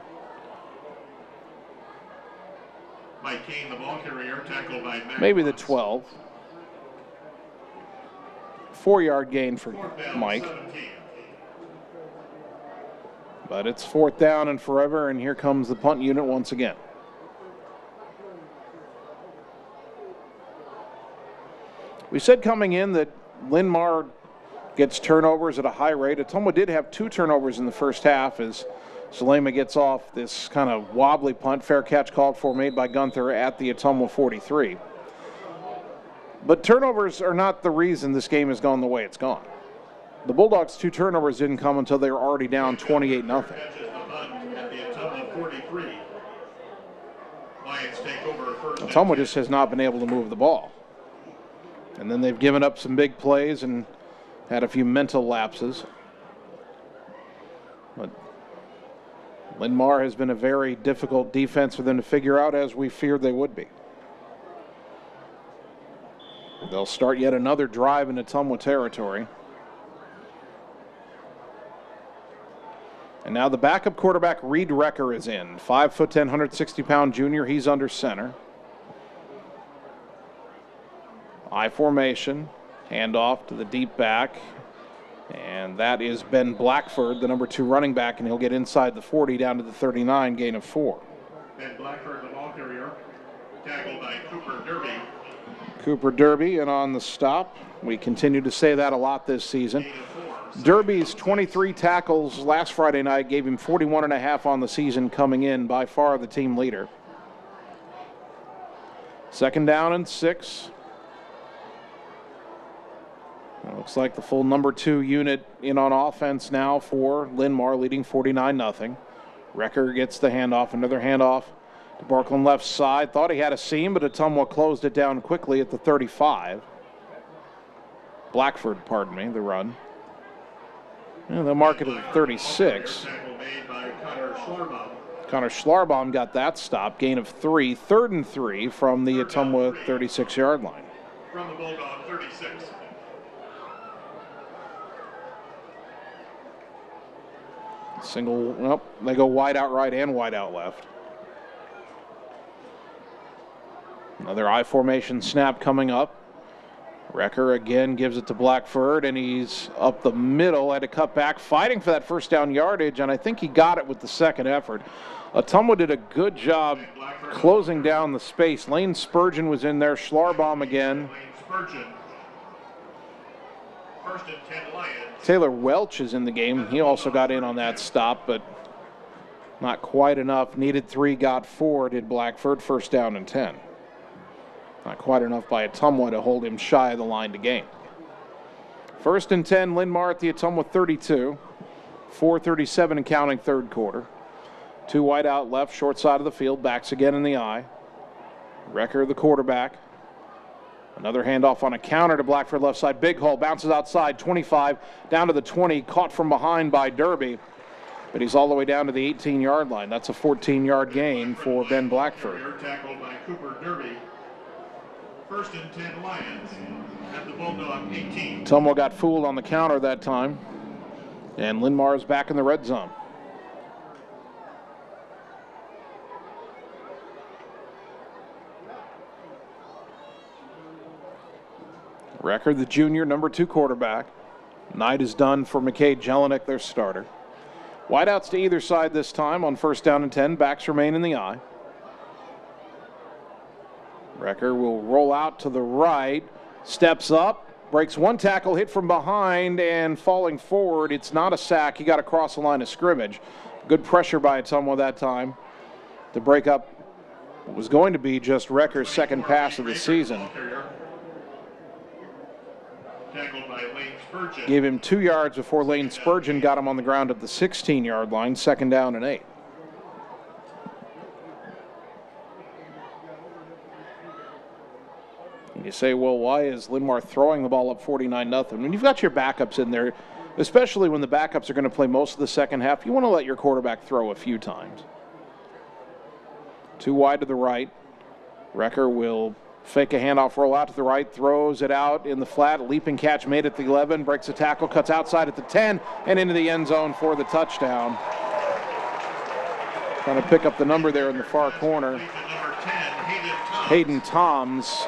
Mike Kane, the ball carrier, tackled by Matt. Maybe the 12. 4-yard gain for Mike. 17. But it's 4th down and forever, and here comes the punt unit once again. We said coming in that Linn-Mar gets turnovers at a high rate. Ottumwa did have 2 turnovers in the first half as Salema gets off this kind of wobbly punt. Fair catch called for, made by Gunther at the Ottumwa 43. But turnovers are not the reason this game has gone the way it's gone. The Bulldogs' 2 turnovers didn't come until they were already down 28-0. Ottumwa just has not been able to move the ball. And then they've given up some big plays and had a few mental lapses. But Linn-Mar has been a very difficult defense for them to figure out, as we feared they would be. They'll start yet another drive in Ottumwa territory. And now the backup quarterback, Reed Recker, is in. 5'10", 160-pound junior. He's under center. I formation. Handoff to the deep back. And that is Ben Blackford, the number 2 running back, and he'll get inside the 40 down to the 39, gain of 4. Ben Blackford, the ball carrier, tackled by Cooper Derby. Cooper Derby and on the stop. We continue to say that a lot this season. Derby's 23 tackles last Friday night gave him 41.5 on the season coming in, by far the team leader. 2nd down and 6. It looks like the full number 2 unit in on offense now for Linn-Mar, leading 49-0. Recker gets the handoff, another handoff to Barkland left side. Thought he had a seam, but Ottumwa closed it down quickly at the 35. Blackford, pardon me, the run. And they'll mark it at the 36. Connor Schlarbaum got that stop, gain of 3. 3rd and 3 from the Ottumwa 36-yard line. From the Bulldog 36. Single, nope, they go wide out right and wide out left. Another I formation snap coming up. Recker again gives it to Blackford, and he's up the middle, had to cut back, fighting for that 1st down yardage, and I think he got it with the 2nd effort. Ottumwa did a good job closing down the space. Lane Spurgeon was in there, Schlarbaum again. First and 10 Lions. Taylor Welch is in the game. He also got in on that stop, but not quite enough. Needed 3, got 4, did Blackford. 1st down and 10. Not quite enough by Ottumwa to hold him shy of the line to gain. First and 10, Linn-Mar at the Ottumwa 32. 4:37 and counting third quarter. Two wide out left, short side of the field, backs again in the eye. Recker, the quarterback. Another handoff on a counter to Blackford left side. Big hole, bounces outside, 25, down to the 20, caught from behind by Derby. But he's all the way down to the 18-yard line. That's a 14-yard gain for Ben Blackford. Tackled by Cooper Derby. First and 10 Lions at the Bulldog 18. Ottumwa got fooled on the counter that time. And Linn-Mar is back in the red zone. Recker, the junior, number 2 quarterback. Night is done for McKay Jelinek, their starter. Wideouts to either side this time on first down and 10. Backs remain in the eye. Recker will roll out to the right, steps up, breaks one tackle, hit from behind, and falling forward. It's not a sack. He got across the line of scrimmage. Good pressure by Ottumwa that time to break up what was going to be just Recker's second pass of the season. Tackled by Lane Spurgeon. Gave him 2 yards before Lane Spurgeon got him on the ground at the 16-yard line, second down and 8. And you say, well, why is Linn-Mar throwing the ball up 49-0? When you've got your backups in there, especially when the backups are going to play most of the second half, you want to let your quarterback throw a few times. Too wide to the right. Recker will fake a handoff, roll out to the right, throws it out in the flat. Leaping catch made at the 11, breaks a tackle, cuts outside at the 10, and into the end zone for the touchdown. Trying to pick up the number there in the far corner. Hayden Toms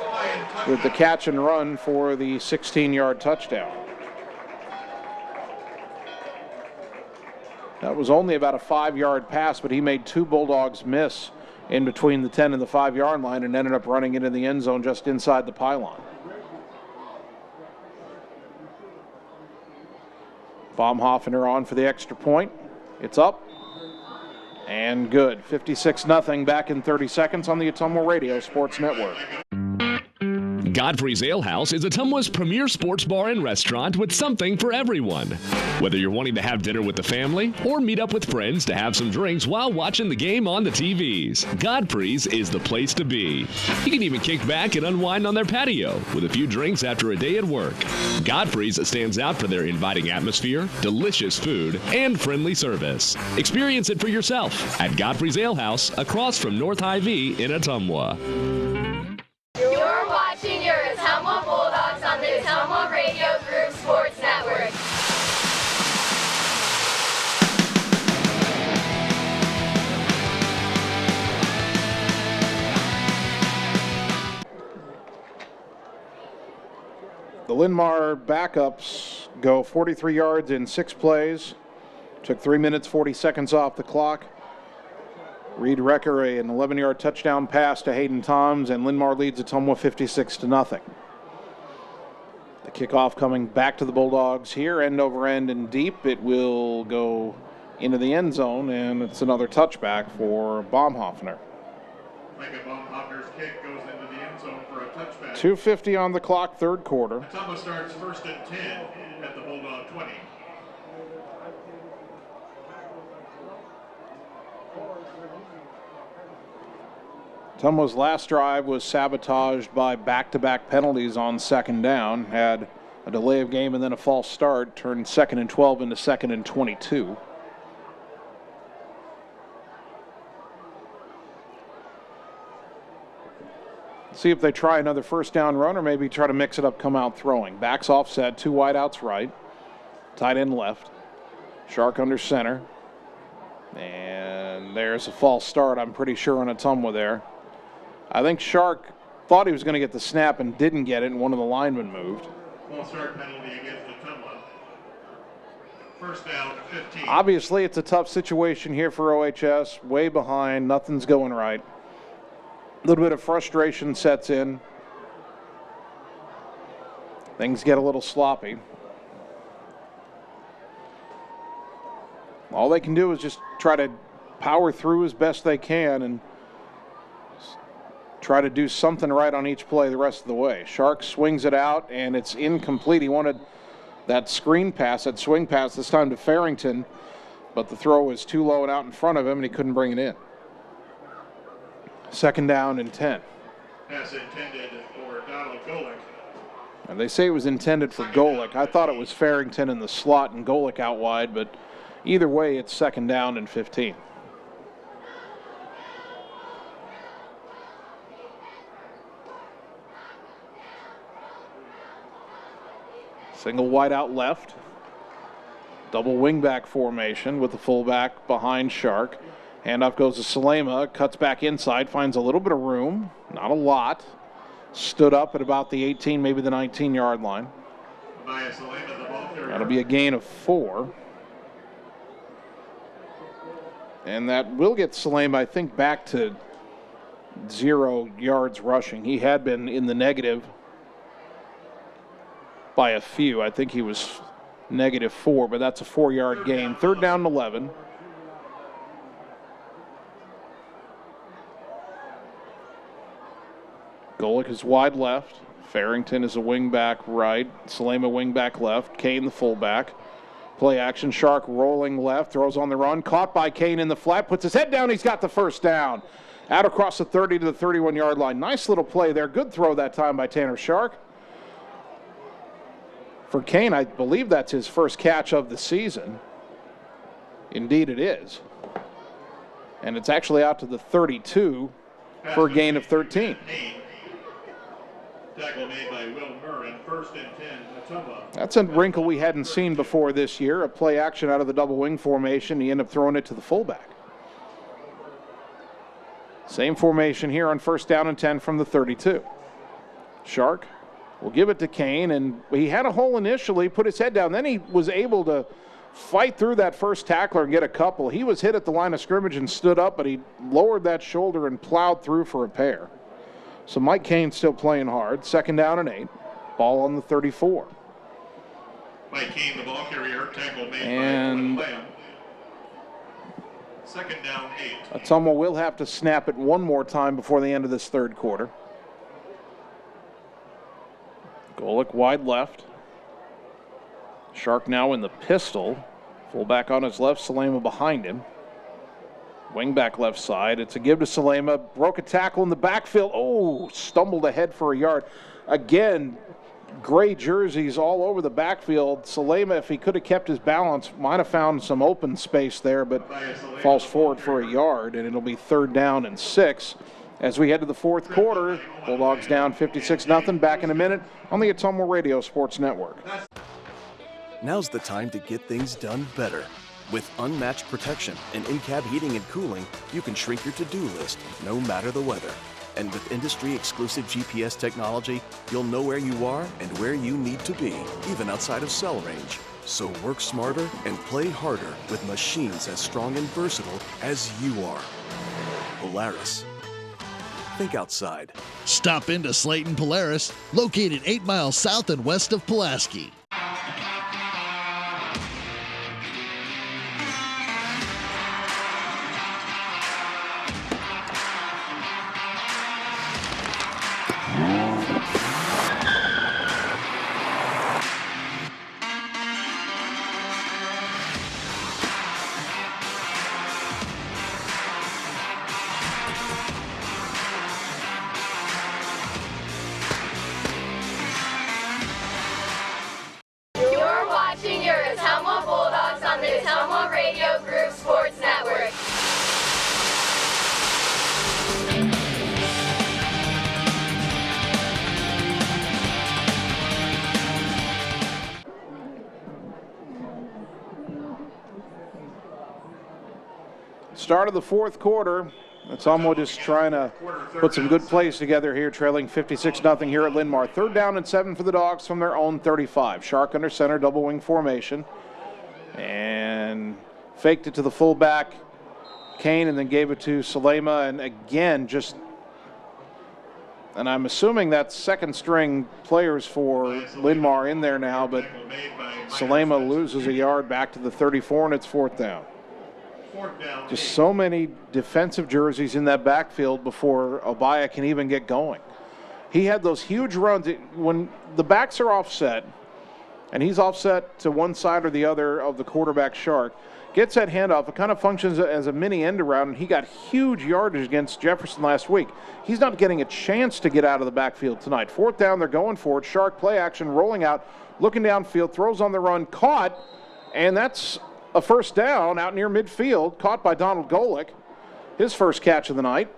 with the catch and run for the 16-yard touchdown. That was only about a 5-yard pass, but he made 2 Bulldogs miss in between the 10 and the 5-yard line and ended up running into the end zone just inside the pylon. Baumhoffner on for the extra point. It's up and good. 56-0 back in 30 seconds on the Ottumwa Radio Sports Network. Godfrey's Ale House is Ottumwa's premier sports bar and restaurant with something for everyone. Whether you're wanting to have dinner with the family or meet up with friends to have some drinks while watching the game on the TVs, Godfrey's is the place to be. You can even kick back and unwind on their patio with a few drinks after a day at work. Godfrey's stands out for their inviting atmosphere, delicious food, and friendly service. Experience it for yourself at Godfrey's Ale House across from North Hy-Vee in Ottumwa. You're watching your Ottumwa Bulldogs on the Ottumwa Radio Group Sports Network. The Linn-Mar backups go 43 yards in 6 plays. Took 3 minutes, 40 seconds off the clock. Reed Recker, an 11-yard touchdown pass to Hayden Toms, and Linn-Mar leads Ottumwa 56-0. The kickoff coming back to the Bulldogs here, end over end and deep. It will go into the end zone, and it's another touchback for Baumhoffner. Micah Baumhoffner's kick goes into the end zone for a touchback. 2:50 on the clock, third quarter. Ottumwa starts first and 10 at the Bulldog 20. Ottumwa's last drive was sabotaged by back-to-back penalties on second down. Had a delay of game and then a false start. Turned 2nd and 12 into 2nd and 22. See if they try another first down run or maybe try to mix it up, come out throwing. Backs offset, 2 wideouts right. Tight end left. Shark under center. And there's a false start, I'm pretty sure, on Ottumwa there. I think Shark thought he was going to get the snap and didn't get it, and one of the linemen moved. False start penalty against Ottumwa. First down, 15. Obviously, it's a tough situation here for OHS. Way behind, nothing's going right. A little bit of frustration sets in. Things get a little sloppy. All they can do is just try to power through as best they can and try to do something right on each play the rest of the way. Shark swings it out, and it's incomplete. He wanted that screen pass, that swing pass, this time to Farrington, but the throw was too low and out in front of him, and he couldn't bring it in. Second down and 10. Pass intended for Donald Golick. And they say it was intended for Golick. I thought it was Farrington in the slot and Golick out wide, but either way, it's second down and 15. Single wide out left. Double wingback formation with the fullback behind Shark. Handoff goes to Salema, cuts back inside, finds a little bit of room, not a lot. Stood up at about the 18, maybe the 19-yard line. That'll be a gain of 4. And that will get Salema, I think, back to 0 yards rushing. He had been in the negative by a few. I think he was -4, but that's a 4-yard gain. Third down and 11. Golick is wide left. Farrington is a wingback right. Salema wingback left. Kane the fullback. Play action. Shark rolling left. Throws on the run. Caught by Kane in the flat. Puts his head down. He's got the first down. Out across the 30 to the 31-yard line. Nice little play there. Good throw that time by Tanner Shark. For Kane, I believe that's his first catch of the season. Indeed it is. And it's actually out to the 32 for a gain of 13. Tackle made by Will Murray, first and 10, Ottumwa. That's a wrinkle we hadn't seen before this year. A play action out of the double wing formation. He ended up throwing it to the fullback. Same formation here on first down and 10 from the 32. Shark will give it to Kane, and he had a hole initially, put his head down. Then he was able to fight through that first tackler and get a couple. He was hit at the line of scrimmage and stood up, but he lowered that shoulder and plowed through for a pair. So Mike Kane still playing hard. Second down and 8. Ball on the 34. Mike Kane, the ball carrier, tackle made and by Lamb. Second down, 8. Ottumwa will have to snap it one more time before the end of this third quarter. Golick wide left. Shark now in the pistol. Fullback on his left, Salema behind him. Wingback left side. It's a give to Salema. Broke a tackle in the backfield. Oh, stumbled ahead for a yard. Again, gray jerseys all over the backfield. Salema, if he could have kept his balance, might have found some open space there, but falls forward for a yard, and it'll be third down and 6. As we head to the fourth quarter, Bulldogs down 56-0. Back in a minute on the Ottumwa Radio Sports Network. Now's the time to get things done better. With unmatched protection and in-cab heating and cooling, you can shrink your to-do list no matter the weather. And with industry-exclusive GPS technology, you'll know where you are and where you need to be, even outside of cell range. So work smarter and play harder with machines as strong and versatile as you are. Polaris. Think outside. Stop into Slayton Polaris, located 8 miles south and west of Pulaski. You're watching your Ottumwa Bulldogs on the Ottumwa Radio Group Sports Network. Start of the fourth quarter. Ottumwa just trying to put some good plays together here, trailing 56-0 here at Linn-Mar. Third down and 7 for the Dogs from their own 35. Shark under center, double wing formation. And faked it to the fullback, Kane, and then gave it to Salema. And again, and I'm assuming that's second string players for Linn-Mar in there now, but Salema loses a yard back to the 34, and it's fourth down. Just so many defensive jerseys in that backfield before Abaya can even get going. He had those huge runs. When the backs are offset And he's offset to one side or the other of the quarterback, Shark. Gets that handoff. It kind of functions as a mini end around, and he got huge yardage against Jefferson last week. He's not getting a chance to get out of the backfield tonight. 4th down, they're going for it. Shark play action, rolling out, looking downfield, throws on the run, caught, and that's a 1st down out near midfield, caught by Donald Golick. His first catch of the night.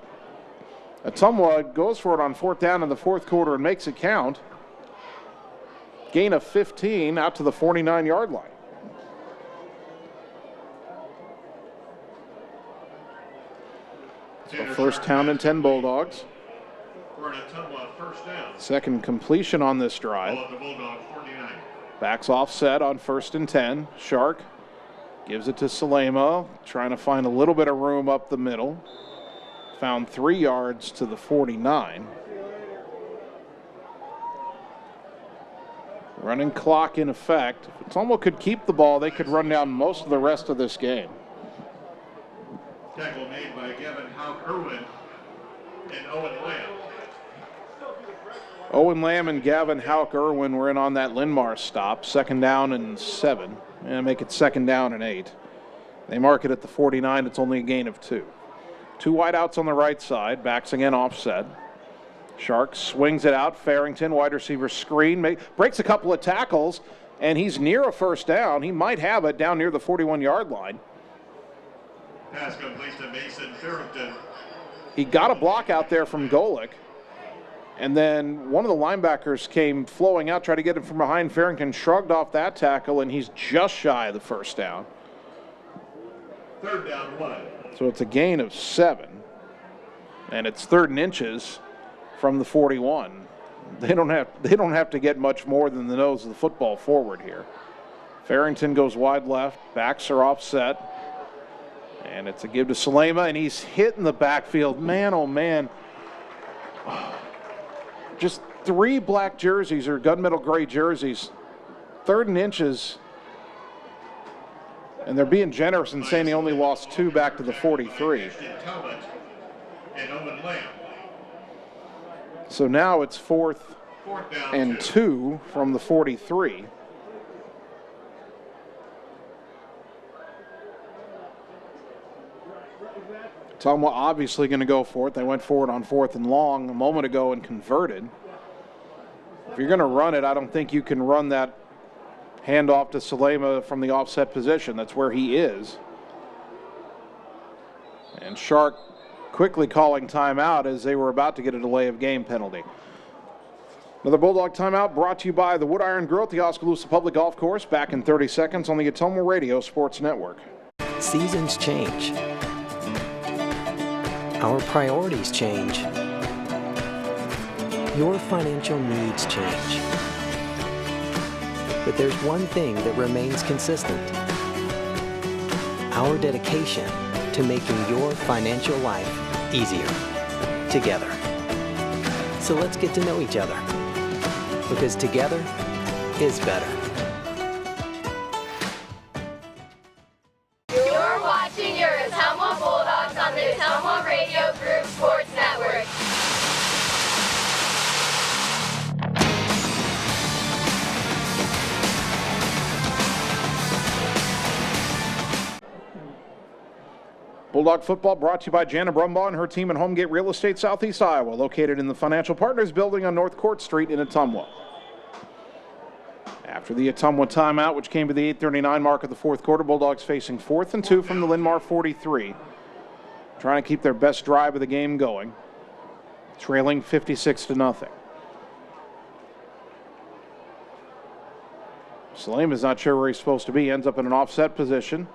Ottumwa goes for it on 4th down in the 4th quarter and makes it count. Gain of 15 out to the 49-yard line. So 1st down and 10 Bulldogs. Second completion on this drive. Backs offset on 1st and 10. Shark gives it to Salema, trying to find a little bit of room up the middle. Found 3 yards to the 49. Running clock in effect. If Ottumwa could keep the ball, they could run down most of the rest of this game. Tackle made by Gavin Houck-Irwin and Owen Lamb. Owen Lamb and Gavin Houck-Irwin were in on that Linn-Mar stop. 2nd down and 7. And make it 2nd down and 8. They mark it at the 49. It's only a gain of 2. 2 wideouts on the right side. Backs again offset. Shark swings it out. Farrington, wide receiver screen, breaks a couple of tackles, and he's near a 1st down. He might have it down near the 41-yard line. Pass complete to Mason Farrington. He got a block out there from Golick, and then one of the linebackers came flowing out, tried to get him from behind. Farrington shrugged off that tackle, and he's just shy of the 1st down. 3rd down 1. So it's a gain of 7, and it's 3rd and inches from the 41. They don't have to get much more than the nose of the football forward here. Farrington goes wide left. Backs are offset. And it's a give to Salema, and he's hitting the backfield. Man, oh man. Just 3 black jerseys or gunmetal gray jerseys. 3rd and inches. And they're being generous and saying he only lost 2 back to the 43. So now it's 4th and 2 from the 43. Ottumwa obviously going to go for it. They went for it on 4th and long a moment ago and converted. If you're going to run it, I don't think you can run that handoff to Salema from the offset position. That's where he is. And Shark quickly calling timeout as they were about to get a delay of game penalty. Another Bulldog timeout brought to you by the Wood Iron Grill at the Oskaloosa Public Golf Course. Back in 30 seconds on the Ottumwa Radio Sports Network. Seasons change. Our priorities change. Your financial needs change. But there's one thing that remains consistent. Our dedication to making your financial life easier together. So let's get to know each other, because together is better. You're watching your Ottumwa Bulldogs on the Ottumwa Radio Group Sports Network. Bulldog football brought to you by Jana Brumbaugh and her team at Homegate Real Estate, Southeast Iowa, located in the Financial Partners Building on North Court Street in Ottumwa. After the Ottumwa timeout, which came to the 8:39 mark of the 4th quarter, Bulldogs facing 4th and 2 from the Linn-Mar 43, trying to keep their best drive of the game going, trailing 56-0. Salema's not sure where he's supposed to be, ends up in an offset position.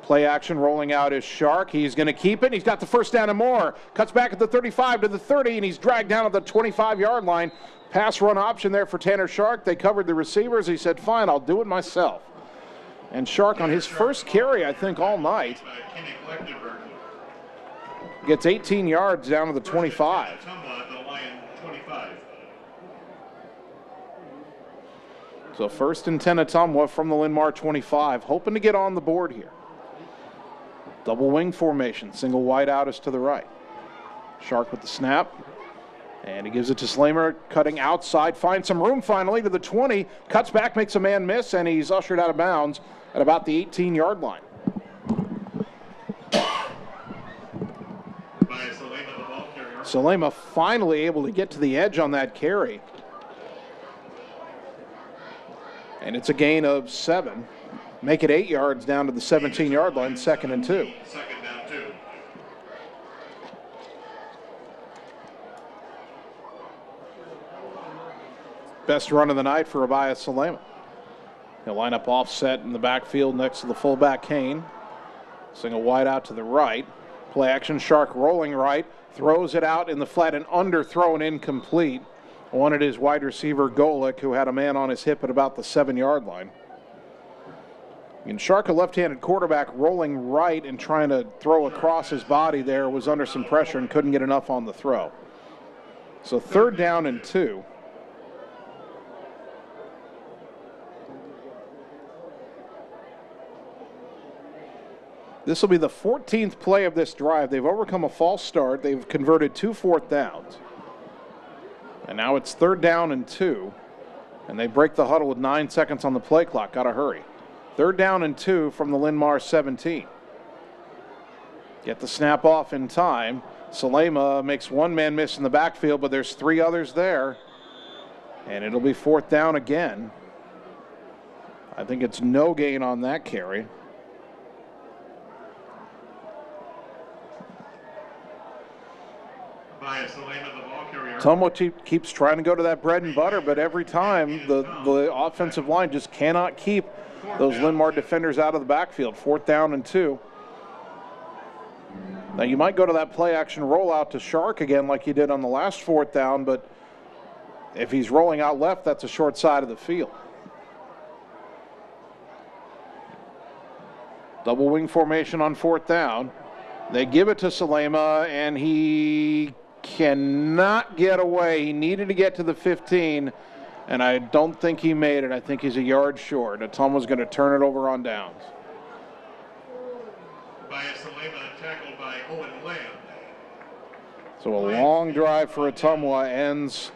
Play action, rolling out is Shark. He's going to keep it. He's got the 1st down and more. Cuts back at the 35 to the 30, and he's dragged down at the 25-yard line. Pass run option there for Tanner Shark. They covered the receivers. He said, fine, I'll do it myself. And Shark on his first carry, I think, all night, gets 18 yards down to the 25. So 1st and 10 Ottumwa from the Linn-Mar 25, hoping to get on the board here. Double wing formation, single wide out is to the right. Shark with the snap. And he gives it to Slamer, cutting outside, finds some room finally to the 20, cuts back, makes a man miss, and he's ushered out of bounds at about the 18-yard line. Salema finally able to get to the edge on that carry. And it's a gain of 7. Make it 8 yards down to the 17-yard line, 2nd and 2. Second down 2. Best run of the night for Abaya Salema. He'll line up offset in the backfield next to the fullback Kane. Single wide out to the right. Play action, Shark rolling right. Throws it out in the flat and underthrown, incomplete. Wanted his wide receiver Golick, who had a man on his hip at about the 7-yard line. And Shark, a left-handed quarterback, rolling right and trying to throw across his body there, was under some pressure and couldn't get enough on the throw. So 3rd down and 2. This will be the 14th play of this drive. They've overcome a false start. They've converted 2 4th downs. And now it's 3rd down and 2. And they break the huddle with 9 seconds on the play clock. Got to hurry. 3rd down and 2 from the Linn-Mar 17. Get the snap off in time. Salema makes one man miss in the backfield, but there's 3 others there. And it'll be 4th down again. I think it's no gain on that carry. Ottumwa keeps trying to go to that bread and butter, but every time the offensive line just cannot keep those Linn-Mar defenders out of the backfield. 4th down and 2. Now you might go to that play action rollout to Shark again like you did on the last 4th down, but if he's rolling out left, that's a short side of the field. Double wing formation on 4th down. They give it to Salema, and he cannot get away. He needed to get to the 15, and I don't think he made it. I think he's a yard short. Ottumwa's going to turn it over on downs. Salema tackled by Owen Lamb. So a long drive for Ottumwa ends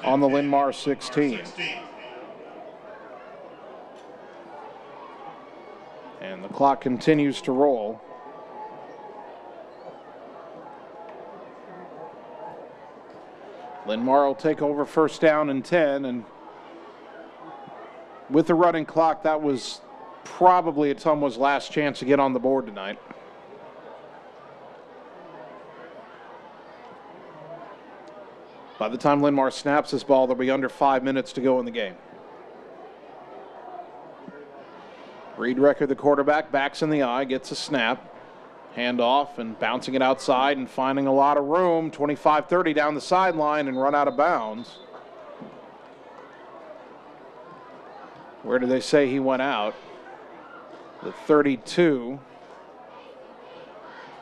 on the Linn-Mar 16. And the clock continues to roll. Linn-Mar will take over 1st down and 10, and with the running clock, that was probably Ottumwa's last chance to get on the board tonight. By the time Linn-Mar snaps this ball, there'll be under 5 minutes to go in the game. Reed Recker, the quarterback, backs in the eye, gets a snap. Handoff and bouncing it outside and finding a lot of room. 25-30 down the sideline and run out of bounds. Where did they say he went out? The 32.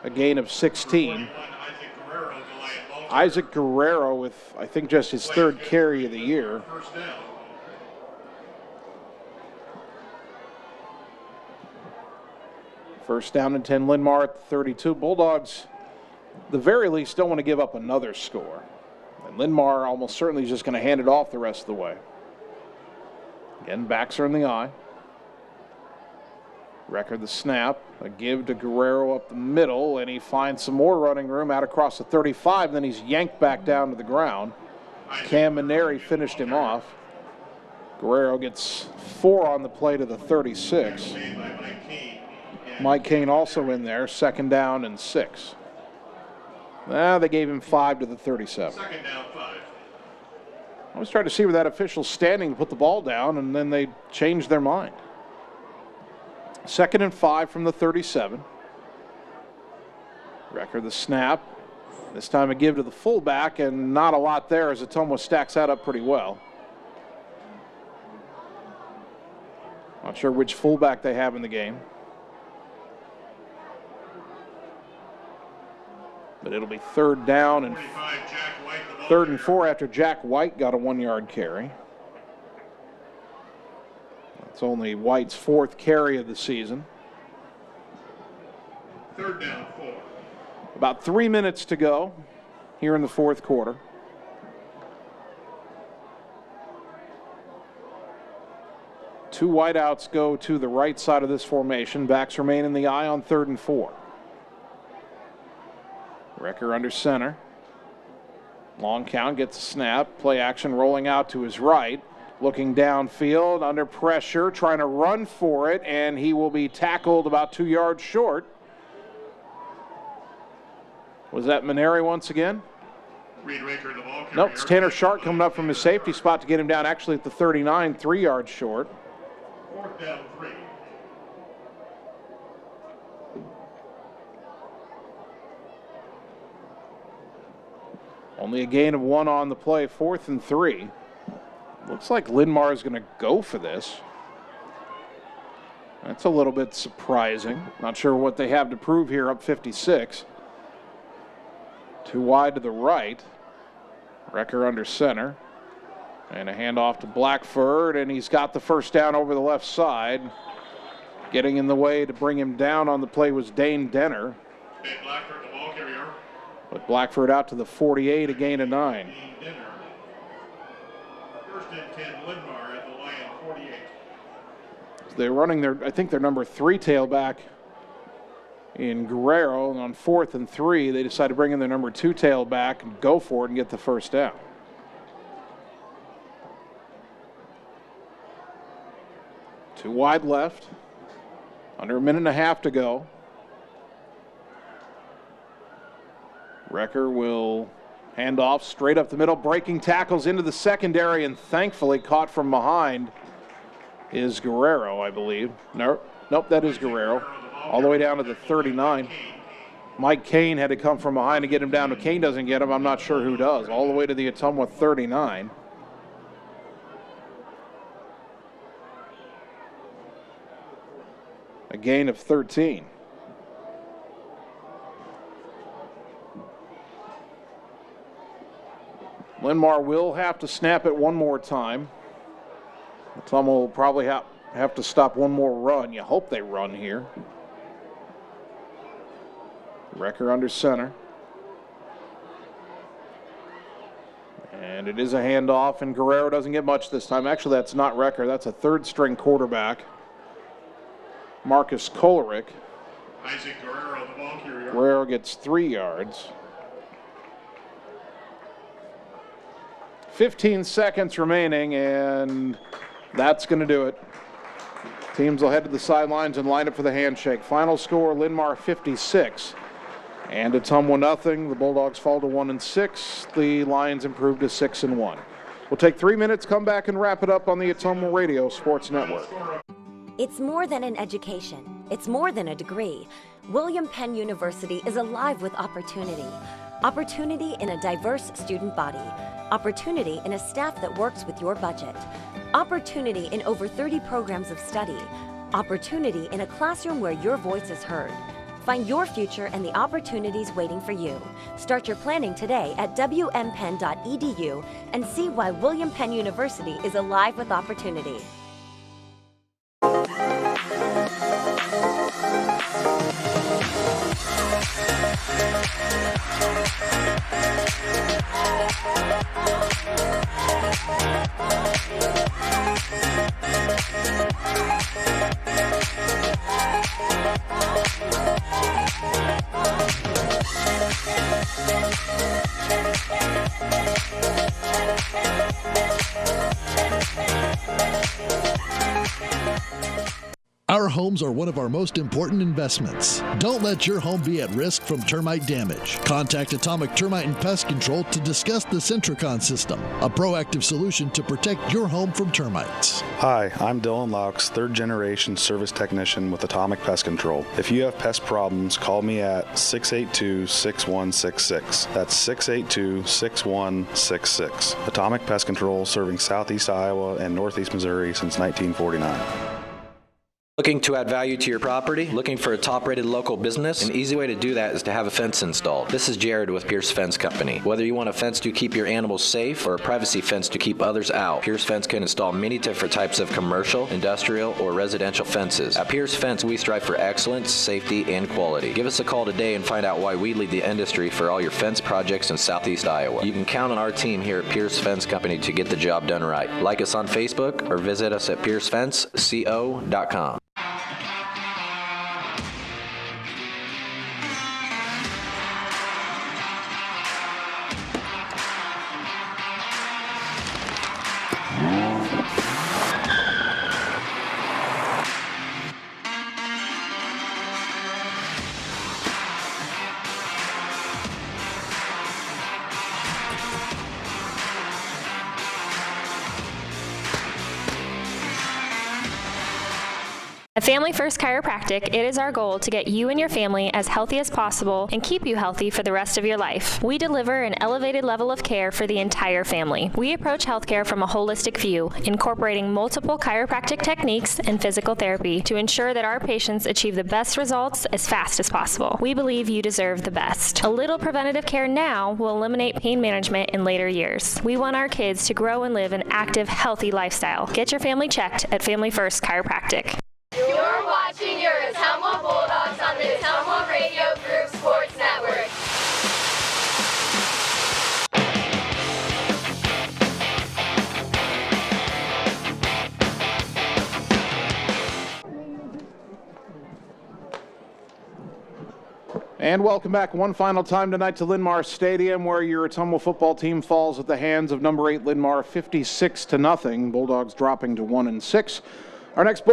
A gain of 16. Isaac Guerrero with, I think, just his 3rd carry of the year. First down and 10, Linn-Mar at the 32. Bulldogs, the very least, don't want to give up another score. And Linn-Mar almost certainly is just going to hand it off the rest of the way. Again, backs are in the eye. Record the snap. A give to Guerrero up the middle, and he finds some more running room out across the 35, and then he's yanked back down to the ground. Cam Maneri finished him off. Guerrero gets 4 on the play to the 36. Mike Kane also in there, 2nd down and 6. They gave him 5 to the 37. Second down 5. I was trying to see where that official's standing to put the ball down, and then they changed their mind. 2nd and 5 from the 37. Record the snap. This time a give to the fullback, and not a lot there as Ottumwa stacks that up pretty well. Not sure which fullback they have in the game. But it'll be 3rd down and 3rd and 4 after Jack White got a 1-yard carry. That's only White's 4th carry of the season. 3rd down 4. About 3 minutes to go here in the 4th quarter. 2 wideouts go to the right side of this formation. Backs remain in the I on 3rd and 4. Recker under center. Long count, gets a snap. Play action rolling out to his right. Looking downfield, under pressure, trying to run for it, and he will be tackled about 2 yards short. Was that Maneri once again? Nope, it's Tanner Sharp coming up from his safety spot to get him down actually at the 39, 3 yards short. 4th down 3. Only a gain of 1 on the play, 4th and 3. Looks like Linn-Mar is going to go for this. That's a little bit surprising. Not sure what they have to prove here, up 56. 2 wide to the right. Recker under center. And a handoff to Blackford, and he's got the first down over the left side. Getting in the way to bring him down on the play was Dane Denner. Blackford, the ball carrier. But Blackford out to the 48, a gain of 9. First and 10, Linn-Mar at the line, 48. They're running their, I think their number 3 tailback in Guerrero, and on 4th and 3, they decide to bring in their number 2 tailback and go for it and get the first down. Two wide left, under a minute and a half to go. Recker will hand off straight up the middle, breaking tackles into the secondary, and thankfully caught from behind is Guerrero, I believe. Nope, that is Guerrero. All the way down to the 39. Mike Kane had to come from behind to get him down. If Kane doesn't get him, I'm not sure who does. All the way to the Ottumwa 39. A gain of 13. Linn-Mar will have to snap it one more time. Ottumwa will probably have to stop one more run. You hope they run here. Recker under center. And it is a handoff, and Guerrero doesn't get much this time. Actually, that's not Recker. That's a 3rd-string quarterback, Marcus Kolerick. Isaac Guerrero, the ball carrier. Guerrero gets 3 yards. 15 seconds remaining, and that's going to do it. Teams will head to the sidelines and line up for the handshake. Final score, Linn-Mar 56 and Ottumwa nothing. The Bulldogs fall to 1-6. The Lions improve to 6-1. We'll take 3 minutes, come back and wrap it up on the Ottumwa Radio Sports Network. It's more than an education. It's more than a degree. William Penn University is alive with opportunity. Opportunity in a diverse student body. Opportunity in a staff that works with your budget. Opportunity in over 30 programs of study. Opportunity in a classroom where your voice is heard. Find your future and the opportunities waiting for you. Start your planning today at wmpenn.edu and see why William Penn University is alive with opportunity. Our homes are one of our most important investments. Don't let your home be at risk from termite damage. Contact Atomic Termite and Pest Control to discuss the Centricon system, a proactive solution to protect your home from termites. Hi, I'm Dylan Laux, 3rd generation service technician with Atomic Pest Control. If you have pest problems, call me at 682-6166. That's 682-6166. Atomic Pest Control, serving southeast Iowa and northeast Missouri since 1949. Looking to add value to your property? Looking for a top-rated local business? An easy way to do that is to have a fence installed. This is Jared with Pierce Fence Company. Whether you want a fence to keep your animals safe or a privacy fence to keep others out, Pierce Fence can install many different types of commercial, industrial, or residential fences. At Pierce Fence, we strive for excellence, safety, and quality. Give us a call today and find out why we lead the industry for all your fence projects in Southeast Iowa. You can count on our team here at Pierce Fence Company to get the job done right. Like us on Facebook or visit us at piercefenceco.com. At Family First Chiropractic, it is our goal to get you and your family as healthy as possible and keep you healthy for the rest of your life. We deliver an elevated level of care for the entire family. We approach healthcare from a holistic view, incorporating multiple chiropractic techniques and physical therapy to ensure that our patients achieve the best results as fast as possible. We believe you deserve the best. A little preventative care now will eliminate pain management in later years. We want our kids to grow and live an active, healthy lifestyle. Get your family checked at Family First Chiropractic. You're watching your Ottumwa Bulldogs on the Ottumwa Radio Group Sports Network. And welcome back one final time tonight to Linn-Mar Stadium, where your Ottumwa football team falls at the hands of number 8 Linn-Mar 56-0. Bulldogs dropping to 1-6. Our next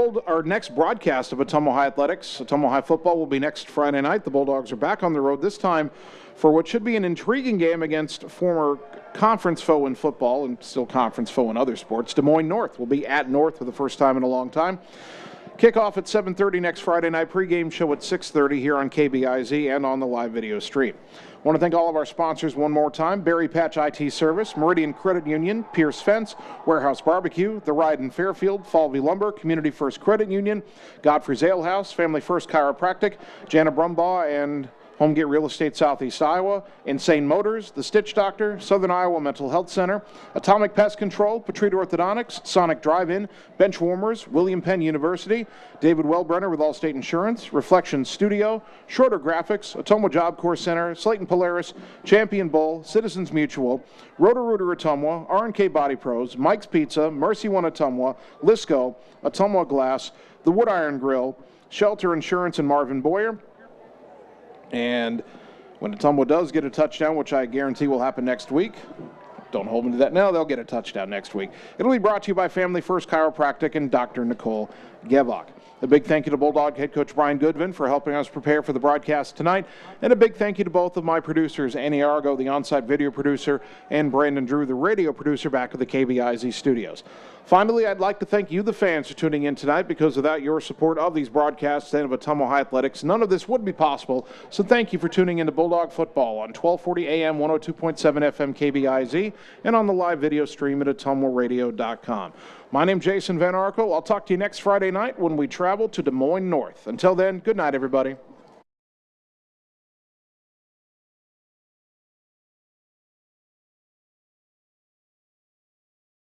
broadcast of Ottumwa High Athletics, Ottumwa High football, will be next Friday night. The Bulldogs are back on the road, this time for what should be an intriguing game against former conference foe in football and still conference foe in other sports. Des Moines North will be at North for the first time in a long time. Kickoff at 7:30 next Friday night. Pre-game show at 6:30 here on KBIZ and on the live video stream. I want to thank all of our sponsors one more time. Berry Patch IT Service, Meridian Credit Union, Pierce Fence, Warehouse Barbecue, The Ride in Fairfield, Falvey Lumber, Community First Credit Union, Godfrey's Ale House, Family First Chiropractic, Jana Brumbaugh and Homegate Real Estate Southeast Iowa, Insane Motors, The Stitch Doctor, Southern Iowa Mental Health Center, Atomic Pest Control, Patrita Orthodontics, Sonic Drive-In, Bench Warmers, William Penn University, David Wellbrenner with Allstate Insurance, Reflection Studio, Shorter Graphics, Ottumwa Job Corps Center, Slayton Polaris, Champion Bull, Citizens Mutual, Roto-Rooter Ottumwa, R&K Body Pros, Mike's Pizza, Mercy One Ottumwa, Lisco, Ottumwa Glass, The Wood Iron Grill, Shelter Insurance and Marvin Boyer. And when Ottumwa does get a touchdown, which I guarantee will happen next week, don't hold me to that now, they'll get a touchdown next week. It'll be brought to you by Family First Chiropractic and Dr. Nicole Gevok. A big thank you to Bulldog head coach Brian Goodvin for helping us prepare for the broadcast tonight. And a big thank you to both of my producers, Annie Argo, the on-site video producer, and Brandon Drew, the radio producer back at the KBIZ studios. Finally, I'd like to thank you, the fans, for tuning in tonight, because without your support of these broadcasts and of Ottumwa High Athletics, none of this would be possible. So thank you for tuning into Bulldog Football on 1240 AM, 102.7 FM KBIZ, and on the live video stream at ottumwaradio.com. My name's Jason Van Arkel. I'll talk to you next Friday night when we travel to Des Moines North. Until then, good night, everybody.